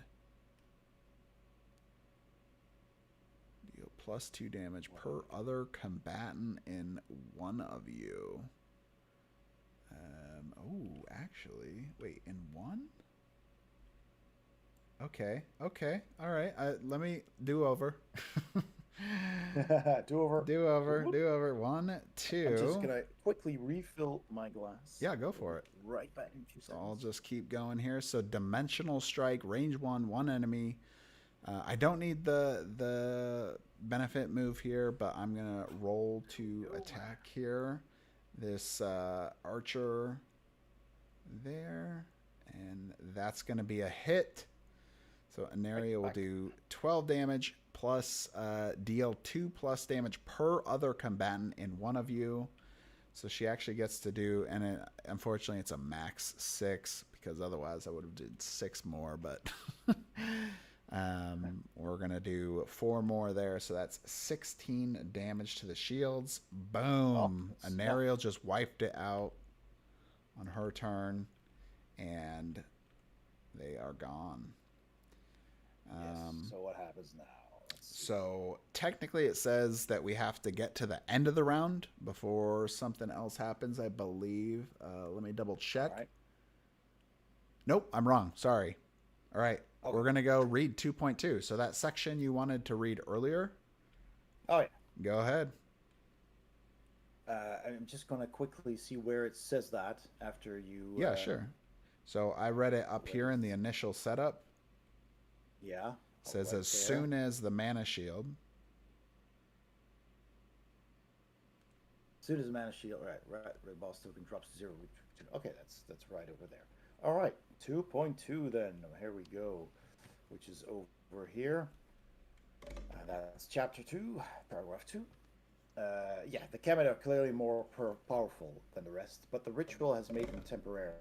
deal +2 damage per other combatant in one of you. Oh, actually, wait, in one? Okay, all right. Let me do over. Do over. Do over. 1, 2. I'm just gonna quickly refill my glass. Yeah, go for it. Right back in 2 seconds. I'll just keep going here. So dimensional strike, range 1 enemy. I don't need the benefit move here, but I'm gonna roll to attack here. This archer there, and that's gonna be a hit. So Anaria will do 12 damage plus deal 2+ damage per other combatant in one of you. So she actually gets to do, and unfortunately it's a max 6, because otherwise I would have did 6 more, but we're going to do 4 more there. So that's 16 damage to the shields. Boom. Anariel just wiped it out on her turn, and they are gone. So what happens now? So technically it says that we have to get to the end of the round before something else happens, I believe. Let me double check. Right. Nope, I'm wrong. Sorry. All right. Okay. We're going to go read 2.2. So that section you wanted to read earlier. Oh, yeah. Go ahead. I'm just going to quickly see where it says that after you... Yeah, sure. So I read it up here in the initial setup. Yeah. It says as soon as the mana shield. As soon as the mana shield, right. Red boss token drops to 0. Okay, that's right over there. All right, 2.2 then. Here we go, which is over here. That's chapter 2, paragraph 2. Yeah, the Kemet are clearly more powerful than the rest, but the ritual has made them temporarily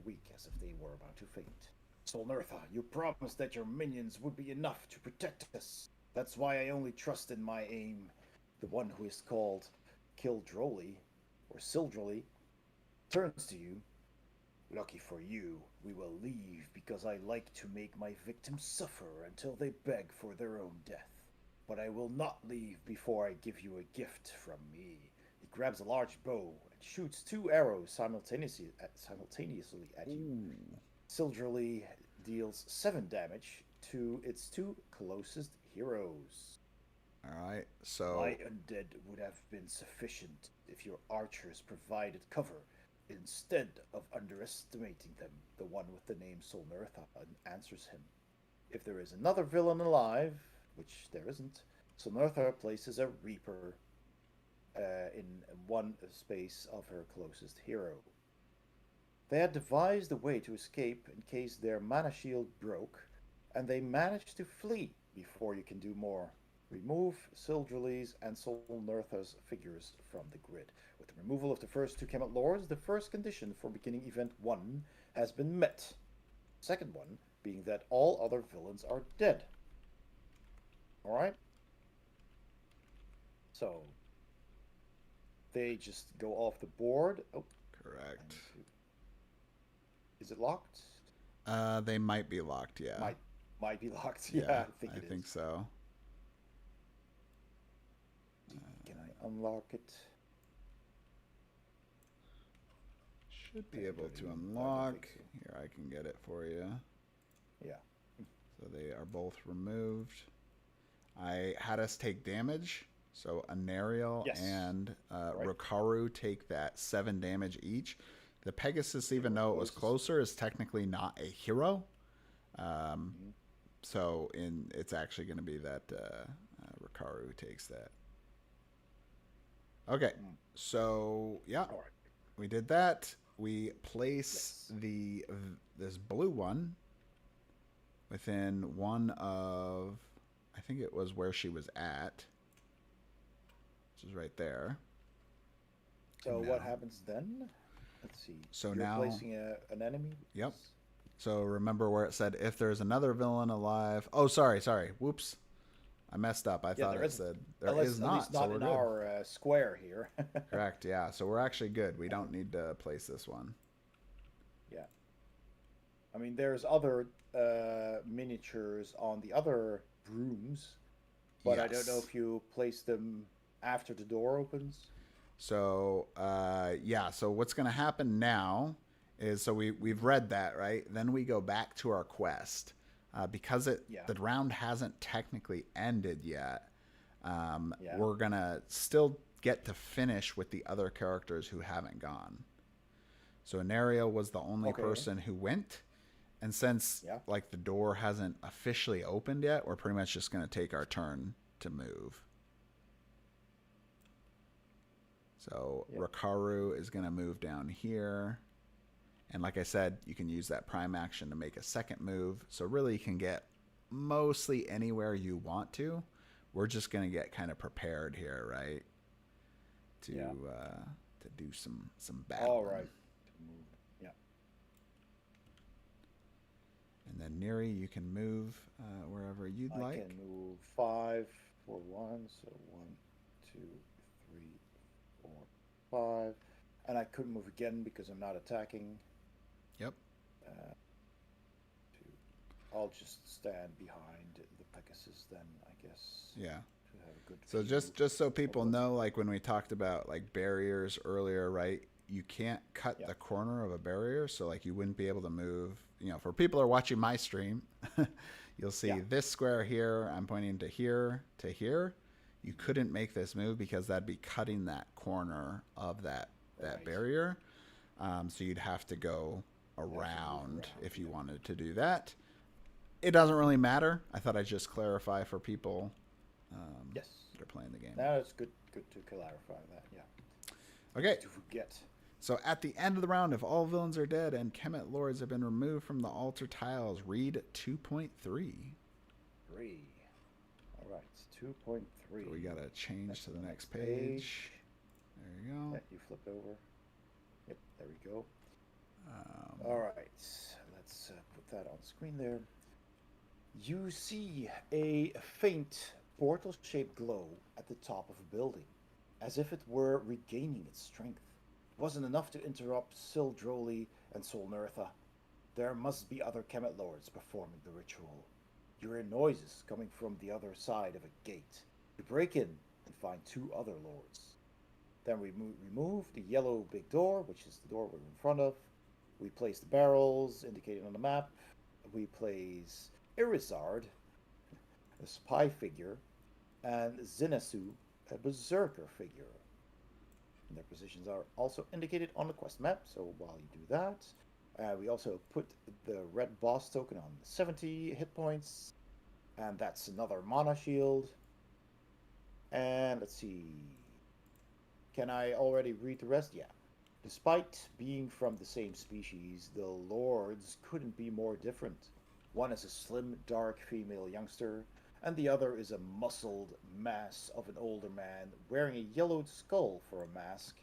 weak, as if they were about to faint. Solnertha, you promised that your minions would be enough to protect us. That's why I only trust in my aim. The one who is called Kildroli, or Sildroli, turns to you. Lucky for you, we will leave because I like to make my victims suffer until they beg for their own death. But I will not leave before I give you a gift from me. He grabs a large bow and shoots 2 arrows simultaneously at you. Sildroli deals 7 damage to its 2 closest heroes. Alright, so... My undead would have been sufficient if your archers provided cover, instead of underestimating them. The one with the name Solnertha answers him. If there is another villain alive, which there isn't, Solnertha places a Reaper in one space of her closest hero. They had devised a way to escape in case their mana shield broke, and they managed to flee before you can do more. Remove Sildroli's and Solnertha's figures from the grid. With the removal of the first 2 Kemet lords, the first condition for beginning event 1 has been met. The second one being that all other villains are dead. Alright? So, they just go off the board. Oh, correct. Is it locked? They might be locked, yeah. Might be locked. Yeah, I think so. Can I unlock it? Should be able to unlock. Here, I can get it for you. Yeah. So they are both removed. I had us take damage. So Anariel Yes. and Right. Rikaru take that 7 damage each. The Pegasus, even though it was closer, is technically not a hero. So it's actually going to be that Rikaru who takes that. Okay, so yeah, All right. we did that. We place this blue one within one of, I think it was where she was at, which is right there. So what happens then? Let's see. So You're now placing an enemy. Yep. So remember where it said if there's another villain alive. Oh, sorry. Whoops. I messed up. I thought it said there is not. At least not so in we're good. our square here. Correct. Yeah. So we're actually good. We don't need to place this one. Yeah. I mean, there's other miniatures on the other rooms, but I don't know if you place them after the door opens. So yeah. So what's going to happen now is we've read that, right? Then we go back to our quest. Because the round hasn't technically ended yet, we're going to still get to finish with the other characters who haven't gone. So Anariel was the only person who went. And since like the door hasn't officially opened yet, we're pretty much just going to take our turn to move. So Rikaru is going to move down here. And like I said, you can use that prime action to make a second move. So really you can get mostly anywhere you want to. We're just going to get kind of prepared here, right? To do some battle. All right. Yeah. And then Neri, you can move wherever you'd like. I can move 5 for 1. So 1, 2, 3, 4, 5. And I couldn't move again because I'm not attacking. Yep. I'll just stand behind the Pegasus then, I guess. Yeah. To have a good so just so people know, like when we talked about like barriers earlier, right? You can't cut the corner of a barrier, so like you wouldn't be able to move. You know, for people who are watching my stream, you'll see this square here. I'm pointing to here to here. You couldn't make this move because that'd be cutting that corner of that barrier. So you'd have to go around if you wanted to do that. It doesn't really matter. I thought I'd just clarify for people that are playing the game. Now it's good to clarify that, Okay. To forget. So at the end of the round, if all villains are dead and Kemet Lords have been removed from the altar tiles, read 2.3. 3. All right, 2.3. So we got to change to the next page. There you go. You flip over. Yep, there we go. All right, let's put that on screen there. You see a faint portal-shaped glow at the top of a building, as if it were regaining its strength. It wasn't enough to interrupt Sildroli and Solnertha. There must be other Kemet Lords performing the ritual. You hear noises coming from the other side of a gate. You break in and find 2 other lords. Then we remove the yellow big door, which is the door we're in front of. We place the barrels indicated on the map. We place Irizard, a spy figure, and Zinasu, a berserker figure. And their positions are also indicated on the quest map, so while you do that, we also put the red boss token on 70 hit points, and that's another mana shield. And let's see, can I already read the rest? Yeah. Despite being from the same species, the lords couldn't be more different. One is a slim, dark female youngster, and the other is a muscled mass of an older man wearing a yellowed skull for a mask.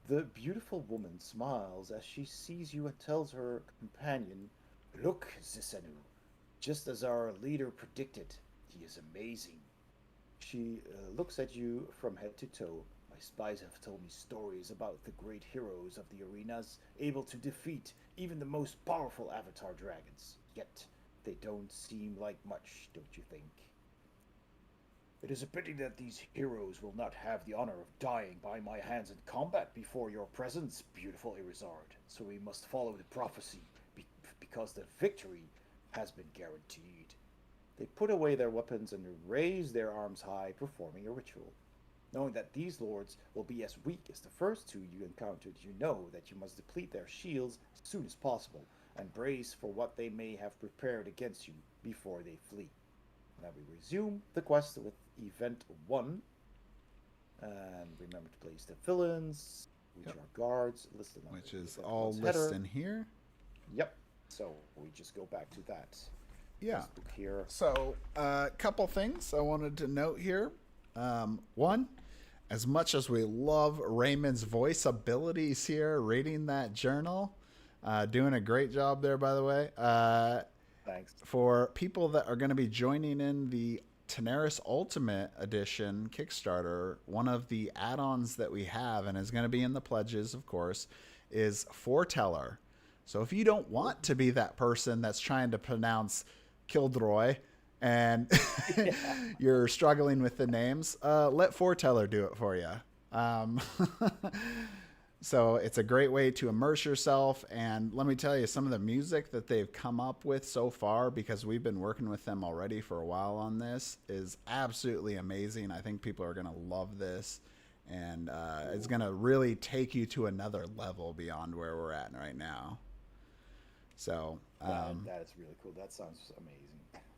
The beautiful woman smiles as she sees you and tells her companion, "Look, Zisenu, just as our leader predicted, he is amazing." She looks at you from head to toe. "My spies have told me stories about the great heroes of the arenas, able to defeat even the most powerful avatar dragons. Yet, they don't seem like much, don't you think? It is a pity that these heroes will not have the honor of dying by my hands in combat before your presence, beautiful Irizard. So we must follow the prophecy, because the victory has been guaranteed. They put away their weapons and raise their arms high, performing a ritual. Knowing that these lords will be as weak as the first two you encountered, you know that you must deplete their shields as soon as possible and brace for what they may have prepared against you before they flee. Now we resume the quest with Event 1. And remember to place the villains, which are guards, listed on which is all listed in here. Yep. So we just go back to that. Yeah. Here. So a couple things I wanted to note here. One, as much as we love Raymond's voice abilities here, reading that journal, doing a great job there, by the way. Thanks. For people that are going to be joining in the Tanares Ultimate Edition Kickstarter, one of the add-ons that we have, and is going to be in the pledges, of course, is Foreteller. So if you don't want to be that person that's trying to pronounce Kildroy and you're struggling with the names, let Foreteller do it for you. So it's a great way to immerse yourself. And let me tell you, some of the music that they've come up with so far, because we've been working with them already for a while on this, is absolutely amazing. I think people are going to love this. And it's going to really take you to another level beyond where we're at right now. So that is really cool. That sounds amazing.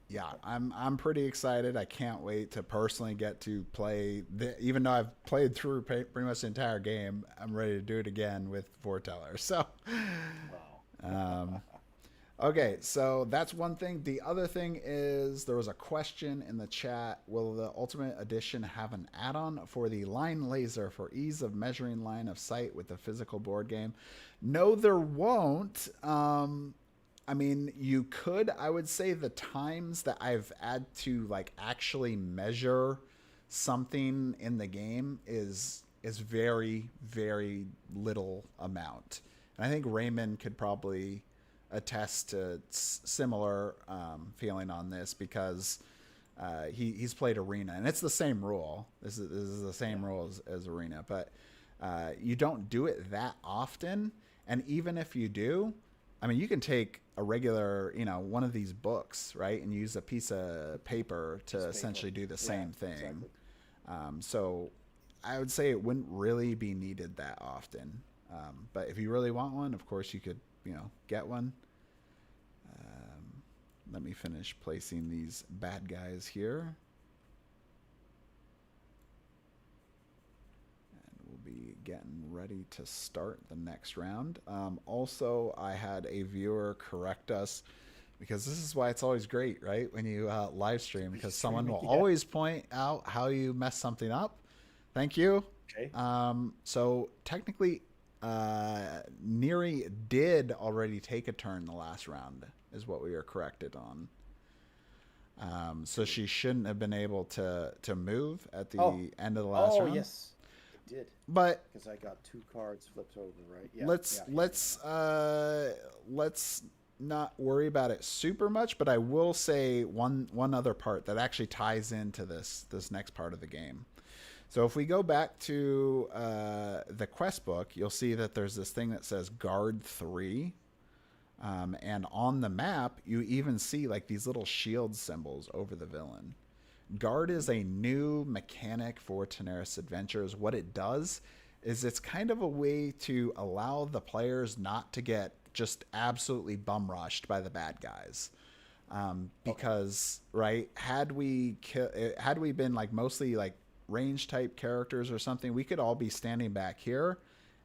Yeah, I'm pretty excited. I can't wait to personally get to play. Even though I've played through pretty much the entire game, I'm ready to do it again with Foreteller. So, wow. Okay, so that's one thing. The other thing is there was a question in the chat. Will the Ultimate Edition have an add-on for the line laser for ease of measuring line of sight with the physical board game? No, there won't. I mean, you could. I would say the times that I've had to like actually measure something in the game is very, very little amount. And I think Raymond could probably attest to similar feeling on this, because he's played Arena, and it's the same rule. This is the same rule as Arena, but you don't do it that often. And even if you do, I mean, you can take a regular, one of these books, right, and use a piece of paper to essentially do the same thing. Exactly. So I would say it wouldn't really be needed that often. But if you really want one, of course you could, get one. Let me finish placing these bad guys here. Be getting ready to start the next round. Also, I had a viewer correct us, because this is why it's always great, right, when you live stream, because someone will always point out how you mess something up. Thank you. Okay. So technically, Neri did already take a turn the last round, is what we were corrected on. So she shouldn't have been able to move at the end of the last round. Oh, yes. Did, but because I got 2 cards flipped over, right? Yeah. Let's not worry about it super much. But I will say one other part that actually ties into this next part of the game. So if we go back to the quest book, you'll see that there's this thing that says Guard 3, and on the map you even see like these little shield symbols over the villain. Guard is a new mechanic for Tanares Adventures. What it does is it's kind of a way to allow the players not to get just absolutely bum rushed by the bad guys. Because, right, had we been like mostly like range type characters or something, we could all be standing back here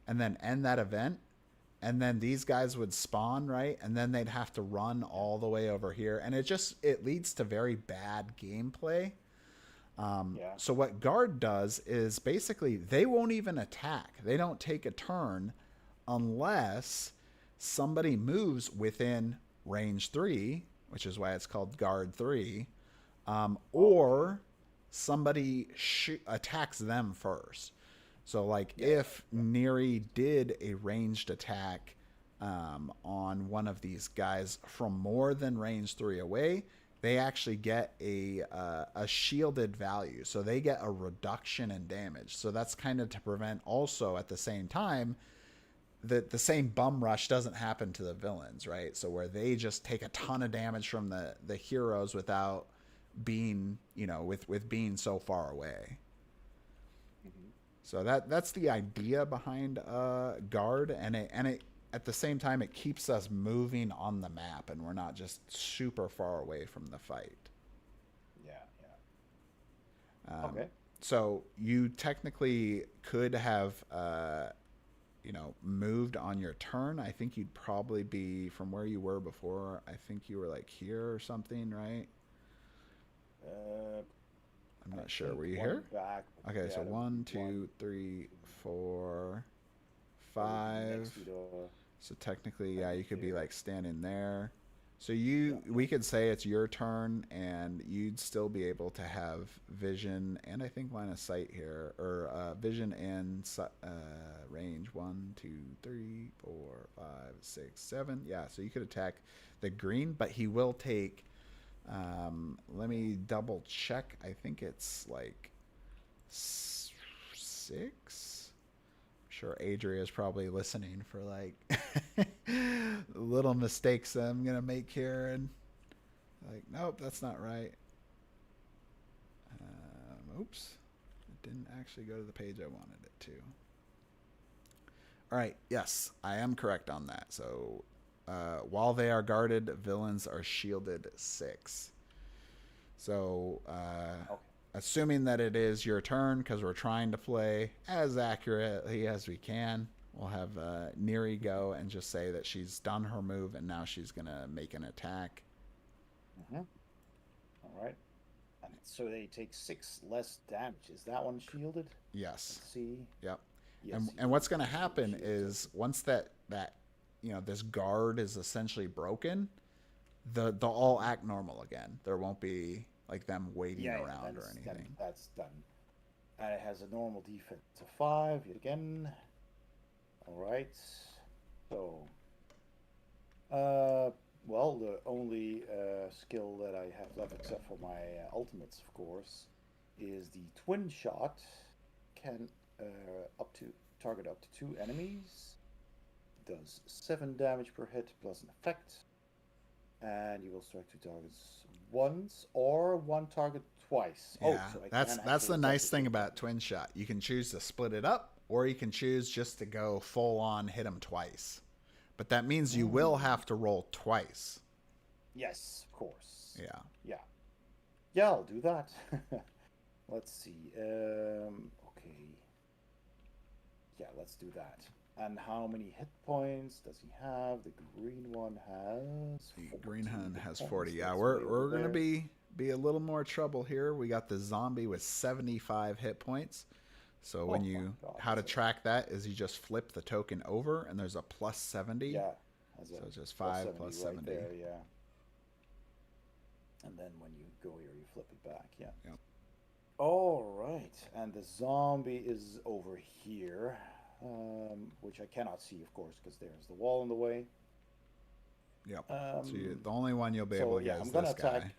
and then end that event. And then these guys would spawn, right? And then they'd have to run all the way over here. And it leads to very bad gameplay. So what Guard does is basically they won't even attack. They don't take a turn unless somebody moves within range 3, which is why it's called Guard 3, or somebody attacks them first. So, like, if Neri did a ranged attack on one of these guys from more than range 3 away, they actually get a shielded value. So they get a reduction in damage. So that's kind of to prevent also at the same time the same bum rush doesn't happen to the villains, right? So where they just take a ton of damage from the heroes without being, with being so far away. Mhm. So that's the idea behind guard, and it at the same time it keeps us moving on the map, and we're not just super far away from the fight. Yeah, yeah. Okay. So you technically could have, moved on your turn. I think you'd probably be from where you were before. I think you were like here or something, right? Uh, I'm I not sure. think Were you one here? back. Okay, so Yeah, there would be 1, one. 2, 3, 4, That would be 5. next to the. So technically, yeah, And you could be here. like standing there. So Yeah. we could say it's your turn, and you'd still be able to have vision and I think line of sight here, or vision and range. 1, 2, 3, 4, 5, 6, 7. Yeah, so you could attack the green, but he will take. Let me double check. I think it's like 6. Sure, Adria is probably listening for like little mistakes that I'm gonna make here, and like, nope, that's not right. Oops, it didn't actually go to the page I wanted it to. All right, yes, I am correct on that. So while they are guarded, villains are shielded 6. So Okay. assuming that it is your turn, because we're trying to play as accurately as we can, we'll have Neri go and just say that she's done her move and now she's going to make an attack. Mm-hmm. All right. And so they take 6 less damage. Is that one shielded? Yes. Let's see. Yep. Yes. And what's going to happen is once that this guard is essentially broken, they'll all act normal again. There won't be like them waiting around or anything. That's done. And it has a normal defense of 5 yet again. All right. So, well, the only skill that I have left, except for my ultimates, of course, is the twin shot. Can target up to 2 enemies. Does 7 damage per hit plus an effect. And you will strike 2 targets once or 1 target twice. Yeah, So that's the nice thing about twin shot. You can choose to split it up, or you can choose just to go full on hit them twice. But that means you will have to roll twice. Yes, of course. Yeah. Yeah. Yeah, I'll do that. Let's see. Okay. Yeah, let's do that. And how many hit points does he have? The green one has. The green one has 40. Points. Yeah, That's we're gonna be a little more trouble here. We got the zombie with 75 hit points. So when how to track that is you just flip the token over and there's a plus 70. Yeah. So it's just 5 plus 70. Right there, yeah. And then when you go here, you flip it back. Yeah. Yep. All right. And the zombie is over here, which I cannot see, of course, because there's the wall in the way. Yep. So the only one you'll be able to get is this guy.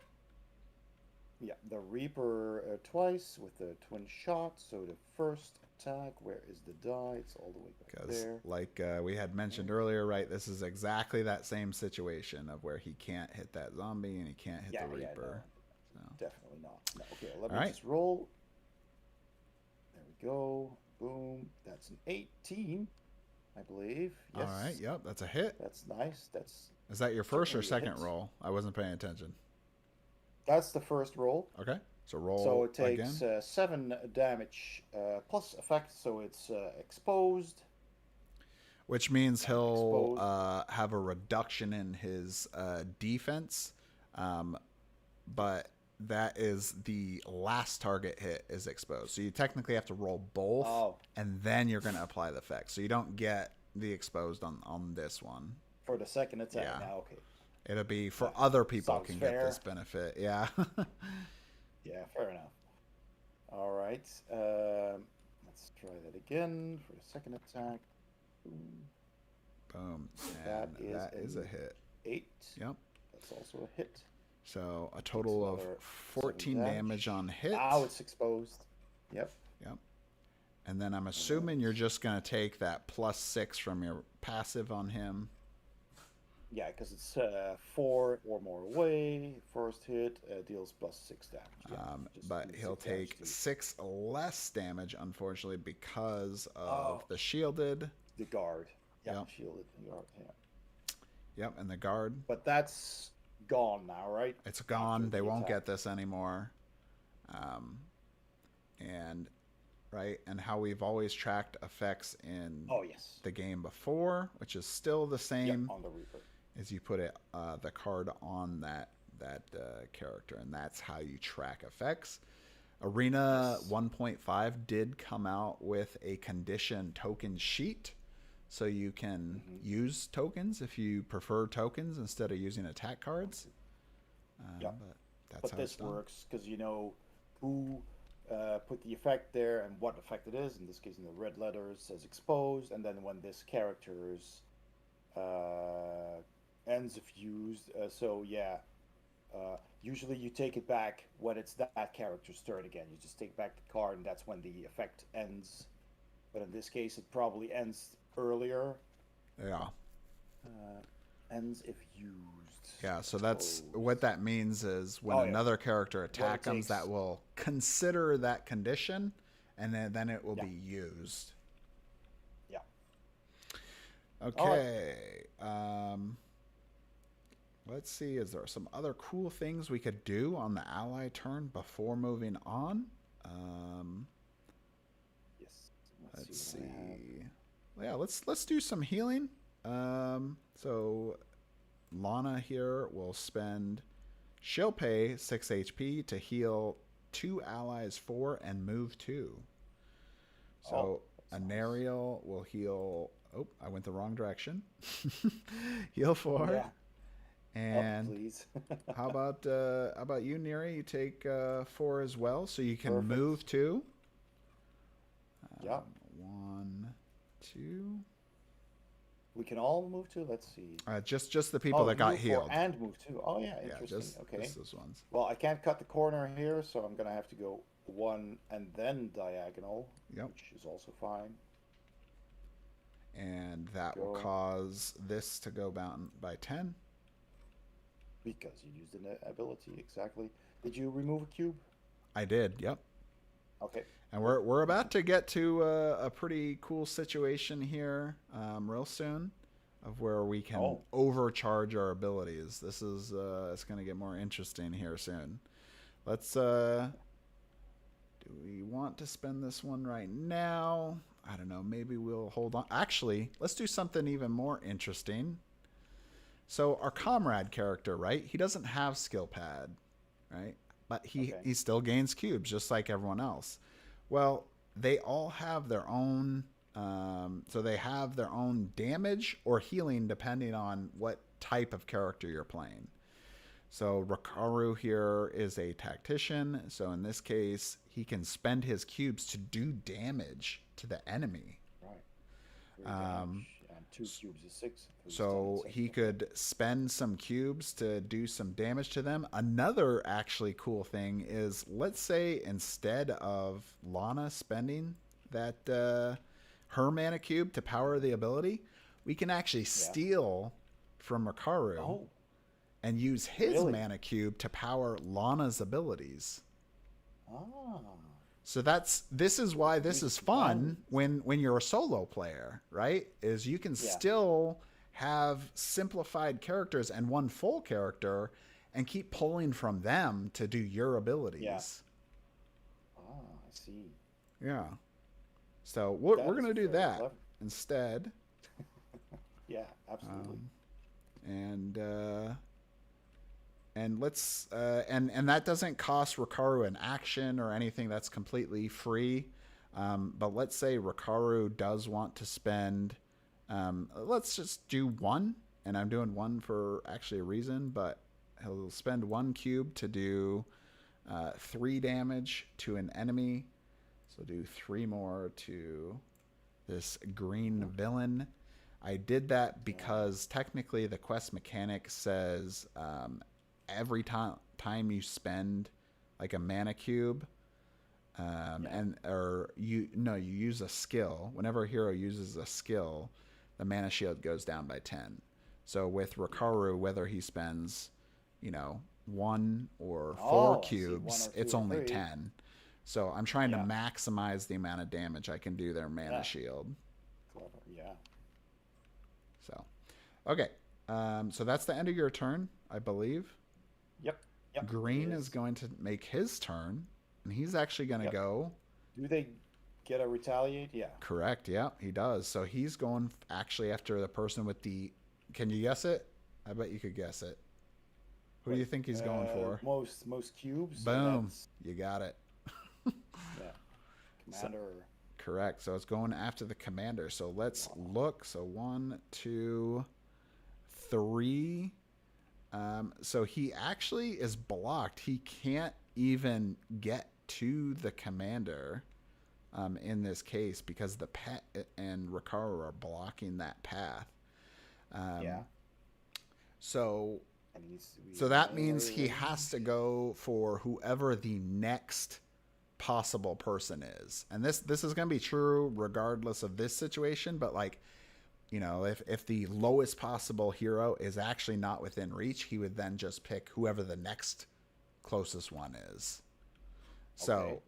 Yeah, the Reaper twice with the twin shot. So the first attack, where is the die? It's all the way back there. Like we had mentioned earlier, right? This is exactly that same situation of where he can't hit that zombie and he can't hit the Reaper. No, definitely not. No, okay, let me just roll. There we go. Boom. That's an 18, I believe. Yes. All right. Yep, that's a hit. That's nice. Is that your first or second roll? I wasn't paying attention. That's the first roll. Okay. So roll. So it takes 7 damage plus effect, so it's exposed. Which means he'll have a reduction in his defense, but that is the last target hit is exposed. So you technically have to roll both, and then you're going to apply the effect. So you don't get the exposed on this one. For the second attack, now, okay. It'll be for other people can get this benefit. Yeah. Yeah, fair enough. All right. Let's try that again for the second attack. Boom. And that is a hit. 8. Yep. That's also a hit. So a total of 14 damage on hit. Now it's exposed. Yep. Yep. And then I'm assuming you're just going to take that +6 from your passive on him. Yeah, because it's 4 or more away. First hit deals +6 damage. Yeah, But he'll take 6 less damage, unfortunately, because of the shielded. The guard. Yeah, shielded and guard. Yeah. Yep, and the guard. But that's gone now, right? It's gone. They won't get this anymore. And how we've always tracked effects in the game before, which is still the same on the Reaper. Is you put the card on that character, and that's how you track effects. Arena 1.5 did come out with a condition token sheet, so you can use tokens if you prefer tokens instead of using attack cards. But that's how this works because you know who put the effect there and what effect it is. In this case, in the red letters says exposed, and then when this character's ends of used. Usually you take it back when it's that character's turn again. You just take back the card, and that's when the effect ends. But in this case, it probably ends earlier. Yeah. Ends if used. Yeah, so that's what that means is when another character attacks them, that will consider that condition, and then it will be used. Yeah. Okay. Let's see. Is there some other cool things we could do on the ally turn before moving on? Yes. Let's see. Yeah, let's do some healing. So Lana here will spend. She'll pay 6 HP to heal 2 allies 4 and move 2. So Anariel will heal. Oh, I went the wrong direction. Heal 4. Yeah. And please. how about you, Neri? You take 4 as well, so you can move 2. 1, 2. We can all move 2. Let's see. Just the people that got healed. And move 2. Oh yeah, interesting. Okay. Just those ones. Well, I can't cut the corner here, so I'm gonna have to go 1 and then diagonal. Yep. Which is also fine. And that will cause this to go down by 10. Because you used an ability, exactly. Did you remove a cube? I did, yep. Okay. And we're about to get to a pretty cool situation here real soon of where we can overcharge our abilities. This is it's going to get more interesting here soon. Let's do we want to spend this one right now? I don't know, maybe we'll hold on. Actually, let's do something even more interesting. So our comrade character, right? He doesn't have skill pad, right? But he still gains cubes just like everyone else. Well, they all have their own, so they have their own damage or healing depending on what type of character you're playing. So Rakaru here is a tactician. So in this case, he can spend his cubes to do damage to the enemy. Right. 2 cubes is 6. So he could spend some cubes to do some damage to them. Another actually cool thing is, let's say instead of Lana spending that her mana cube to power the ability, we can actually steal from Rakaru and use his mana cube to power Lana's abilities. So this is why this is fun when you're a solo player, right? Is you can still have simplified characters and one full character and keep pulling from them to do your abilities. Yeah. I see. Yeah. So we're going to do that instead. Yeah, absolutely. And let's and that doesn't cost Rakaru an action or anything. That's completely free. But let's say Rakaru does want to spend. Let's just do 1, and I'm doing 1 for actually a reason. But he'll spend 1 cube to do 3 damage to an enemy. So do 3 more to this green villain. I did that because technically the quest mechanic says every time you spend like a mana cube, You use a skill. Whenever a hero uses a skill, the mana shield goes down by 10. So with Rikaru, whether he spends, 1 or 4 cubes, it's only 10. So I'm trying to maximize the amount of damage I can do their mana shield. Clever, yeah. So, okay. So that's the end of your turn, I believe. Yep. Green is going to make his turn, and he's actually going to go. Do they get a retaliate? Yeah. Correct. Yeah, he does. So he's going actually after the person with the. Can you guess it? I bet you could guess it. Who do you think he's going for? Most cubes. Boom! You got it. Yeah. Commander. Correct. So it's going after the commander. So let's look. So 1, 2, 3. So he actually is blocked. He can't even get to the commander in this case because the pet and Rikaru are blocking that path. So that means he has to go for whoever the next possible person is. And this is going to be true regardless of this situation, but if the lowest possible hero is actually not within reach, he would then just pick whoever the next closest one is. So,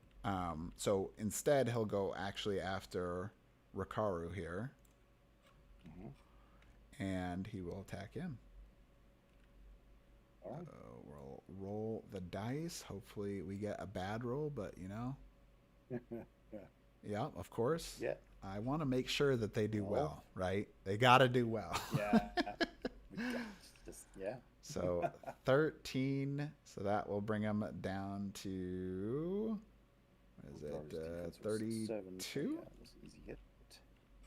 so instead he'll go actually after Rikaru here, and he will attack him. All right. We'll roll the dice. Hopefully we get a bad roll, but yeah, of course. Yeah. I want to make sure that they do well, right? They got to do well. Yeah. So 13. So that will bring them down to, what is it? 32?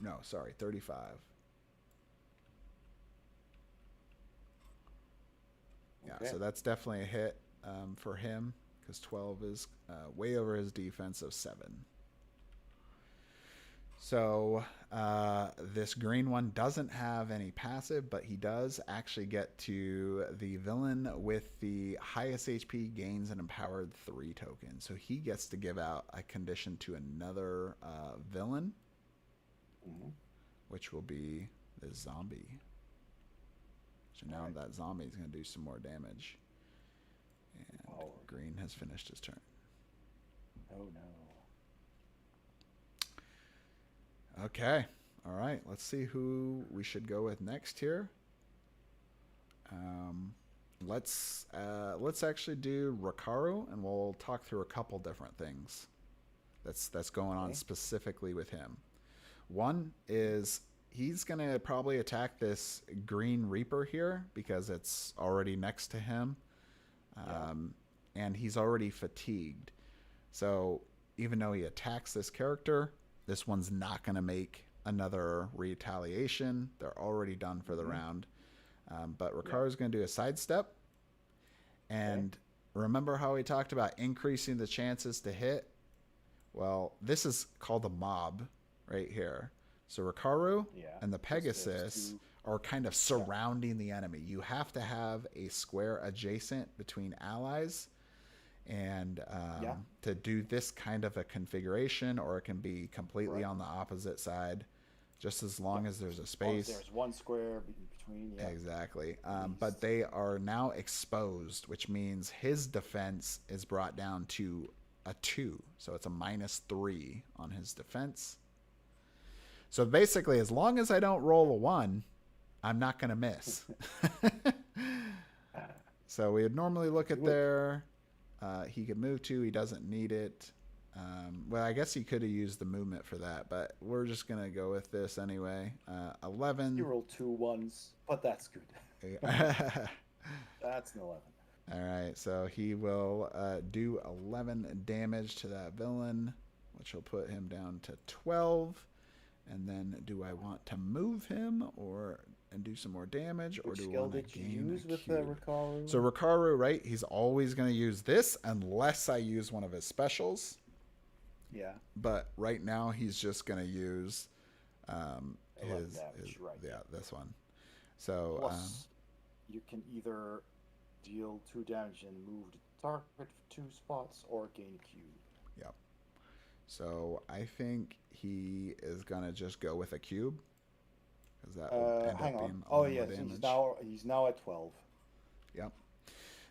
No, sorry, 35. Yeah, so that's definitely a hit for him because 12 is way over his defense of 7. So this green one doesn't have any passive, but he does actually get to the villain with the highest HP gains an empowered 3 token. So he gets to give out a condition to another villain, which will be the zombie. So now that zombie is going to do some more damage. And green has finished his turn. Oh, no. Okay. All right. Let's see who we should go with next here. Let's actually do Rikaru, and we'll talk through a couple different things that's going on specifically with him. One is he's going to probably attack this Green Reaper here because it's already next to him, and he's already fatigued. So even though he attacks this character, this one's not going to make another retaliation. They're already done for the round. But Rikaru's going to do a sidestep. And remember how we talked about increasing the chances to hit? Well, this is called a mob right here. So Rikaru and the Pegasus are kind of surrounding the enemy. You have to have a square adjacent between allies and to do this kind of a configuration, or it can be completely on the opposite side, just as long as there's a space. There's one square between. Yeah. Exactly. But they are now exposed, which means his defense is brought down to a 2. So it's a -3 on his defense. So basically, as long as I don't roll a 1, I'm not going to miss. So we would normally look at there. He could move 2. He doesn't need it. Well, I guess he could have used the movement for that, but we're just going to go with this anyway. 11. You rolled 2 1s, but that's good. That's an 11. All right, so he will do 11 damage to that villain, which will put him down to 12. And then do I want to move him and do some more damage, or do I want to gain a cube? Rikaru? So Rikaru, right? He's always going to use this unless I use one of his specials. Yeah. But right now he's just going to use this one. So plus, you can either deal 2 damage and move the target 2 spots, or gain a cube. Yep. So I think he is gonna just go with a cube because that would end Hang up on. being a Oh little more yes, damage. he's now at 12. Yep.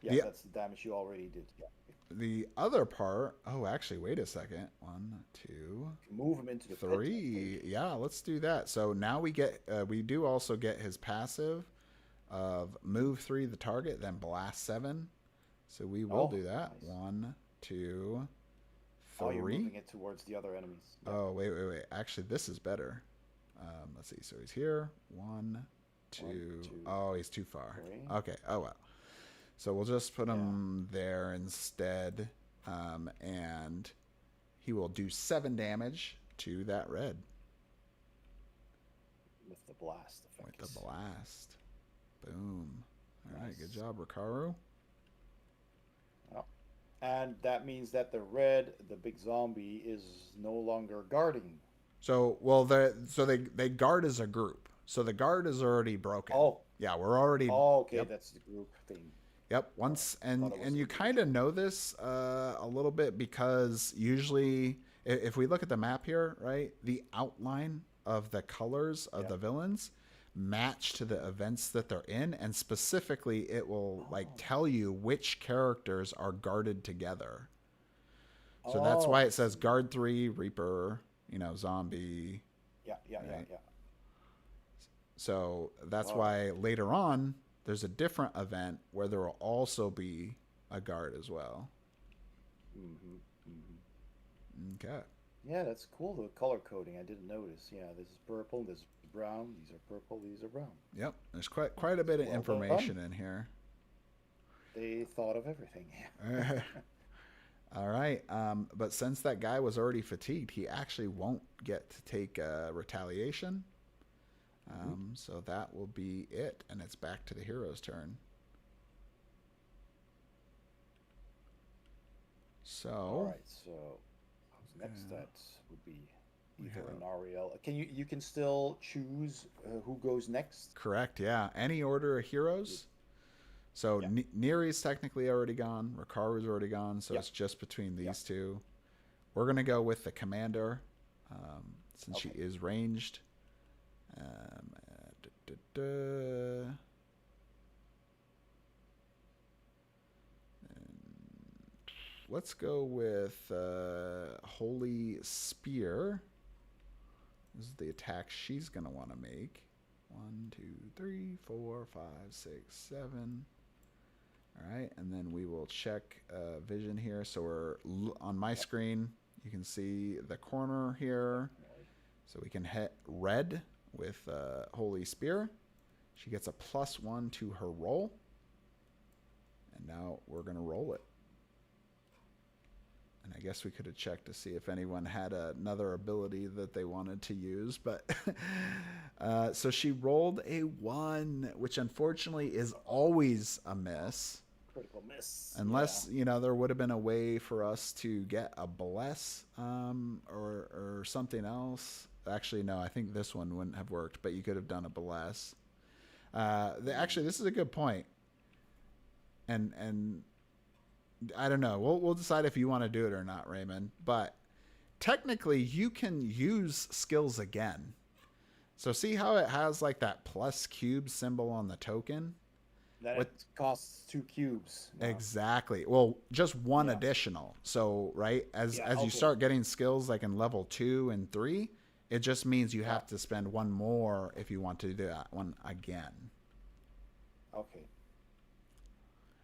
Yeah, The that's the damage you already did. Yeah. the other part. Oh, actually, wait a second. One, two, Move him into the pit, I three. think. Yeah, let's do that. So now we do also get his passive of move 3 the target, then blast 7. So we will Oh, do that. nice. 1, 2, Oh, you're 3. moving it towards the other enemies. Yeah. Oh, wait. Actually, this is better. Let's see. So he's here. 1, 2. 1, 2, Oh, he's too far. 3. Okay. Oh, well. So we'll just put him there instead. And he will do 7 damage to that red. With the blast effect. With the blast. Boom. All right. Nice. Good job, Rikaru. Oh. And that means that the big zombie, is no longer guarding. So, they guard as a group. So the guard is already broken. Oh. Yeah, we're already. Oh, okay, yep. That's the group thing. Yep. Once and Thought it was you kind of know this a little bit because usually, if we look at the map here, right, the outline of the colors of the villains match to the events that they're in, and specifically, it will like tell you which characters are guarded together. So that's why it says guard 3, Reaper, zombie. Yeah. So that's why later on there's a different event where there will also be a guard as well. Okay. Yeah, that's cool. The color coding, I didn't notice. Yeah, this is purple, this is brown, these are purple, these are brown. Yep. There's quite a bit of information in here. They thought of everything. All right. But since that guy was already fatigued, he actually won't get to take retaliation. So that will be it, and it's back to the hero's turn. So. All right. So who's next? That would be either an Ariel. You can still choose who goes next? Correct. Yeah. Any order of heroes. So Neri's technically already gone. Rikaru's already gone. So it's just between these two. We're gonna go with the commander, since she is ranged. Let's go with Holy Spear. This is the attack she's going to want to make. 1, 2, 3, 4, 5, 6, 7. All right, and then we will check vision here. So we're on my screen. You can see the corner here. So we can hit red with Holy Spear. She gets a +1 to her roll. And now we're going to roll it. And I guess we could have checked to see if anyone had another ability that they wanted to use. But so she rolled a 1, which unfortunately is always a miss. Critical miss. Unless, there would have been a way for us to get a bless or something else. Actually, no, I think this one wouldn't have worked, but you could have done a bless. Actually, this is a good point. And I don't know. We'll decide if you want to do it or not, Raymond. But technically, you can use skills again. So see how it has like that plus cube symbol on the token? It costs 2 cubes. Now. Exactly. Well, just 1 additional. So, right, as you start getting skills like in level 2 and 3, it just means you have to spend 1 more if you want to do that one again. Okay.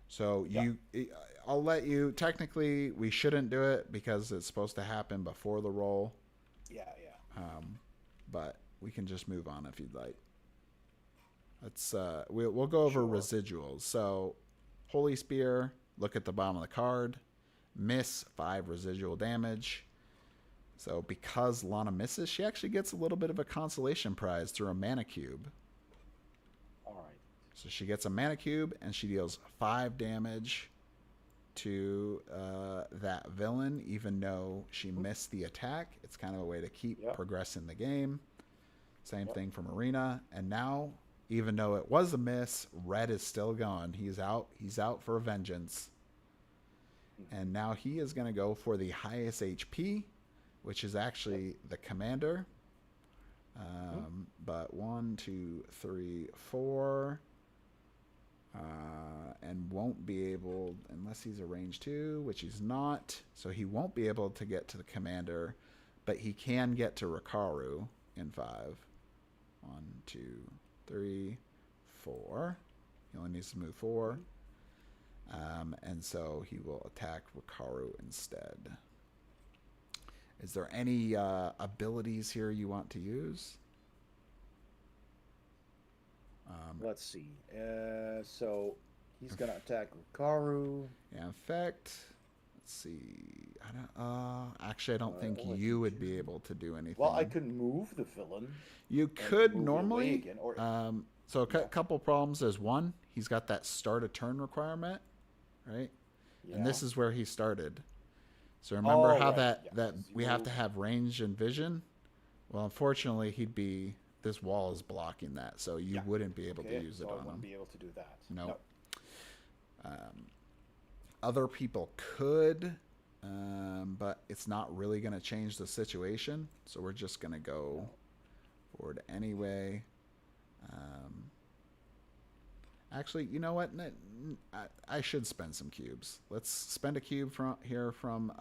So I'll let you. Technically, we shouldn't do it because it's supposed to happen before the roll. Yeah. But we can just move on if you'd like. Let's we'll go over residuals. So, Holy Spear. Look at the bottom of the card. Miss 5 residual damage. So because Lana misses, she actually gets a little bit of a consolation prize through a mana cube. All right. So she gets a mana cube and she deals 5 damage to that villain, even though she missed the attack. It's kind of a way to keep progressing the game. Same thing for Marina. And now, even though it was a miss, red is still gone. He's out. He's out for vengeance. And now he is going to go for the highest HP. which is actually the commander. But 1, 2, 3, 4, and won't be able, unless he's a range 2, which he's not, so he won't be able to get to the commander, but he can get to Rikaru in 5. 1, 2, 3, 4. He only needs to move 4. And so he will attack Rikaru instead. Is there any abilities here you want to use? Let's see. So he's gonna attack Rikaru. Yeah, in fact, let's see. Actually, I don't think you would be able to do anything. Well, I could move the villain. You could move it normally. away again, or, so a couple problems. There's one, he's got that start a turn requirement, right? Yeah. And this is where he started. So remember how right. that we have to have range and vision? Well, unfortunately, this wall is blocking that, so you wouldn't be able to use it on him. I wouldn't be able to do that. No. Other people could, but it's not really going to change the situation, so we're just going to go forward anyway. Actually, you know what? I should spend some cubes. Let's spend a cube from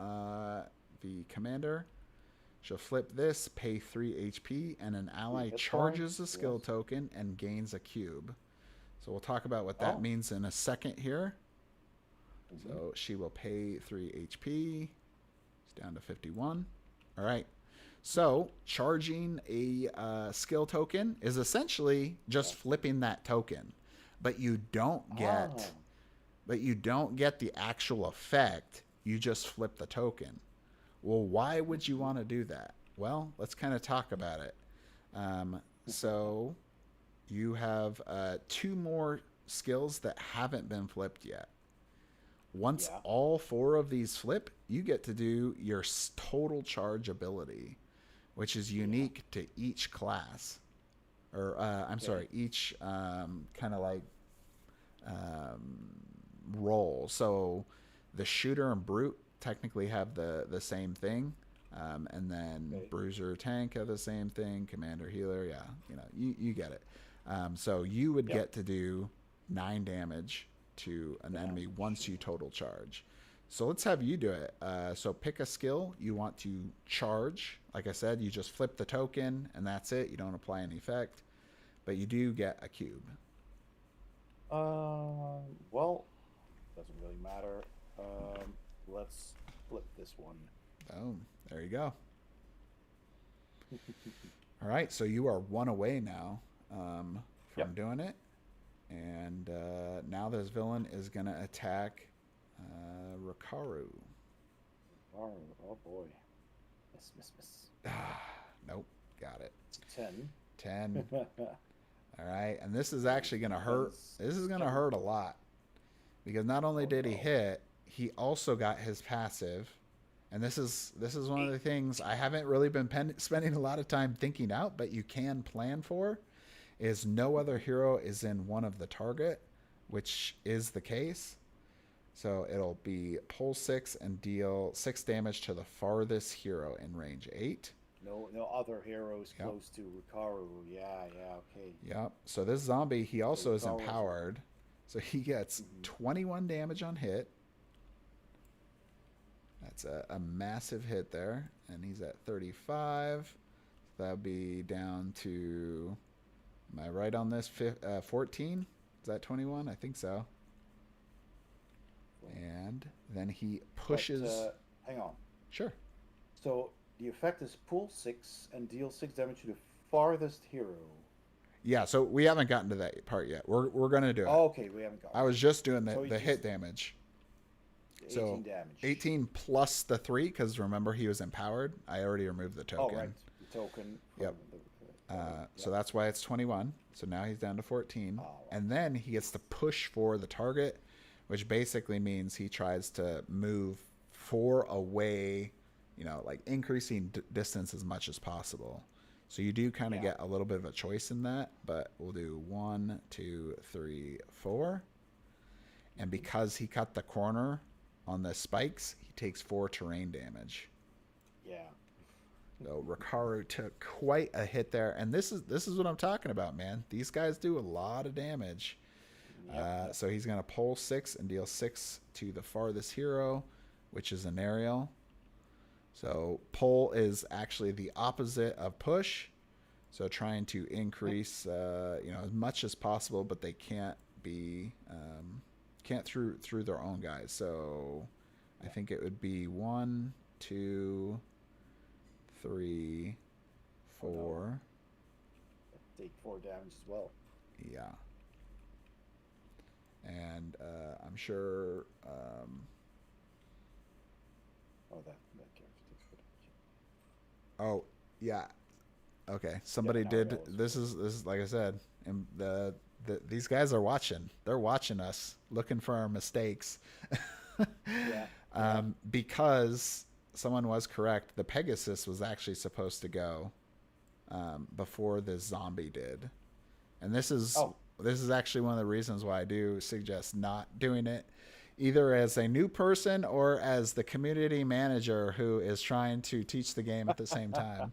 the commander. She'll flip this, pay 3 HP, and an ally charges a skill token and gains a cube. So we'll talk about what that means in a second here. So she will pay 3 HP. It's down to 51. All right. So charging a skill token is essentially just flipping that token, but you don't get the actual effect. You just flip the token. Well, why would you want to do that? Well, let's kind of talk about it. So you have 2 more skills that haven't been flipped yet. Once all 4 of these flip, you get to do your total charge ability, which is unique to each class. Or, each kind of like role. So the shooter and brute technically have the same thing, and then bruiser, tank have the same thing, commander, healer, you get it. So you would get to do 9 damage to an enemy once you total charge. So let's have you do it. So pick a skill you want to charge. Like I said, you just flip the token and that's it. You don't apply any effect, but you do get a cube. Well, doesn't really matter. Let's flip this one. Boom. There you go. All right, so you are 1 away now from doing it. And now this villain is going to attack Rikaru. Oh, boy. Miss. Nope. Got it. 10. 10. All right, and this is actually going to hurt. This is going to hurt a lot. Because not only did he hit, he also got his passive. And this is one of the things I haven't really been spending a lot of time thinking out, but you can plan for, is no other hero is in one of the target, which is the case. So it'll be pull 6 and deal 6 damage to the farthest hero in range 8. No other heroes close to Rikaru. Yeah, okay. Yep. So this zombie, he also is empowered. So he gets 21 damage on hit. That's a massive hit there. And he's at 35. So that would be down to, am I right on this? 14? Is that 21? I think so. And then he pushes. But, hang on. Sure. So the effect is pull 6 and deal 6 damage to the farthest hero. Yeah, so we haven't gotten to that part yet. We're going to do it. Oh, okay, we haven't got it. I was just doing the hit damage. 18 damage. 18 plus the 3, because remember he was empowered. I already removed the token. Oh, right. The token. Yep. So that's why it's 21. So now he's down to 14. Right. And then he gets to push for the target, which basically means he tries to move 4 away, like increasing distance as much as possible. So you do kind of get a little bit of a choice in that, but we'll do 1, 2, 3, 4. And because he cut the corner on the spikes, he takes 4 terrain damage. Yeah. So Rikaru took quite a hit there, and this is what I'm talking about, man. These guys do a lot of damage. Yep. So he's gonna pull 6 and deal 6 to the farthest hero, which is an aerial. So pull is actually the opposite of push. So trying to increase, as much as possible, but they can't be can't through their own guys. So I think it would be 1, 2, 3, 4. Take 4 damage as well. Yeah. And I'm sure. That character takes 4 damage. Oh yeah. Okay. Somebody did. This is like I said, and these guys are watching. They're watching us, looking for our mistakes. Because someone was correct. The Pegasus was actually supposed to go before the zombie did, and this is actually one of the reasons why I do suggest not doing it, either as a new person or as the community manager who is trying to teach the game at the same time.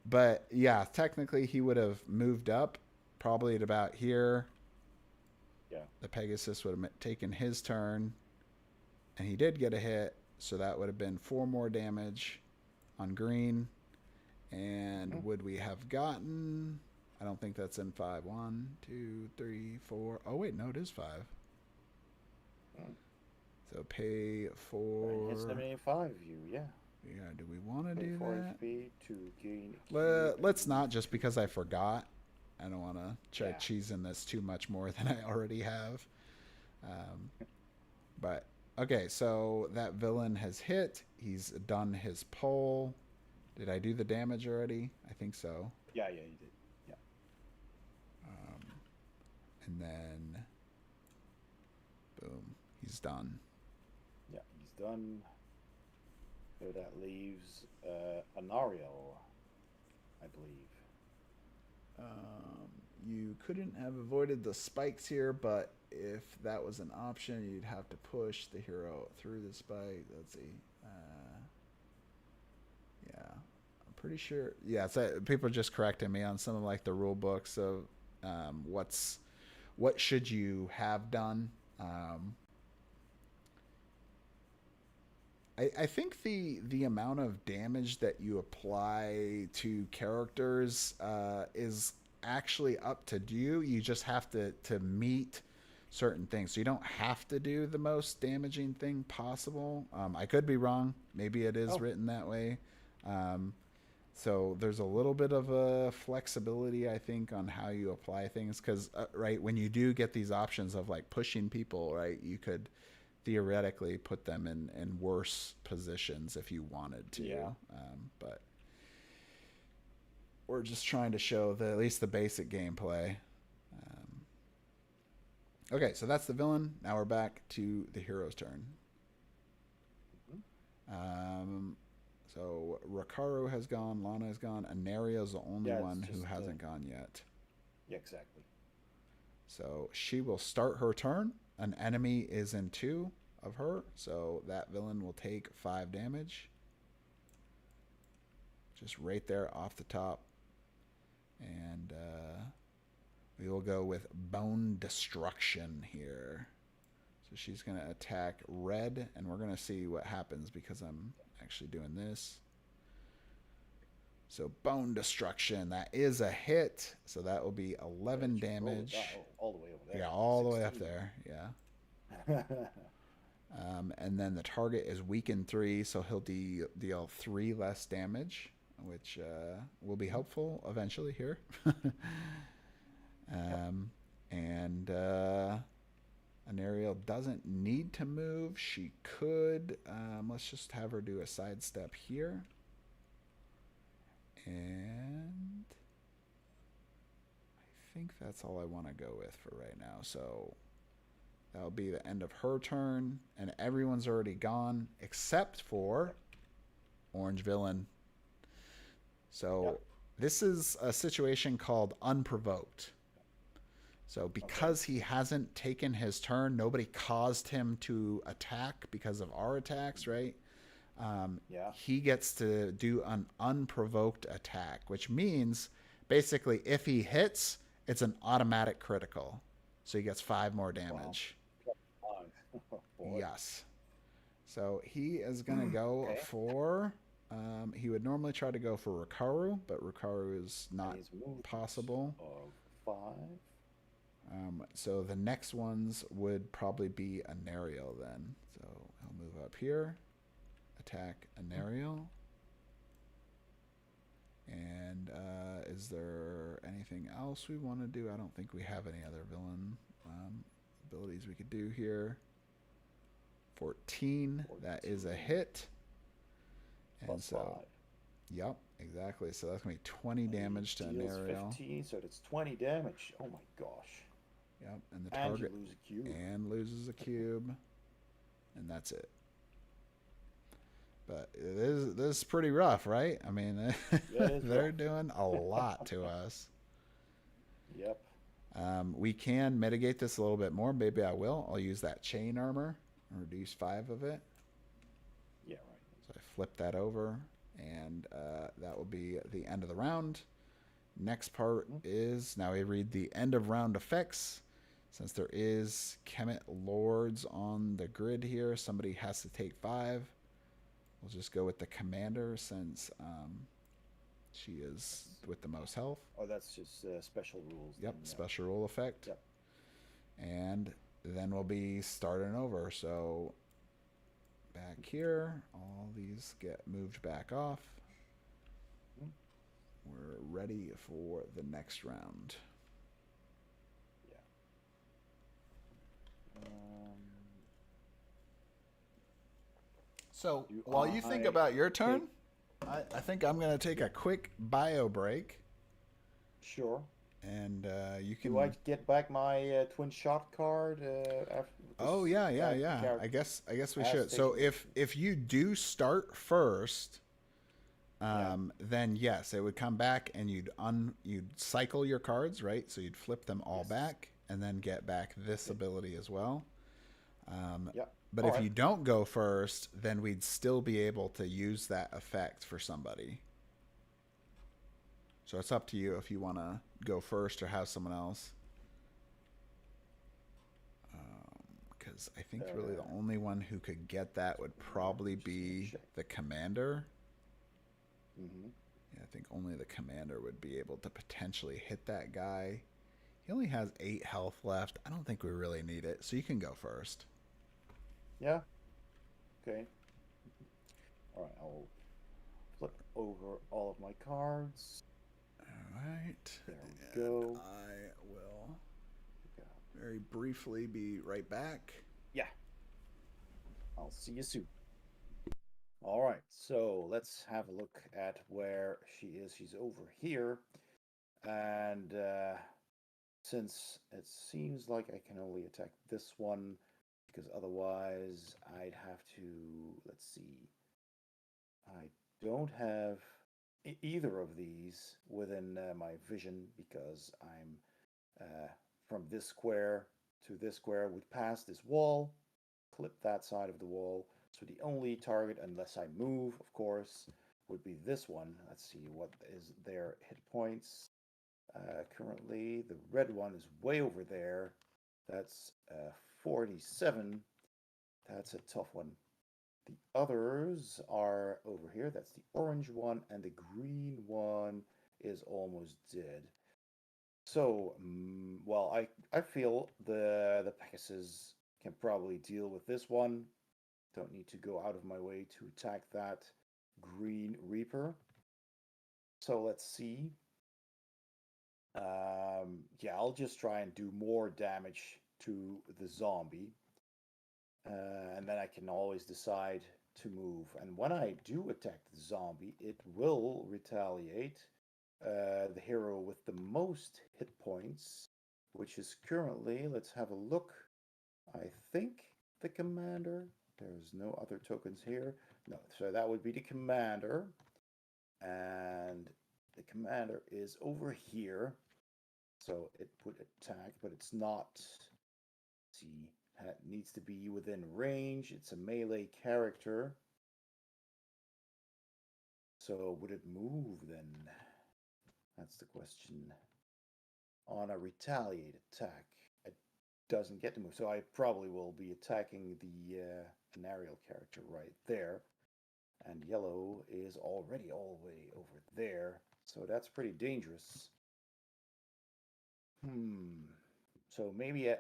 But yeah, technically he would have moved up probably at about here. Yeah. The Pegasus would have taken his turn, and he did get a hit, so that would have been 4 more damage on green. And would we have gotten... I don't think that's in 5. 1, 2, 3, 4. Oh, wait, no, it is 5. So pay for... Hit 75 view, yeah. Yeah, do we want to do that? HP to gain... Let's not, just because I forgot. I don't want to try cheesing this too much more than I already have. But, okay, so that villain has hit. He's done his pull. Did I do the damage already? I think so. Yeah, you did. Yeah. And then, boom, he's done. Yeah, he's done. So that leaves an Ariel, I believe. You couldn't have avoided the spikes here, but if that was an option, you'd have to push the hero through the spike. Let's see. Yeah, I'm pretty sure. Yeah, so people are just correcting me on some of like the rule books of what should you have done. I think the amount of damage that you apply to characters is actually up to you. You just have to meet certain things. So you don't have to do the most damaging thing possible. I could be wrong. Maybe it is written that way. So there's a little bit of a flexibility, I think, on how you apply things. Because, right, when you do get these options of like pushing people, right, you could theoretically put them in worse positions if you wanted to. Yeah. But we're just trying to show at least the basic gameplay. Okay, so that's the villain. Now we're back to the hero's turn. So Rikaru has gone, Lana has gone, Anaria's the only one who hasn't gone yet. Yeah, exactly. So she will start her turn. An enemy is in 2 of her, so that villain will take 5 damage. Just right there off the top. And we will go with Bone Destruction here. So she's going to attack red, and we're going to see what happens because I'm actually doing this. So Bone Destruction, that is a hit. So that will be 11 damage. All the way over there. Yeah, all 16. The way up there. Yeah. And then the target is weakened 3, so he'll deal 3 less damage, which will be helpful eventually here. And an Ariel doesn't need to move. She could. Let's just have her do a sidestep here. And I think that's all I want to go with for right now. So that'll be the end of her turn. And everyone's already gone except for Orange Villain. So this is a situation called Unprovoked. So because he hasn't taken his turn, nobody caused him to attack because of our attacks, right? Yeah. he gets to do an unprovoked attack, which means basically if he hits, it's an automatic critical. So he gets 5 more Wow. damage. Oh boy. Yes. So he is going to go Okay. for. He would normally try to go for Rikaru, but Rikaru is And not he's movement possible. of 5. So the next ones would probably be Anario then. So I'll move up here, attack Anario. And is there anything else we want to do? I don't think we have any other villain abilities we could do here. 14, that is a hit. And Plus so, 5. yep, exactly. So that's going to be 20 damage to Deals Anario. 15, so that's 20 damage. Oh my gosh. Yep, and the And target you lose a cube. and loses a cube, and that's it. But this is pretty rough, right? I mean, they're rough. doing a lot to us. Yep. We can mitigate this a little bit more. Maybe I will. I'll use that chain armor and reduce 5 of it. Yeah, right. So I flip that over, and that will be the end of the round. Next part is now we read the end of round effects. Since there is Kemet Lords on the grid here, somebody has to take 5. We'll just go with the commander since she is with the most health. Oh, that's just special rules. Yep, then, special rule effect. Yep. And then we'll be starting over. So back here, all these get moved back off. We're ready for the next round. Yeah. So while you think about your turn, I think I'm going to take a quick bio break. Sure. And you can. Do I get back my twin shot card after? Oh yeah. I guess we should. So if you do start first, then yes, it would come back and you'd cycle your cards, right? So you'd flip them all back and then get back this ability as well. But if you don't go first, then we'd still be able to use that effect for somebody. So it's up to you if you want to go first or have someone else. Because I think really the only one who could get that would probably be the commander. Mm-hmm. Yeah, I think only the commander would be able to potentially hit that guy. He only has 8 health left. I don't think we really need it. So you can go first. Yeah. Okay. All right. I'll flip over all of my cards. All right. There we go. I will very briefly be right back. Yeah. I'll see you soon. All right. So let's have a look at where she is. She's over here. And since it seems like I can only attack this one, because otherwise I'd have to, let's see. I don't have either of these within my vision because I'm from this square to this square would pass this wall, clip that side of the wall. So the only target, unless I move, of course, would be this one. Let's see what is their hit points. Currently, the red one is way over there. That's 47. That's a tough one. The others are over here. That's the orange one, and the green one is almost dead. So, well, I feel the Pegasus can probably deal with this one. Don't need to go out of my way to attack that green Reaper. So let's see. Yeah, I'll just try and do more damage to the zombie. And then I can always decide to move. And when I do attack the zombie, it will retaliate. The hero with the most hit points, which is currently, let's have a look. I think the commander. There's no other tokens here. No, so that would be the commander. And the commander is over here. So it would attack, but it's not. Let's see. It needs to be within range. It's a melee character. So would it move then? That's the question. On a retaliate attack, it doesn't get to move. So I probably will be attacking the an aerial character right there. And yellow is already all the way over there. So that's pretty dangerous. So maybe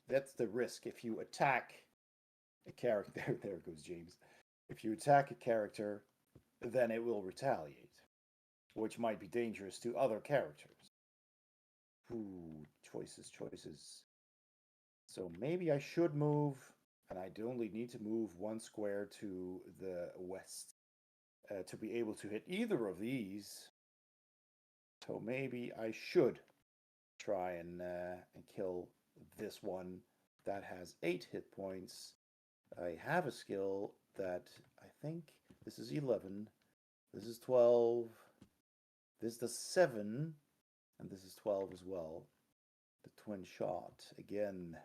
that's the risk. If you attack a character, there goes James. If you attack a character, then it will retaliate, which might be dangerous to other characters. Ooh, choices. So maybe I should move, and I only need to move one square to the west to be able to hit either of these. So maybe I should try and kill this one that has 8 hit points. I have a skill that I think this is 11, this is 12, this does 7, and this is 12 as well. The twin shot again.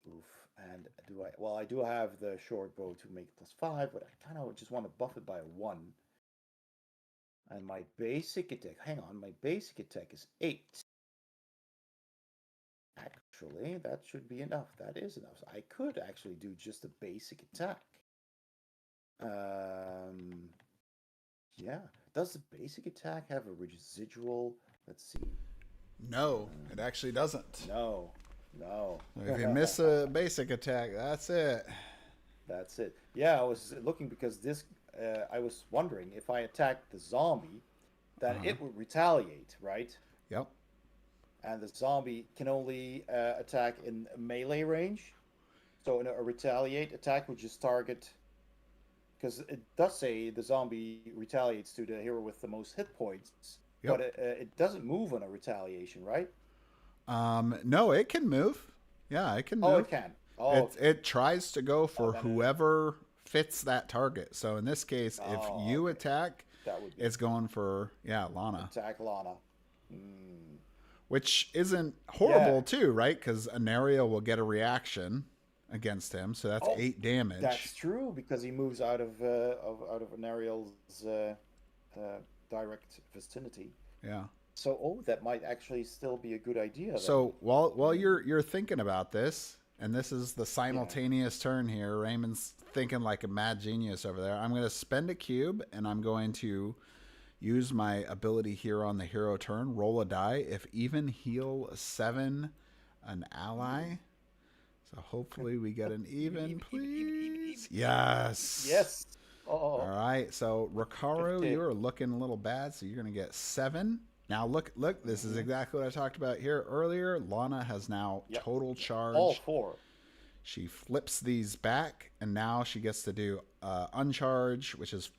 Oof. And I do have the short bow to make it +5, but I kind of just want to buff it by 1. And my basic attack, my basic attack is 8. Actually, that should be enough. That is enough. So I could actually do just a basic attack. Yeah. Does the basic attack have a residual? Let's see. No, it actually doesn't. No. If you miss a basic attack, that's it. That's it. Yeah, I was looking because this. I was wondering if I attacked the zombie, then it would retaliate, right? Yep. And the zombie can only attack in melee range. So a retaliate attack would just target. Because it does say the zombie retaliates to the hero with the most hit points. Yep. But it doesn't move on a retaliation, right? No, it can move. Yeah, it can move. Oh, it can. It tries to go for whoever fits that target. So in this case, if you attack, it's going for Lana. Attack Lana. Which isn't horrible too, right? Because Anaria will get a reaction against him, so that's 8 damage. That's true because he moves out of Anariel's direct vicinity. Yeah. So that might actually still be a good idea. Then. So while you're thinking about this, and this is the simultaneous turn here, Raymond's thinking like a mad genius over there. I'm going to spend a cube, and I'm going to use my ability here on the hero turn. Roll a die. If even, heal 7 an ally. So hopefully we get an even, please. Yes. Yes. All right. So Ricaro, you are looking a little bad. So you're going to get 7. Now look. This is exactly what I talked about here earlier. Lana has now total charge. All 4. She flips these back, and now she gets to do uncharge, which is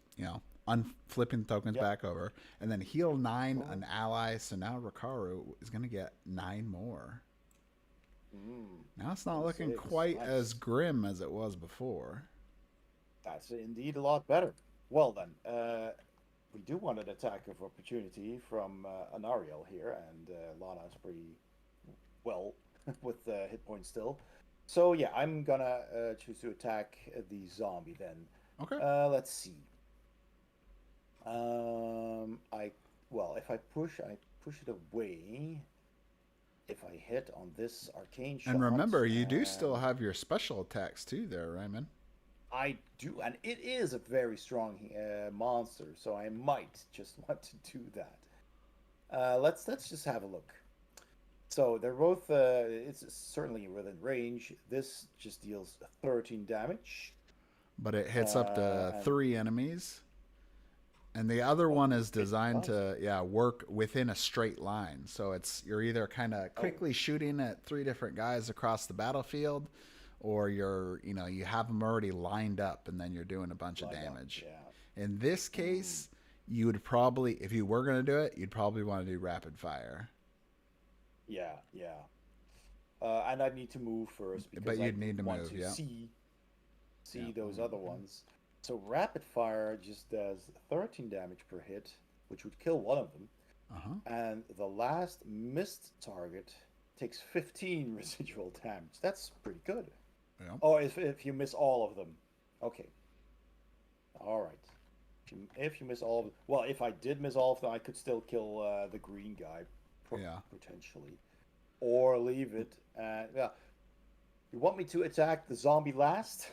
flipping tokens back over, and then heal 9 an ally. So now Ricaro is going to get 9 more. Now it's not looking quite as grim as it was before. That's indeed a lot better. Well then, we do want an attack of opportunity from Anariel here, and Lana's pretty well with hit points still. So yeah, I'm gonna choose to attack the zombie then. Okay. Let's see. If I push it away. If I hit on this arcane shot. And remember, you do still have your special attacks too there, Raymond. I do, and it is a very strong monster, so I might just want to do that. Let's just have a look. So they're both, it's certainly within range. This just deals 13 damage. But it hits up to 3 enemies. And the other one is designed to work within a straight line. So you're either kind of quickly shooting at 3 different guys across the battlefield, or you have them already lined up and then you're doing a bunch of damage. In this case, you would probably, if you were going to do it, you'd probably want to do rapid fire. Yeah. And I'd need to move first because you'd need to want move, to see those other ones. So rapid fire just does 13 damage per hit, which would kill one of them. And the last missed target takes 15 residual damage. That's pretty good. Yeah. Oh, if you miss all of them. Okay. All right. If you miss all of them, well, if I did miss all of them, I could still kill the green guy, Yeah. potentially, or leave it. Yeah, you want me to attack the zombie last?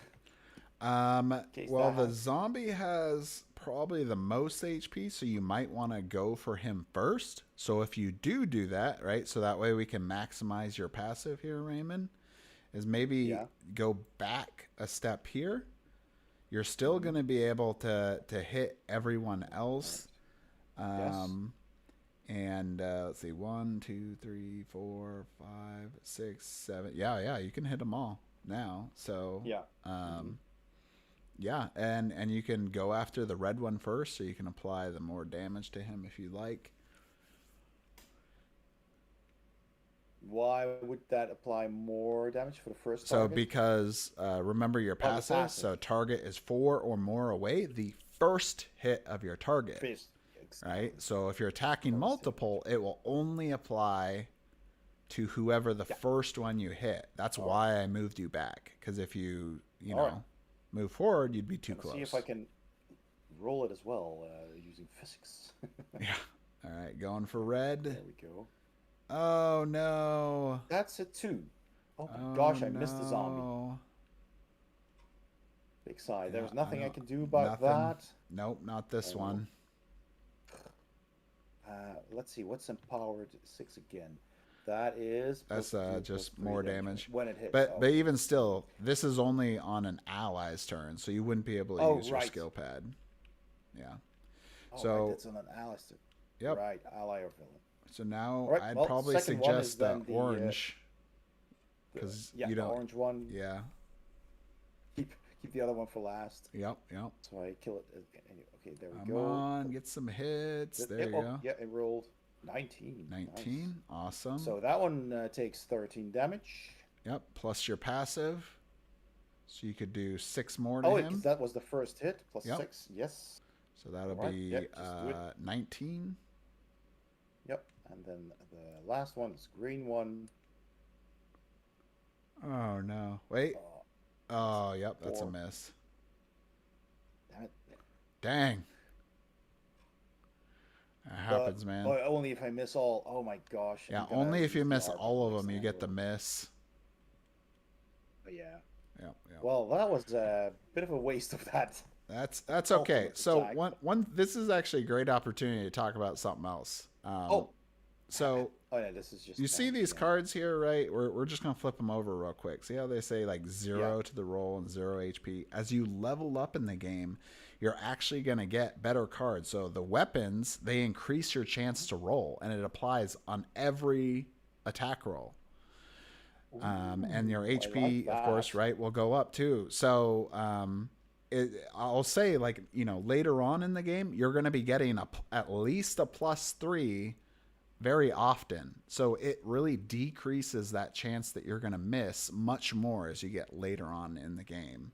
Well, the zombie has probably the most HP, so you might want to go for him first. So if you do that, right, so that way we can maximize your passive here, Raymond, is maybe go back a step here. You're still going to be able to hit everyone else. And let's see, 1, 2, 3, 4, 5, 6, 7. Yeah, you can hit them all now. So yeah, and you can go after the red one first, so you can apply the more damage to him if you like. Why would that apply more damage for the first target? So because remember your passive, so target is 4 or more away, the first hit of your target. Right? So if you're attacking multiple, it will only apply to whoever the first one you hit. That's why I moved you back, because if you know, move forward, you'd be too close. See if I can roll it as well using physics. Yeah. All right, going for red. There we go. Oh no. That's a 2. Oh my gosh, I missed the zombie. Big sigh. There's nothing I can do about that. Nope, not this one. Let's see, what's empowered 6 again? That's just more damage when it hits. But even still, this is only on an ally's turn, so you wouldn't be able to use your skill pad. Yeah. So it's on an ally's turn. Yep. Right, ally or villain. So now I'd probably suggest the orange, because you don't. The orange one. Yeah. Keep the other one for last. Yep. So I kill it. Okay, there we go. Come on, get some hits. There you go. Yeah, it rolled 19. 19. Nice. Awesome. So that one takes 13 damage. Yep, plus your passive. So you could do 6 more to him. That was the first hit, plus 6. Yes. So that'll be 19. Yep, and then the last one is green one. Oh, no. Wait. Oh, yep, that's a miss. Damn it. Dang. That happens, man. Only if I miss all. Oh my gosh. Yeah, only if you miss all of them, you get the miss. Yeah. Yep. Well, that was a bit of a waste of that. That's okay. So this is actually a great opportunity to talk about something else. So this is just. You see these cards here, right? We're just gonna flip them over real quick. See how they say like 0 to the roll and 0 HP. As you level up in the game, you're actually gonna get better cards. So the weapons, they increase your chance to roll, and it applies on every attack roll. And your HP, of course, right, will go up too. So I'll say, like, later on in the game, you're going to be getting at least a +3 very often. So it really decreases that chance that you're going to miss much more as you get later on in the game.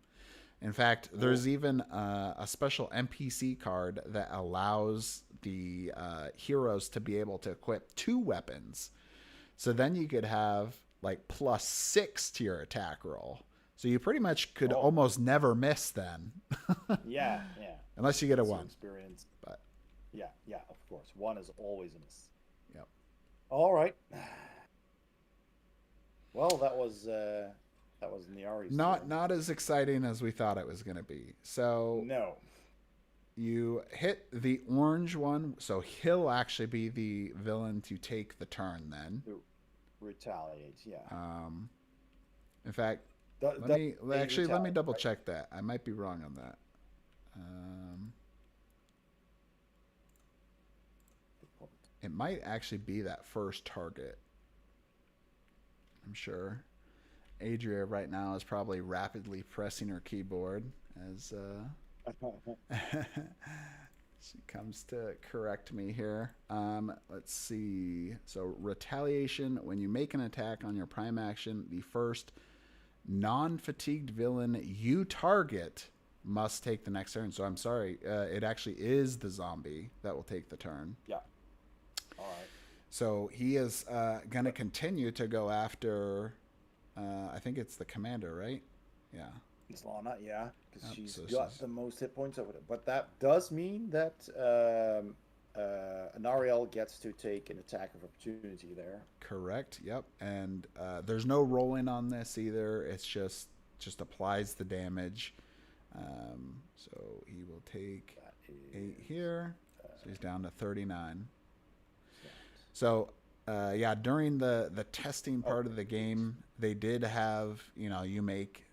In fact, there's even a special NPC card that allows the heroes to be able to equip 2 weapons. So then you could have like +6 to your attack roll. So you pretty much could almost never miss then. Yeah. Unless you get a 1. Experience. But yeah, of course. 1 is always a miss. Yep. All right. Well, that was Niari's not as exciting as we thought it was going to be. So no. You hit the orange one, so he'll actually be the villain to take the turn then. Retaliate, yeah. In fact, let me double check that. I might be wrong on that. It might actually be that first target. I'm sure. Adria right now is probably rapidly pressing her keyboard as she comes to correct me here. Let's see. So retaliation, when you make an attack on your prime action, the first non-fatigued villain you target must take the next turn. So I'm sorry, it actually is the zombie that will take the turn. Yeah. All right. So he is going to continue to go after, I think it's the commander, right? Yeah. It's Lana, yeah, because Yep, she's so got she's the most hit points over it. But that does mean that an Ariel gets to take an attack of opportunity there. correct. Yep, and there's no rolling on this either. It's just applies the damage. So he will take That 8 is here. So he's down to 39. that. So yeah, during the testing Oh, part of the game, they did have,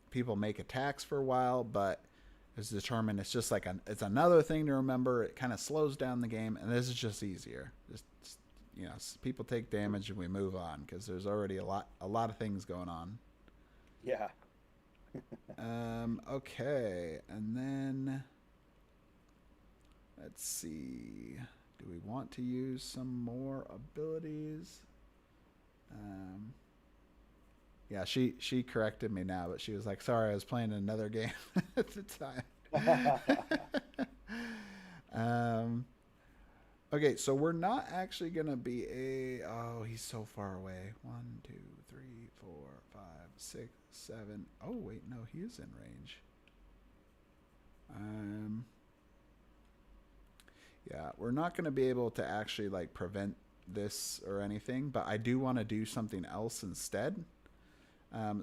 people make attacks for a while, but it's determined it's just like it's another thing to remember. It kind of slows down the game, and this is just easier. Just people take damage and we move on because there's already a lot of things going on. Yeah. Okay, and then let's see. Do we want to use some more abilities? Yeah, she corrected me now, but she was like, "Sorry, I was playing another game at the time." Okay, so we're not actually gonna be a. Oh, he's so far away. 1, 2, 3, 4, 5, 6, 7. Oh wait, no, he is in range. Yeah, we're not gonna be able to actually like prevent this or anything, but I do want to do something else instead.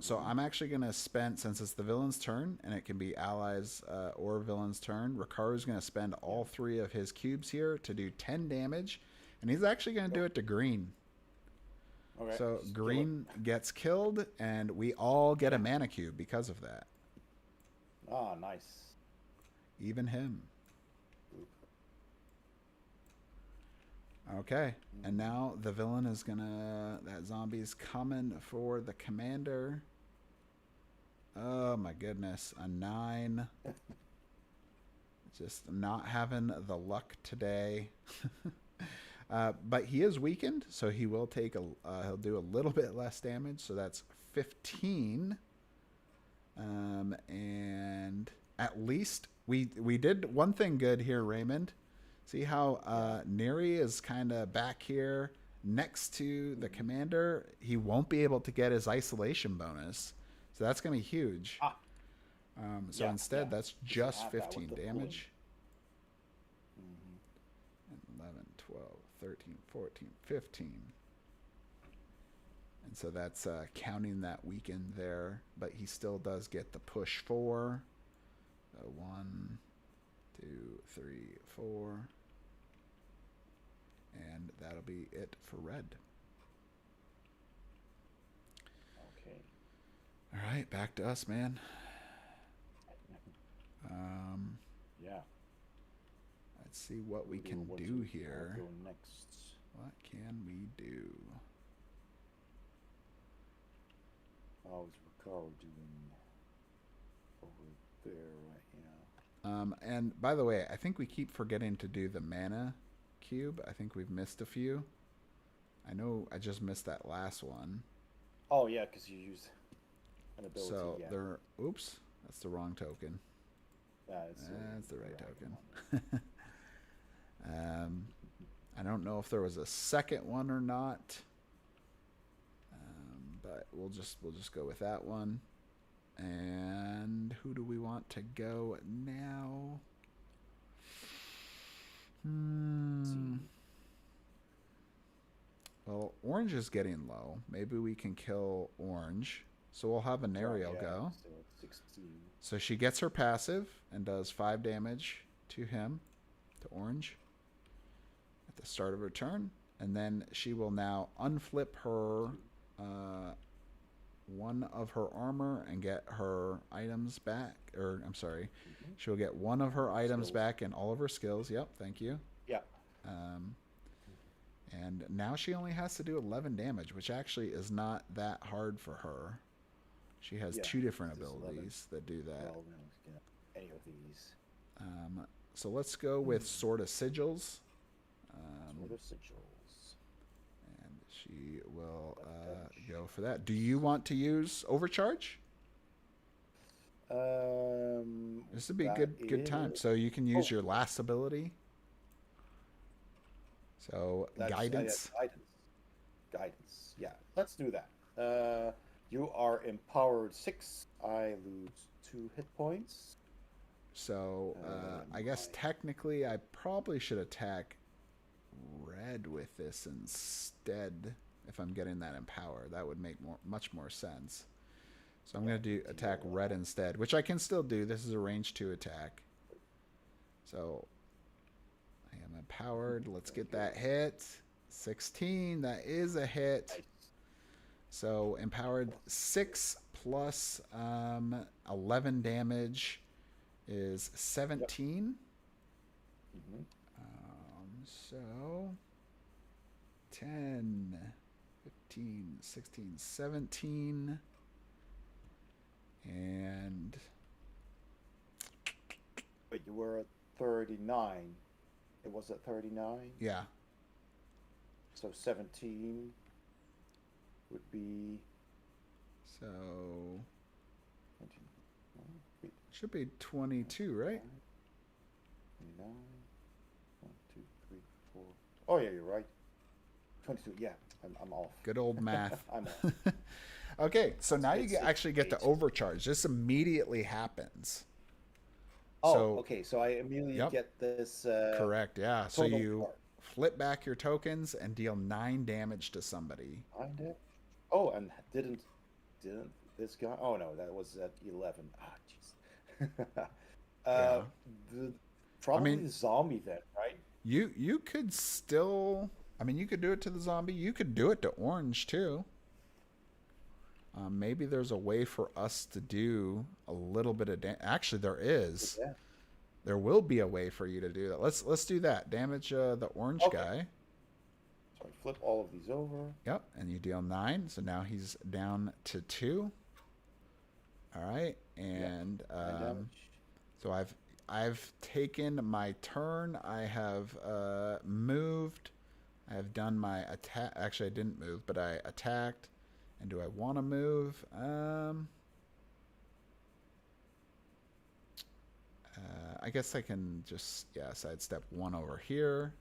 So I'm actually going to spend, since it's the villain's turn, and it can be allies or villain's turn, Rikaru's going to spend all 3 of his cubes here to do 10 damage, and he's actually going to do it to green. Okay. So green gets killed, and we all get a mana cube because of that. Ah, nice. Even him. Okay, and now the villain is gonna. That zombie's coming for the commander. Oh my goodness, a 9. Just not having the luck today. But he is weakened, so he will take he'll do a little bit less damage. So that's 15. And at least we did one thing good here, Raymond. See how Neri is kind of back here next to the commander? He won't be able to get his isolation bonus. So that's going to be huge. So instead, that's just 15 damage. 11, 12, 13, 14, 15. And so that's counting that weakened there. But he still does get the push 4. So 1, 2, 3, 4. And that'll be it for red. Okay. All right, back to us, man. Yeah. Let's see what we can do here. Go next. What can we do? How's Ricardo doing over there right now? And by the way, I think we keep forgetting to do the mana cube. I think we've missed a few. I know I just missed that last one. Oh yeah, because you used an ability. So there. Oops, that's the wrong token. That's the right token. I don't know if there was a second one or not, but we'll just go with that one. And who do we want to go now? Well, orange is getting low. Maybe we can kill orange. So we'll have an Ariel go. So 16. So she gets her passive and does 5 damage to him, to orange, at the start of her turn. And then she will now unflip her one of her armor and get her items back. Or, I'm sorry, she'll get one of her items back and all of her skills. Yep, thank you. Yeah. And now she only has to do 11 damage, which actually is not that hard for her. She has 2 different abilities that do that. Well, we don't get any of these. So let's go with Sword of Sigils. Sword of Sigils. And she will go for that. Do you want to use Overcharge? This would be a good time. So you can use your last ability. So guidance. Guidance. Yeah, let's do that. You are empowered 6. I lose 2. 2 hit points. So I guess technically I probably should attack red with this instead. If I'm getting that empower, that would make much more sense. So I'm going to attack red instead, which I can still do. This is a range 2 attack. So I am empowered. Let's get that hit. 16. That is a hit. Nice. So empowered 6 plus 11 damage is 17. Yep. So 10, 15, 16, 17. And But you were at 39. It was at 39? yeah. So 17 would be... So 19, should be 22, right? 29. 1, 2, 3, 4. Oh, yeah, you're right. 22. Yeah, I'm off. Good old math. I'm off. Okay, so now you actually get to overcharge. This immediately happens. Oh, So, okay. So I immediately get this. Correct, yeah. So you part. flip back your tokens and deal 9 damage to somebody. 9 damage? Oh, and didn't this guy? Oh, no, that was at 11. Ah, jeez. Probably the zombie then, right? You could still... I mean, you could do it to the zombie. You could do it to orange, too. Maybe there's a way for us to do a little bit of damage. Actually, there is. Yeah. There will be a way for you to do that. Let's do that. Damage the orange guy. So I flip all of these over. Yep, and you deal 9. So now he's down to 2. All right, and so I've taken my turn. I have moved. I have done my attack. Actually, I didn't move, but I attacked. And do I want to move? I guess I can just, sidestep 1 over here.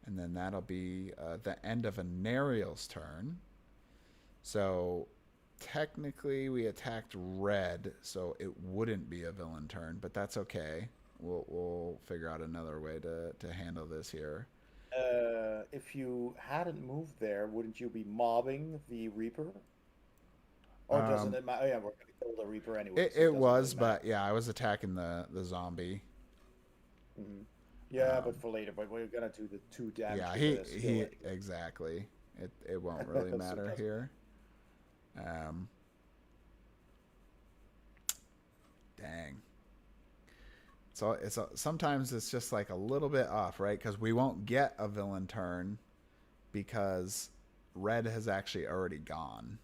And then that'll be the end of a Nariel's turn. So technically we attacked red, so it wouldn't be a villain turn, but that's okay. We'll figure out another way to handle this here. If you hadn't moved there, wouldn't you be mobbing the Reaper? Or doesn't it matter? Yeah, we're going to kill the Reaper anyway. It was, really, but yeah, I was attacking the zombie. Mm-hmm. Yeah, but for later. But we're going to do the 2 damage. Yeah, he exactly. It won't really matter here. Dang. So sometimes it's just like a little bit off, right? Because we won't get a villain turn because red has actually already gone.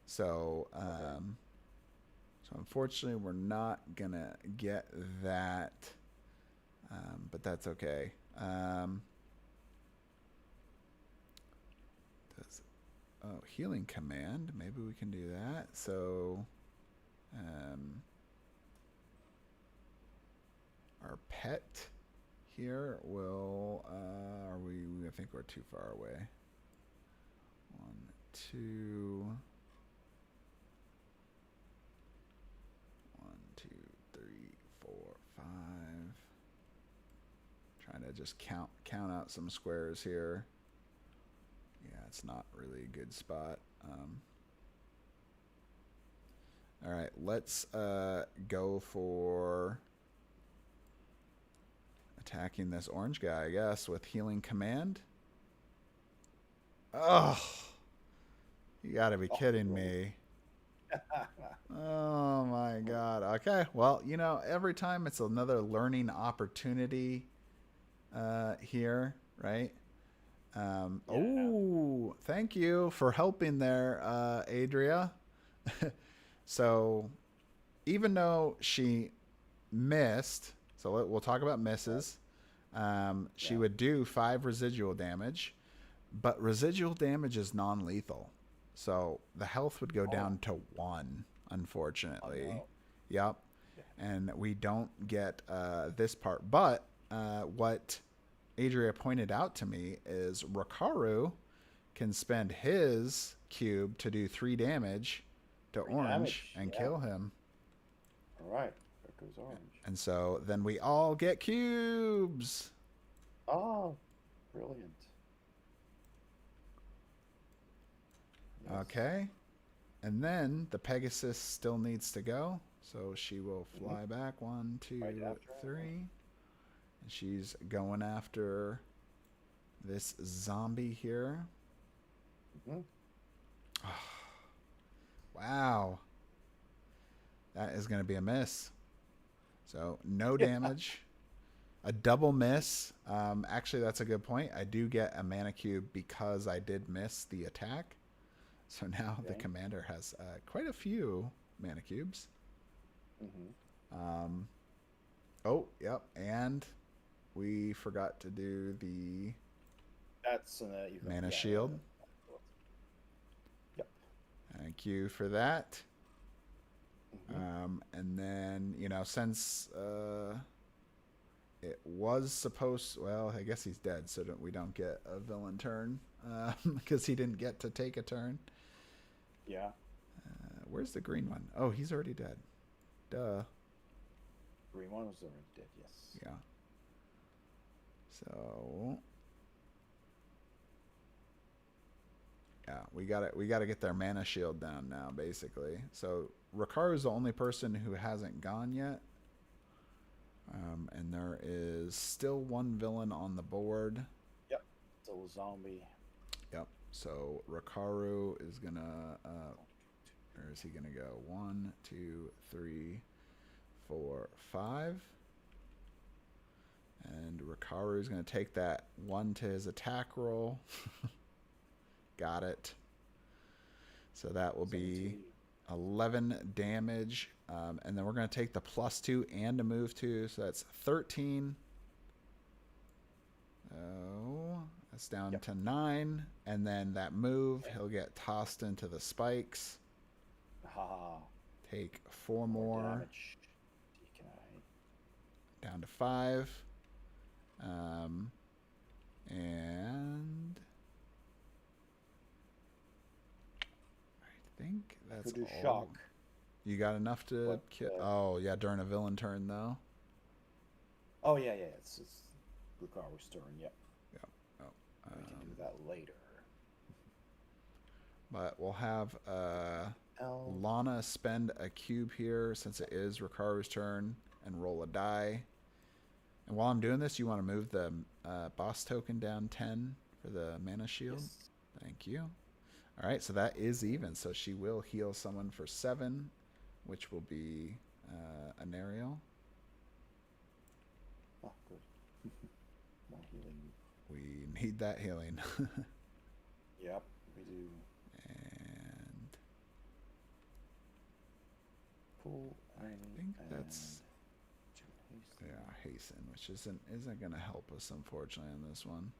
So, so unfortunately, we're not gonna get that, but that's okay. Healing command. Maybe we can do that. So, our pet here will. I think we're too far away. 1, 2. 1, 2, 3, 4, 5. Trying to just count out some squares here. Yeah, it's not really a good spot. All right, let's go for attacking this orange guy, I guess, with healing command. Oh, you got to be kidding me. Oh my god. Okay, well, every time it's another learning opportunity here, right? Oh, thank you for helping there, Adria. So even though she missed, so we'll talk about misses, she would do 5 residual damage, but residual damage is non-lethal. So the health would go down to 1, unfortunately. Oh, no. Yep. And we don't get this part. But what Adria pointed out to me is Rakaru can spend his cube to do 3 damage to orange and kill him. All right. There goes orange. And so then we all get cubes. Oh, brilliant. Yes. Okay. And then the Pegasus still needs to go. So she will fly back. 1, 2, Right after 3. And she's going after this zombie here. Mm-hmm. Wow. That is going to be a miss. So no damage. A double miss. Actually, that's a good point. I do get a mana cube because I did miss the attack. So now the commander has quite a few mana cubes. Mm-hmm. Oh, yep. And we forgot to do the That's mana shield. Yep. Thank you for that. Mm-hmm. And then, since it was supposed... Well, I guess he's dead, so we don't get a villain turn because he didn't get to take a turn. Yeah. Where's the green one? Oh, he's already dead. Duh. Green one was already dead, yes. Yeah. So... Yeah, we gotta get their mana shield down now, basically. So Rikaru's the only person who hasn't gone yet. And there is still one villain on the board. Yep. Still a zombie. Yep. So Rikaru is gonna where is he gonna go? 1, 2, 3, 4, 5. And Rikaru is gonna take that 1 to his attack roll. Got it. So that will be 11 damage. And then we're going to take the +2 and a move 2. So that's 13. Oh, that's down to 9. And then that move, he'll get tossed into the spikes. Take 4 more. Damage. Down to 5. And... I think that's could do all. shock. You got enough to kill? Oh, yeah, during a villain turn, though. Oh, yeah. It's Rikaru's turn, yep. Yep. Oh, we can do that later. But we'll have Lana spend a cube here since it is Rikaru's turn and roll a die. And while I'm doing this, you want to move the boss token down 10 for the mana shield? Yes. Thank you. All right, so that is even. So she will heal someone for 7, which will be an Ariel. Oh, good. More healing. We need that healing. Yep, we do. And Pull. I think that's hasten, which isn't going to help us unfortunately on this one.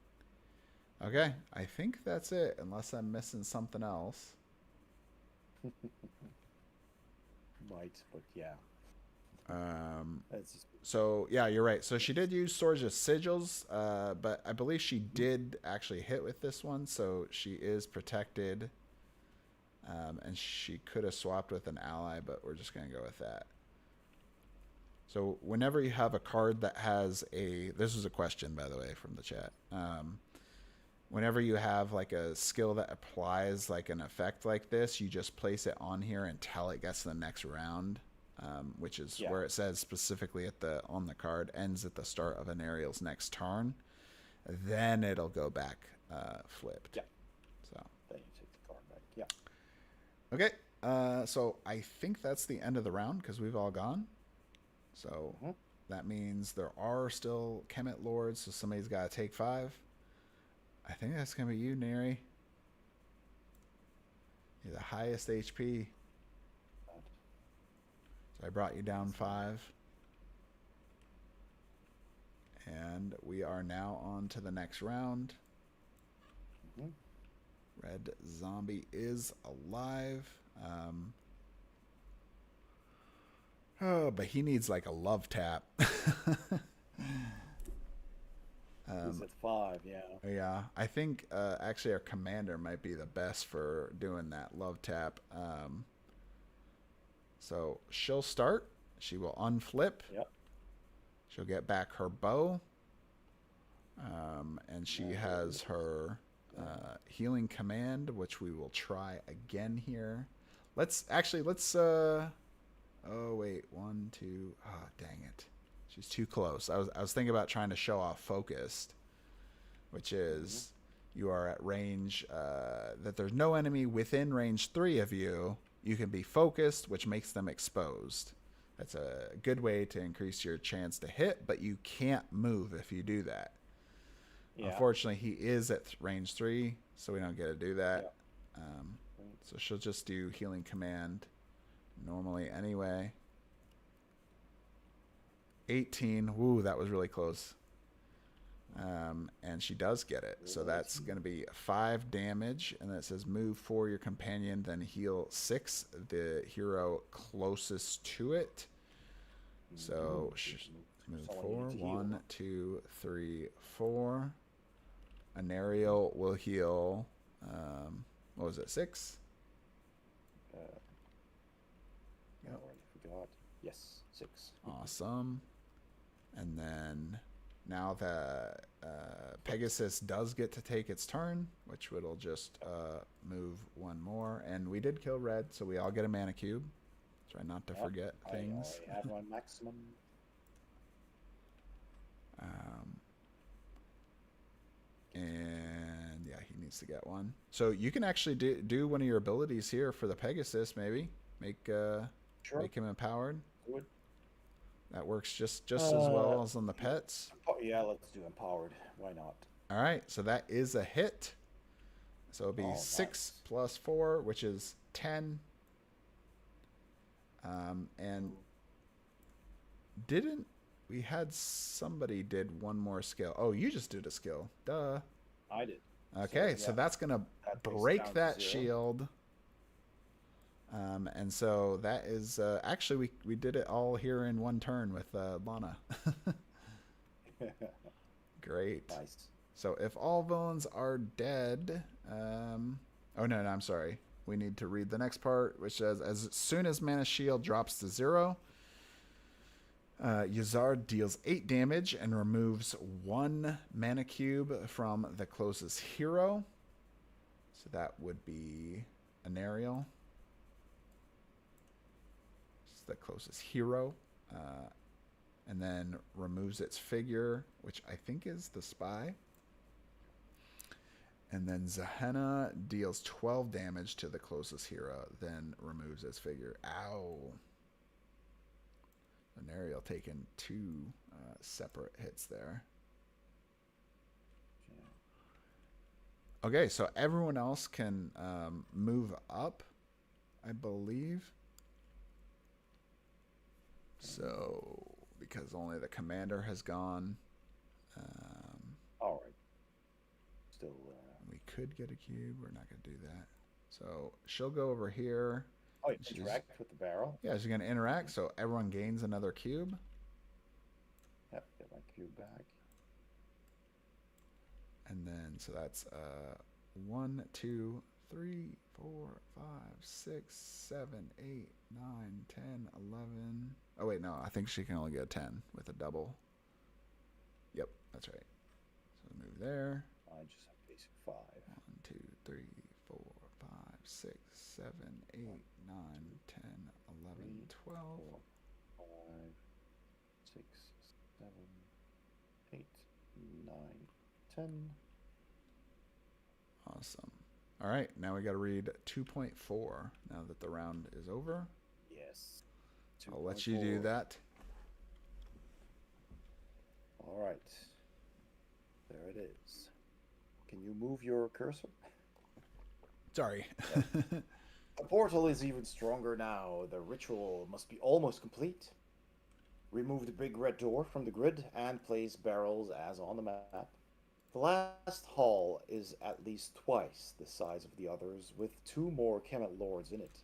Okay, I think that's it, unless I'm missing something else. Right, but yeah. So, yeah, you're right. So she did use Swords of Sigils, but I believe she did actually hit with this one, so she is protected. And she could have swapped with an ally, but we're just going to go with that. So whenever you have a card that has a... This was a question, by the way, from the chat. Whenever you have like a skill that applies like an effect like this, you just place it on here until it gets to the next round, which is where it says specifically on the card ends at the start of an Ariel's next turn. Then it'll go back flipped. Yeah. So then you take the card back. Yeah. Okay. So I think that's the end of the round because we've all gone. So that means there are still Kemet Lords, so somebody's got to take 5. I think that's going to be you, Neri. You're the highest HP. So I brought you down 5. And we are now on to the next round. Red Zombie is alive. But he needs like a love tap. He's at 5, yeah. Yeah, I think actually our commander might be the best for doing that love tap. So she'll start, she will unflip. Yep. She'll get back her bow. And she has her healing command, which we will try again here. Let's oh wait, 1, 2, oh dang it. She's too close. I was thinking about trying to show off focused, which is you are at range that there's no enemy within range 3 of you. You can be focused, which makes them exposed. That's a good way to increase your chance to hit, but you can't move if you do that. Yeah. Unfortunately, he is at range 3, so we don't get to do that. Yeah. So she'll just do healing command normally anyway. 18. Woo, that was really close. And she does get it. So that's going to be 5 damage. And then it says move 4 your companion, then heal 6 the hero closest to it. So move 4. 1, 2, 3, 4. Anariel will heal, what was it, 6? I already forgot. Yes, 6. Awesome. And then now the Pegasus does get to take its turn, which it'll just move 1 more. And we did kill red, so we all get a mana cube. Try not to forget things. I have one maximum. And yeah, he needs to get one. So you can actually do one of your abilities here for the Pegasus, maybe. Make him empowered. Good. That works just as well as on the pets. Yeah, let's do empowered. Why not? All right, so that is a hit. So it'll be 6 plus 4, which is 10. And we had somebody did one more skill. Oh, you just did a skill. Duh. I did. Okay, so that's going to break that shield. And so that is actually we did it all here in one turn with Lana. Great. Nice. So if all villains are dead, oh no, I'm sorry. We need to read the next part, which says as soon as mana shield drops to 0, Yazard deals 8 damage and removes 1 mana cube from the closest hero. So that would be Anariel. It's the closest hero. And then removes its figure, which I think is the spy. And then Zahenna deals 12 damage to the closest hero, then removes its figure. Ow. Anariel taking 2 separate hits there. Okay, so everyone else can move up, I believe. So, because only the commander has gone. All right. Still. We could get a cube. We're not going to do that. So she'll go over here. Oh, you interact with the barrel? Yeah, she's going to interact, so everyone gains another cube. Yep, get my cube back. And then, so that's 1, 2, 3, 4, 5, 6, 7, 8, 9, 10, 11. Oh, wait, no, I think she can only get 10 with a double. Yep, that's right. So move there. I just have basic 5. 1, 2, 3, 4, 5, 6, 7, 8, 9, 10, 11, 12. 5, 6, 7, 8, 9, 10. Awesome. All right, now we got to read 2.4 now that the round is over. Yes. I'll let you do that. All right. There it is. Can you move your cursor? Sorry. The portal is even stronger now. The ritual must be almost complete. Remove the big red door from the grid and place barrels as on the map. The last hall is at least twice the size of the others, with 2 more Kemet lords in it.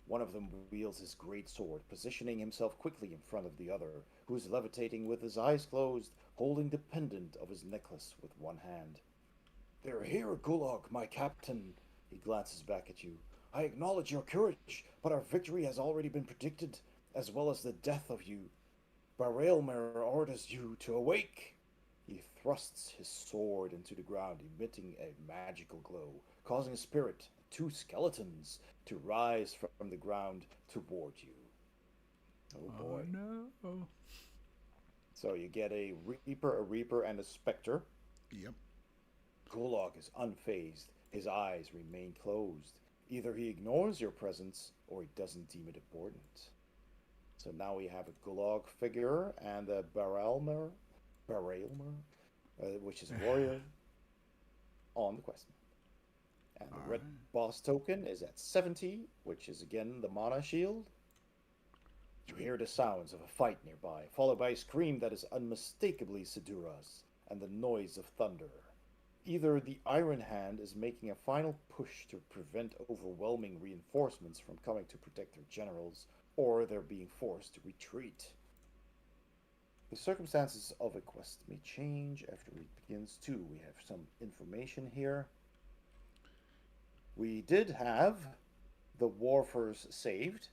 One of them wields his great sword, positioning himself quickly in front of the other, who is levitating with his eyes closed, holding the pendant of his necklace with one hand. "They're here, Gulag, my captain." He glances back at you. "I acknowledge your courage, but our victory has already been predicted. as well as the death of you, Barailmer orders you to awake. He thrusts his sword into the ground, emitting a magical glow, causing a spirit, 2 skeletons, to rise from the ground toward you. Oh boy. no. So you get a Reaper, and a Spectre. Yep. Gulag is unfazed. His eyes remain closed. Either he ignores your presence or he doesn't deem it important. So now we have a Gulag figure and a Barailmer, which is a warrior, on the quest. And the red boss token is at 70, which is again the mana shield. You hear the sounds of a fight nearby, followed by a scream that is unmistakably Sidura's, and the noise of thunder. Either the Iron Hand is making a final push to prevent overwhelming reinforcements from coming to protect their generals, or they're being forced to retreat. The circumstances of a quest may change after it begins too. We have some information here. We did have the Warfers saved,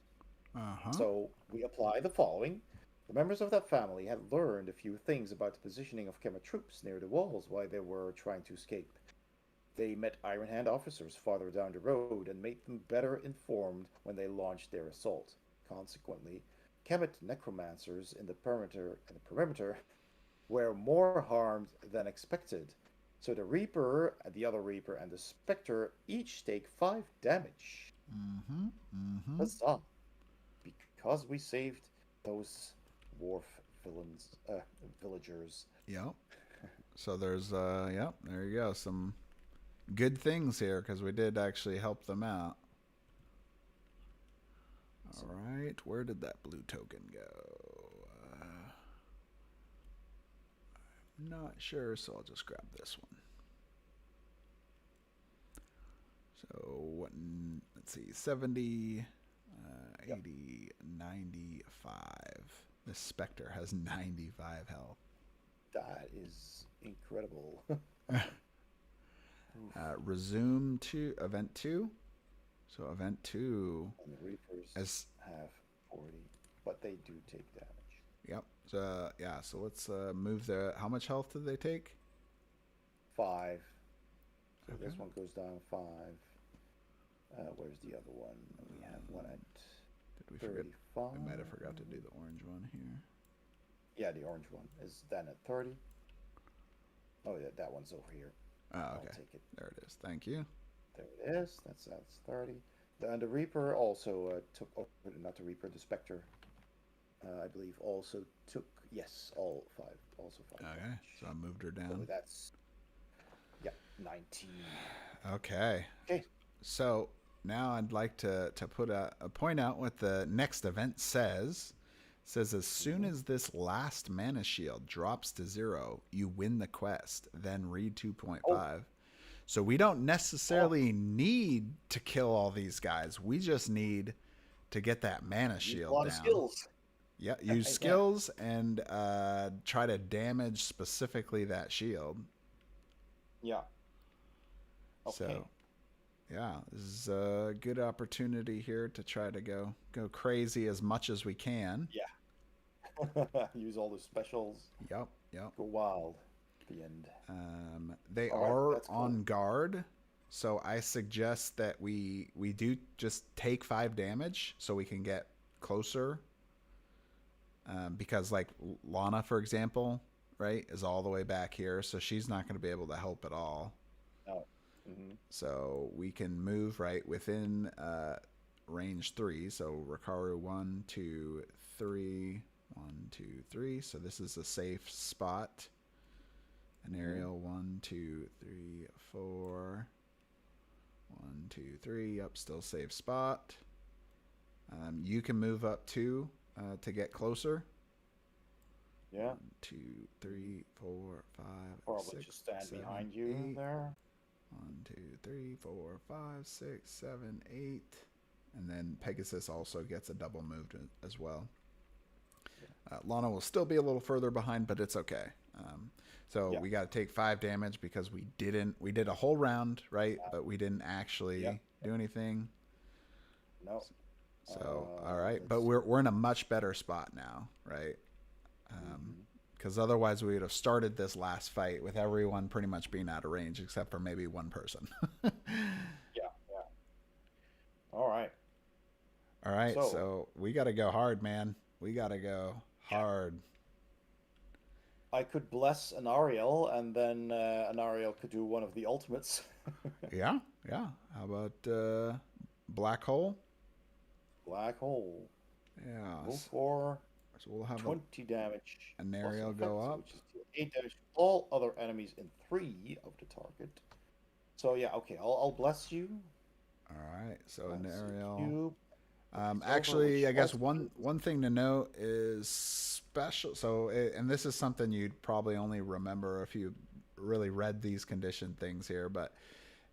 so we apply the following. The members of that family had learned a few things about the positioning of Khmer troops near the walls while they were trying to escape. They met Iron Hand officers farther down the road and made them better informed when they launched their assault. Consequently, Kemet necromancers in the perimeter were more harmed than expected. So the Reaper, the other Reaper, and the Spectre each take 5 damage. Huzzah! Because we saved those villagers. Yep. So there's yep, there you go. Some good things here because we did actually help them out. All right, where did that blue token go? I'm not sure, so I'll just grab this one. So what? Let's see, 70, 80, 95. The Spectre has 95 health. That is incredible. Resume to event 2. So event 2. And the Reapers have 40, but they do take damage. Yep. So yeah. So let's move the. How much health did they take? 5. So Okay. this one goes down 5. Where's the other one? We have one at Did we forget? 35. We might have forgot to do the orange one here. Yeah, the orange one is then at 30. Oh, yeah, that one's over here. Oh, okay. I'll take it. There it is. Thank you. There it is. That's 30. The Reaper also took, oh, not the Reaper, the Spectre, I believe also took, yes, all 5, also 5. Okay. damage. So I moved her So down. that's, yeah, 19. Okay. Okay. So now I'd like to point out what the next event says. It says as soon as this last mana shield drops to 0, you win the quest. Then read 2.5. Oh. So we don't necessarily need to kill all these guys. We just need to get that mana shield a lot down. of skills. Yeah, use skills and try to damage specifically that shield. Yeah. Okay. So, yeah, this is a good opportunity here to try to go crazy as much as we can. Yeah. Use all the specials. Yep. Go wild at the end. They All right, are that's cool. on guard, so I suggest that we do just take 5 damage so we can get closer. Because like Lana, for example, right, is all the way back here, so she's not going to be able to help at all. Oh. Mm-hmm. So we can move right within range 3. So Rikaru 1, 2, 3, 1, 2, 3. So this is a safe spot. An aerial 1, 2, 3, 4. 1, 2, 3. Yep, still safe spot. You can move up too to get closer. Yeah. 1, 2, 3, 4, 5, Or I'll 6, just stand 7, behind you 8. there. 1, 2, 3, 4, 5, 6, 7, 8. And then Pegasus also gets a double move as well. Lana will still be a little further behind, but it's okay. So we got to take 5 damage because we did a whole round, right? But we didn't actually do anything. No. So, all right, but Let's. we're in a much better spot now, right? Mhm. Because otherwise we would have started this last fight with everyone pretty much being out of range except for maybe one person. Yeah, yeah. All right. All right, So, so we got to go hard, man. We got to go yeah, hard. I could bless an Ariel, and then an Ariel could do one of the ultimates. Yeah, yeah. How about black hole? Black hole. Yeah. Go for So we'll have 20 damage an plus aerial go effect, up. which is deal 8 damage to all other enemies in 3 of the target. So yeah, okay, I'll bless you. All right, so an That's a aerial. cube. Silver, Actually, which I guess also one thing to note is special. So, and this is something you'd probably only remember if you really read these condition things here, but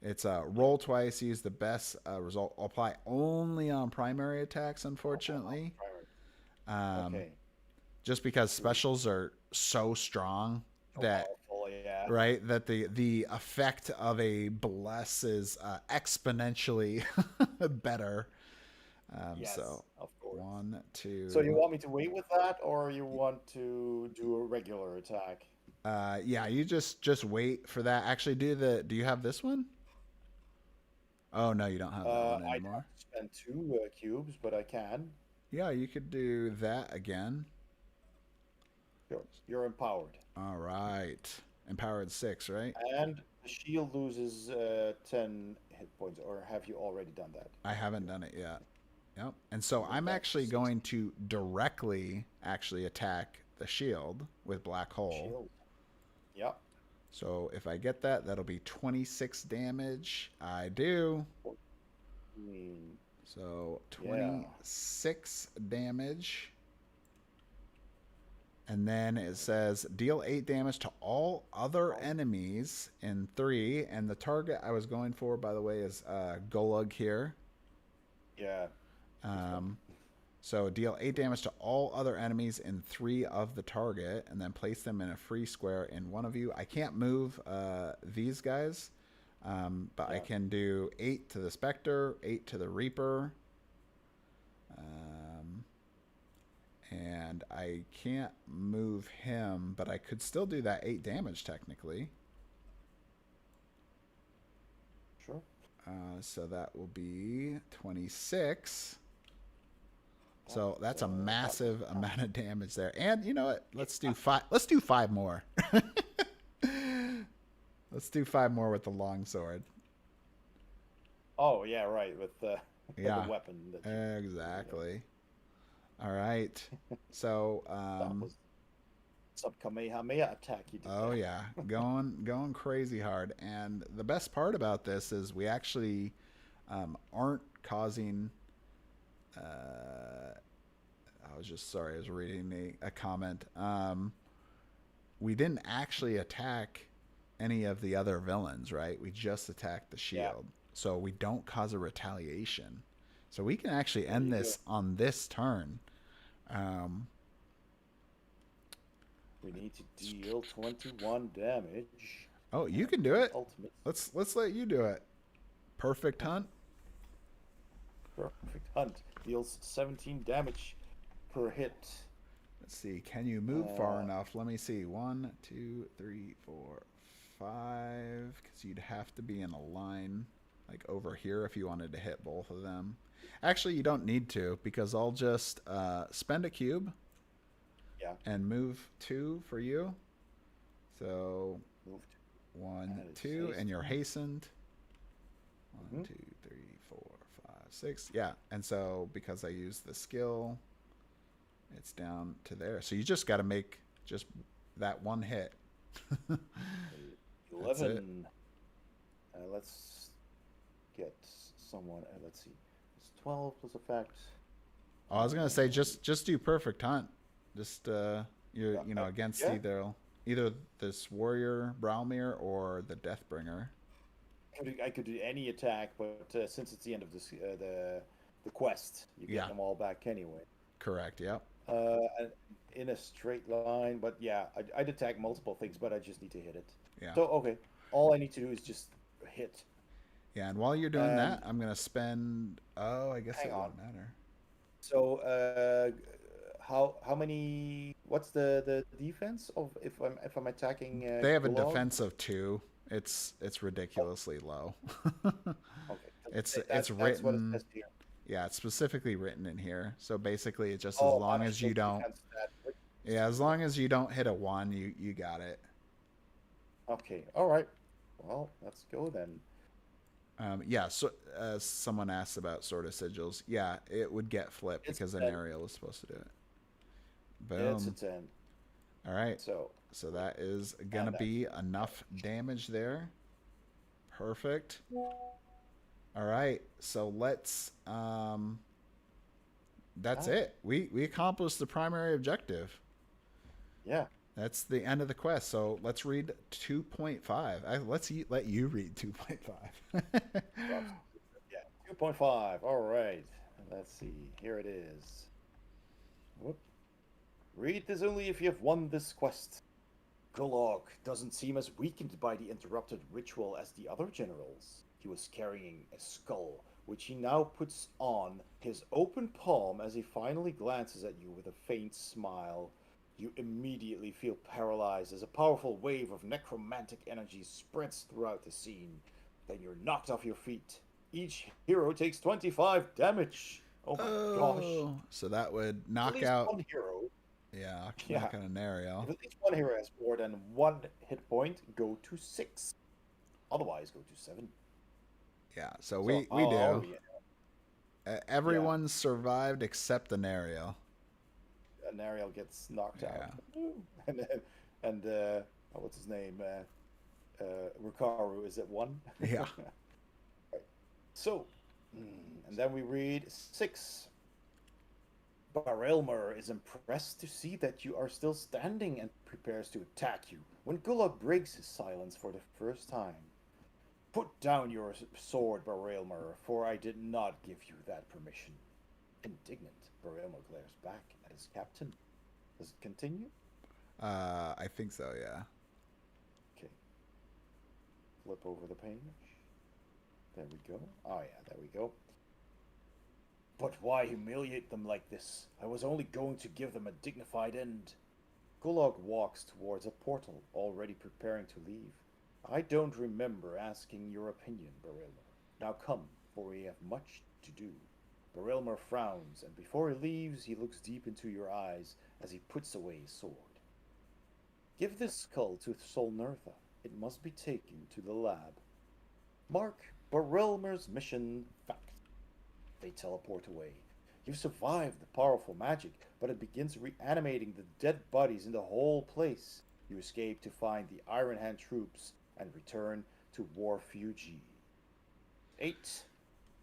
it's roll twice, use the best result, apply only on primary attacks, unfortunately. primary. Um, Okay. just because specials are so strong So that powerful, yeah. right that the effect of a bless is exponentially better. Yes, So of course. one, So you two. want me to wait with that, or you want to do a regular attack? Yeah, you just wait for that. Actually, do you have this one? Oh no, you don't have that one I'd have anymore. to spend 2 cubes, but I can. Yeah, you could do that again. Sure. You're empowered. All right, empowered 6, right? And the shield loses 10 hit points, or have you already done that? I haven't done it yet. Yep. And so Move I'm that to actually 6 going to directly actually attack the shield with black hole. shield. Yep. So if I get that, that'll be 26 damage. I do. 14. So Yeah. 26 damage. And then it says deal 8 damage to all other enemies in 3. And the target I was going for, by the way, is Golug here. Yeah. So deal 8 damage to all other enemies in 3 of the target, and then place them in a free square in one of you. I can't move these guys, but I Yeah. can do 8 to the Spectre, 8 to the Reaper, and I can't move him, but I could still do that 8 damage technically. Sure. So that will be 26. So that's a massive amount of damage there. And you know what? Let's do 5. Let's do 5 more. Let's do 5 more with the long sword. Oh, yeah, right, with the Yeah, the weapon that you, exactly. All right. So, that was some Kamehameha attack you did oh there. yeah, going crazy hard. And the best part about this is we actually aren't causing. I was just sorry. I was reading a comment. We didn't actually attack any of the other villains, right? We just attacked the Yeah. shield, so we don't cause a retaliation. So we can actually There end you go. this on this turn. Um, We need to deal 21 damage. oh, you And can do the it. ultimate Let's let you do it. Perfect hunt. perfect hunt deals 17 damage per hit. Let's see. Can you move far Uh, enough? Let me see. 1, 2, 3, 4, 5. Because you'd have to be in a line like over here if you wanted to hit both of them. Actually, you don't need to because I'll just spend a cube yeah, and move 2 for you. So moved. 1, And it's 2, and you're hastened. hastened. One, Mhm. 2, 3, 4, 5, 6. Yeah, and so because I used the skill, it's down to there. So you just got to make just that one hit. That's it. 11. Let's get someone. Let's see. It's 12 plus effect. Oh, I was gonna say just do perfect hunt. Just you're Yeah, against yeah. either this warrior Browmere or the Deathbringer. I could do any attack, but since it's the end of this, the quest, you get Yeah, them all back anyway. correct. Yep. And in a straight line, but yeah, I'd attack multiple things, but I just need to hit it. Yeah. So okay, all I need to do is just hit. Yeah, and while you're doing And that, I'm gonna spend. Oh, I guess hang it on, won't matter. So, how many? What's the defense of if I'm attacking They have a Gulag? defense of 2. It's Oh, ridiculously low. okay. It's That's what it written. says here. Yeah, it's specifically written in here. So basically, it's just as Oh, long mana as you shield don't. defense stat. Yeah, as long as you don't hit a 1, you got it. Okay, all right. Well, let's go then. Yeah, so someone asked about Sword of Sigils. Yeah, it would get flipped It's because a an 10. aerial was supposed to do it. It's a Boom. 10. All right. So, So that is going to and that's be enough damage there. Perfect. All right. So let's that's ah, it. We accomplished the primary objective. yeah. That's the end of the quest. So let's read 2.5. Let you read 2.5. Drops. Yeah, 2.5. All right. Let's see. Here it is. Whoop. Read this only if you have won this quest. Gulag doesn't seem as weakened by the interrupted ritual as the other generals. He was carrying a skull, which he now puts on his open palm as he finally glances at you with a faint smile. You immediately feel paralyzed as a powerful wave of necromantic energy spreads throughout the scene. Then you're knocked off your feet. Each hero takes 25 damage. Oh my gosh. Oh, so that would At knock least out. one hero. Yeah, Yeah. knock out an aerial. If at least one hero has more than one hit point, go to 6. Otherwise, go to 7. Yeah, so So, we oh do. yeah, yeah. Everyone survived except an aerial. An Ariel gets knocked out, Yeah. and what's his name? Rukaru is at 1. Yeah. Right. So, and then we read 6. Barelmer is impressed to see that you are still standing and prepares to attack you when Gulag breaks his silence for the first time. Put down your sword, Barelmer, for I did not give you that permission. Indignant, Barelmer glares back at his captain. Does it continue? I think so, yeah. Okay, flip over the page. There we go. Oh yeah, there we go. But why humiliate them like this? I was only going to give them a dignified end. Gulag walks towards a portal, already preparing to leave. I don't remember asking your opinion, Barilmer. Now come, for we have much to do. Barilmer frowns, and before he leaves, he looks deep into your eyes as he puts away his sword. Give this skull to Solnertha. It must be taken to the lab. Mark Barilmer's mission fact. They teleport away. You've survived the powerful magic, but it begins reanimating the dead bodies in the whole place. You escape to find the Iron Hand troops and return to Warfugi. 8.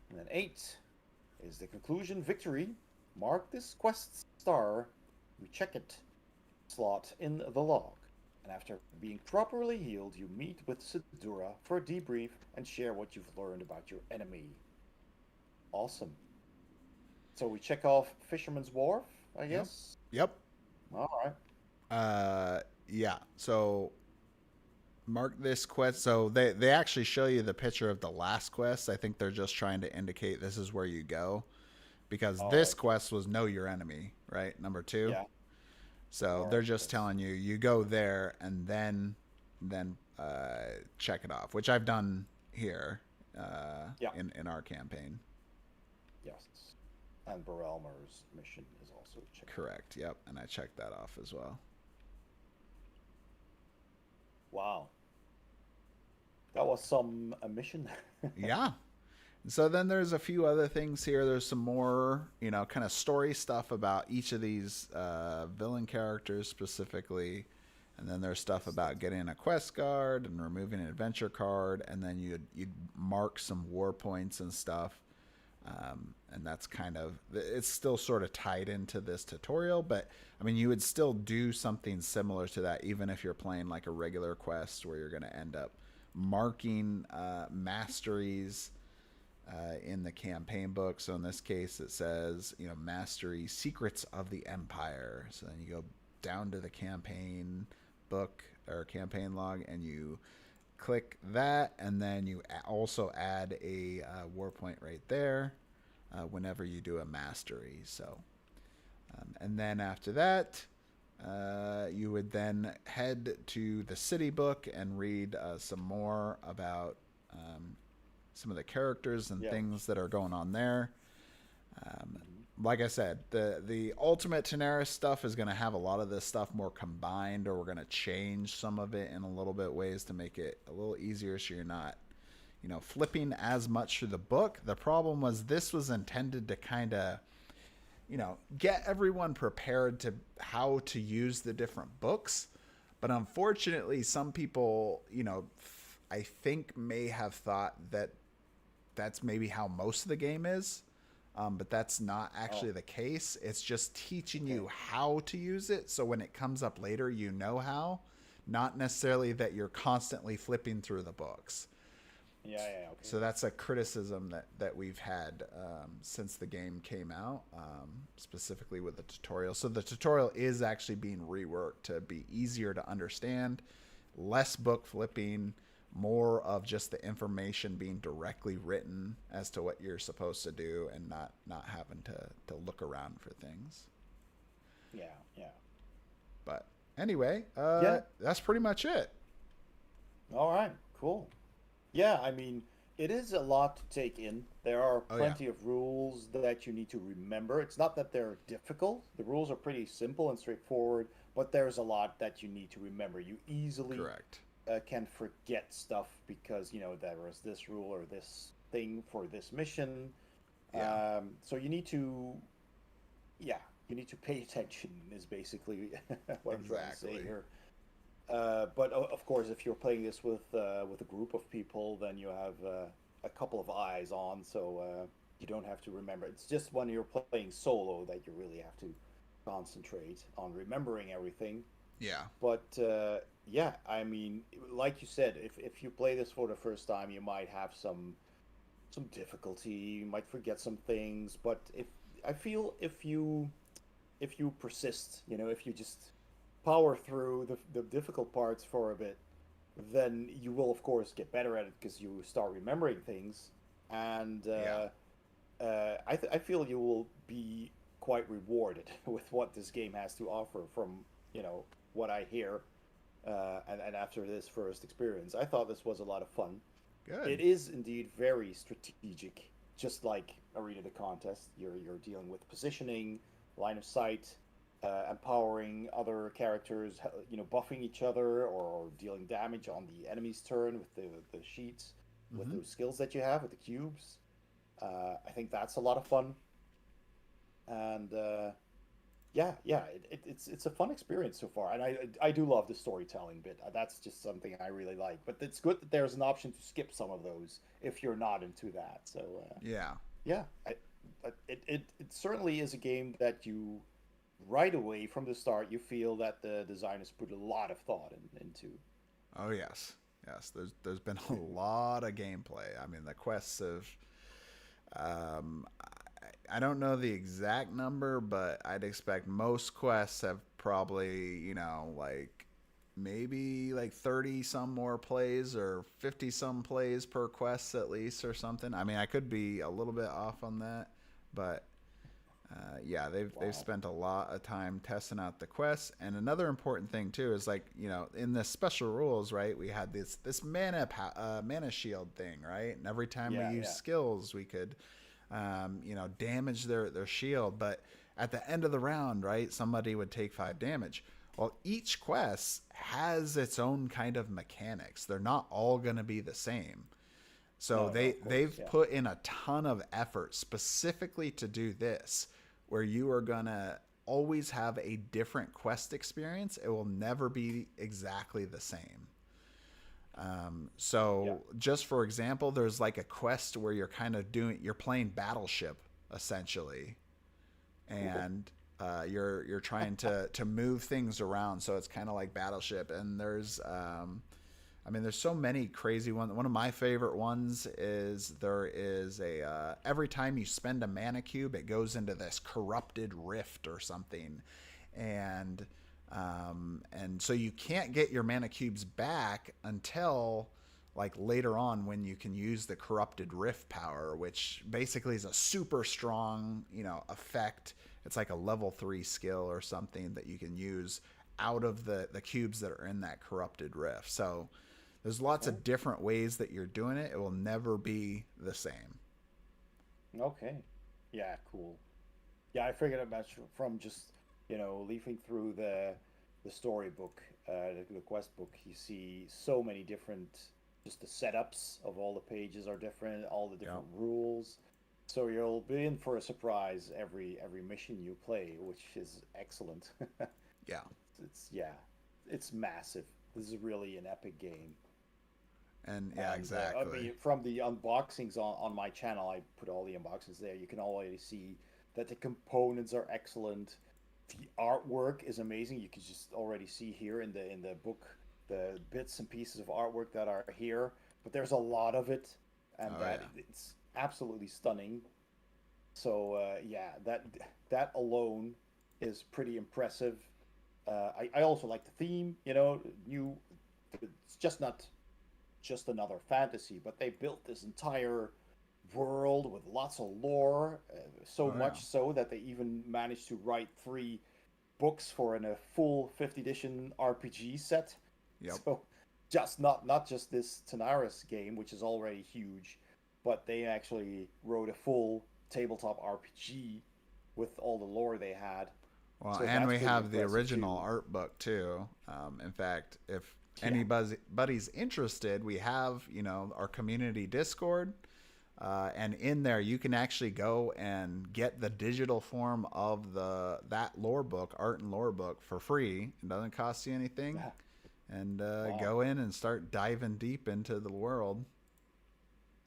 And then 8 is the conclusion victory. Mark this quest star. We check it. Slot in the log. And after being properly healed, you meet with Sidura for a debrief and share what you've learned about your enemy. Awesome. So we check off Fisherman's Wharf, I Yep. guess. Yep. All right. Yeah. So mark this quest. So they actually show you the picture of the last quest. I think they're just trying to indicate this is where you go, because All this right. quest was know your enemy, right? Number 2. Yeah. So All they're right. just Yes. telling you you go there and then check it off, which I've done here Yeah. in our campaign. Yes. And Barelmer's mission is also checked. Correct. Yep. And I checked that off as well. Wow. That was some a mission. Yeah. So then there's a few other things here. There's some more, kind of story stuff about each of these villain characters specifically. And then there's stuff about getting a quest card and removing an adventure card. And then you'd mark some war points and stuff. And that's it's still sort of tied into this tutorial. But, I mean, you would still do something similar to that, even if you're playing like a regular quest where you're going to end up marking masteries in the campaign book. So in this case, it says, mastery secrets of the empire. So then you go down to the campaign book or campaign log and you click that. And then you also add a war point right there. whenever you do a mastery. So, and then after that, you would then head to the city book and read some more about some of the characters and things that are going on there. Like I said, the ultimate Tanares stuff is going to have a lot of this stuff more combined, or we're going to change some of it in a little bit ways to make it a little easier so you're not, flipping as much through the book. The problem was this was intended to kind of, get everyone prepared to how to use the different books. But unfortunately, some people, I think may have thought that that's maybe how most of the game is. But that's not actually the case. It's just teaching you how to use it. So when it comes up later, you know how, not necessarily that you're constantly flipping through the books. Yeah. Okay. So that's a criticism that we've had since the game came out, specifically with the tutorial. So the tutorial is actually being reworked to be easier to understand, less book flipping, more of just the information being directly written as to what you're supposed to do, and not having to look around for things. Yeah. But anyway, that's pretty much it. All right, cool. Yeah, I mean, it is a lot to take in. There are plenty of rules that you need to remember. It's not that they're difficult. The rules are pretty simple and straightforward, but there's a lot that you need to remember. You easily can forget stuff because, there was this rule or this thing for this mission. So you need to, pay attention is basically what I'm trying to say here. But of course, if you're playing this with a group of people, then you have a couple of eyes on, so you don't have to remember. It's just when you're playing solo that you really have to concentrate on remembering everything. Yeah. But I mean, like you said, if you play this for the first time, you might have some difficulty. You might forget some things. But if you persist, if you just power through the difficult parts for a bit, then you will of course get better at it because you start remembering things, and I feel you will be quite rewarded with what this game has to offer from what I hear, and after this first experience, I thought this was a lot of fun. Good. It is indeed very strategic, just like Arena the Contest. You're dealing with positioning, line of sight, empowering other characters, buffing each other or dealing damage on the enemy's turn with the sheets, with those skills that you have with the cubes. I think that's a lot of fun, and it's a fun experience so far, and I do love the storytelling bit. That's just something I really like. But it's good that there's an option to skip some of those if you're not into that. So it certainly is a game that you right away from the start you feel that the designers put a lot of thought into. Oh yes. There's been a lot of gameplay. I mean, the quests have. I don't know the exact number, but I'd expect most quests have probably, maybe 30 some more plays or 50 some plays per quest at least or something. I mean, I could be a little bit off on that, but they've spent a lot of time testing out the quests. And another important thing too is in the special rules, right? We had this mana shield thing, right? And every time we use skills, we could damage their shield, but at the end of the round, right, somebody would take 5 damage. Well, each quest has its own kind of mechanics. They're not all going to be the same. So they've put in a ton of effort specifically to do this, where you are going to always have a different quest experience. It will never be exactly the same. Just for example, there's a quest where you're you're playing Battleship essentially, and you're trying to move things around. So it's kind of like Battleship, and there's so many crazy ones. One of my favorite ones is there is every time you spend a mana cube, it goes into this corrupted rift or something, and so you can't get your mana cubes back until like later on when you can use the corrupted rift power, which basically is a super strong, effect. It's like a level 3 skill or something that you can use out of the cubes that are in that corrupted rift. So there's lots of different ways that you're doing it. It will never be the same. Okay. Yeah, cool. Yeah, I figured it much from just, leafing through the storybook, the quest book. You see so many different, just the setups of all the pages are different, all the different rules. So you'll be in for a surprise every mission you play, which is excellent. Yeah. It's massive. This is really an epic game. And yeah, exactly. I mean, from the unboxings on my channel, I put all the unboxings there. You can already see that the components are excellent. The artwork is amazing. You can just already see here in the book the bits and pieces of artwork that are here. But there's a lot of it, and it's absolutely stunning. So that alone is pretty impressive. I also like the theme. It's just not just another fantasy, but they built this entire world with lots of lore, much so that they even managed to write 3 books for a full 5th edition RPG set. Yep. So just not just this Tanares game, which is already huge, but they actually wrote a full tabletop RPG with all the lore they had. Well, so and we have the original art book too. In fact, if anybody's interested, we have our community Discord, and in there you can actually go and get the digital form of that lore book, art and lore book, for free. It doesn't cost you anything, and go in and start diving deep into the world.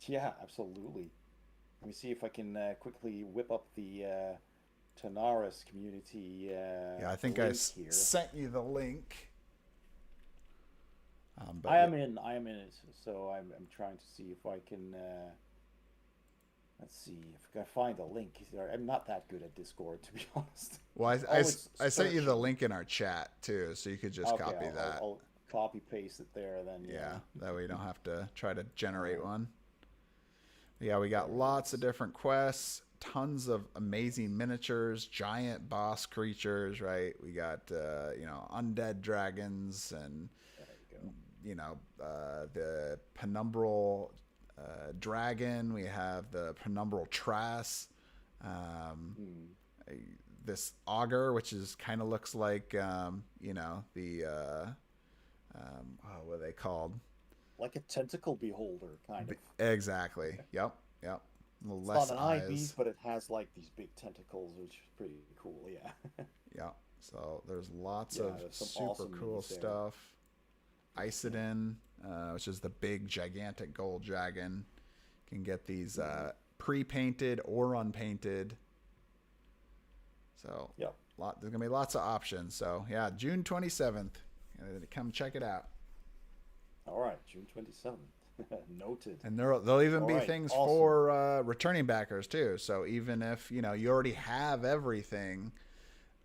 Yeah, absolutely. Let me see if I can quickly whip up the Tanares community. I think I sent you the link. I am in it, so I'm trying to see if I can. Let's see if I can find the link. I'm not that good at Discord, to be honest. Well, I sent you the link in our chat too, so you could just copy that. I'll copy paste it there then. Yeah, that way you don't have to try to generate one. Yeah, we got lots of different quests, tons of amazing miniatures, giant boss creatures, right? We got undead dragons and the penumbral dragon. We have the penumbral trass. This augur, which is kind of looks like what are they called? Like a tentacle beholder, kind of. Exactly. Yep. It's not an eye beast, but it has like these big tentacles, which is pretty cool. Yeah. Yeah. So there's lots of super awesome cool stuff. Isidin, which is the big gigantic gold dragon. You can get these pre-painted or unpainted. So there's gonna be lots of options. So yeah, June 27th. Come check it out. All right, June 27th. Noted. And there'll even be things for returning backers too. So even if you already have everything,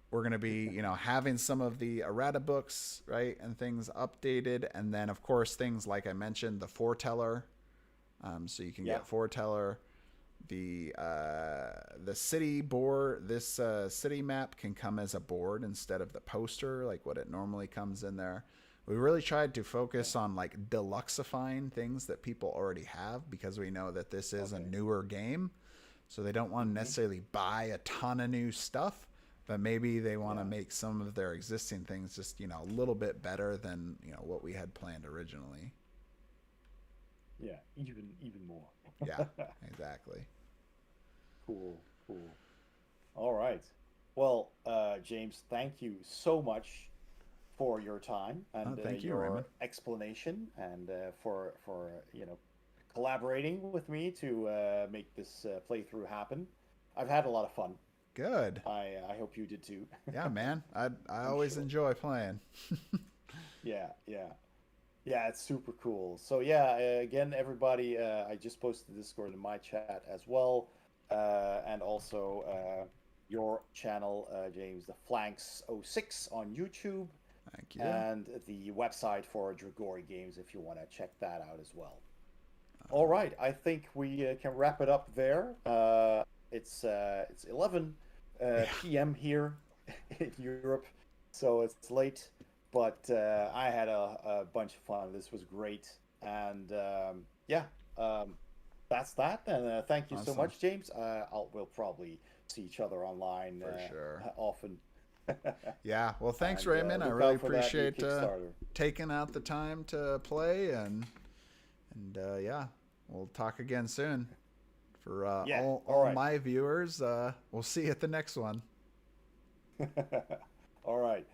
we're going to be having some of the errata books, right, and things updated, and then of course things like I mentioned, the foreteller. So you can get foreteller. The city board. This city map can come as a board instead of the poster, like what it normally comes in there. We really tried to focus on like deluxifying things that people already have, because we know that this is a newer game, so they don't want to necessarily buy a ton of new stuff, but maybe they want to make some of their existing things just a little bit better than what we had planned originally. Yeah, even more. Yeah, exactly. Cool. All right. Well, James, thank you so much for your time and your Raymond. explanation, and for collaborating with me to make this playthrough happen. I've had a lot of fun. Good. I hope you did too. Yeah, man. I always enjoy playing. Yeah, it's super cool. So again, everybody, I just posted the Discord in my chat as well, and also your channel, James, the Flanks 06 on YouTube. Thank you. and the website for Dragori Games if you want to check that out as well. All right, I think we can wrap it up there. It's 11 p.m. here in Europe, so it's late. But I had a bunch of fun. This was great, and yeah, um, that's that. And thank you so Awesome. much, James. We'll probably see each other online For sure. often. Yeah. Well, thanks, And Raymond. I look really out for that new appreciate Kickstarter. taking out the time to play, and yeah, we'll talk again soon. For Yeah, all all right. my viewers, we'll see you at the next one. All right.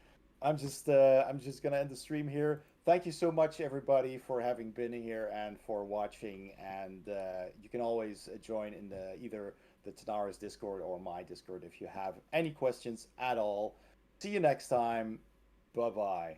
I'm just gonna end the stream here. Thank you so much, everybody, for having been here and for watching. And you can always join in either the Tanares Discord or my Discord if you have any questions at all. See you next time. Bye bye.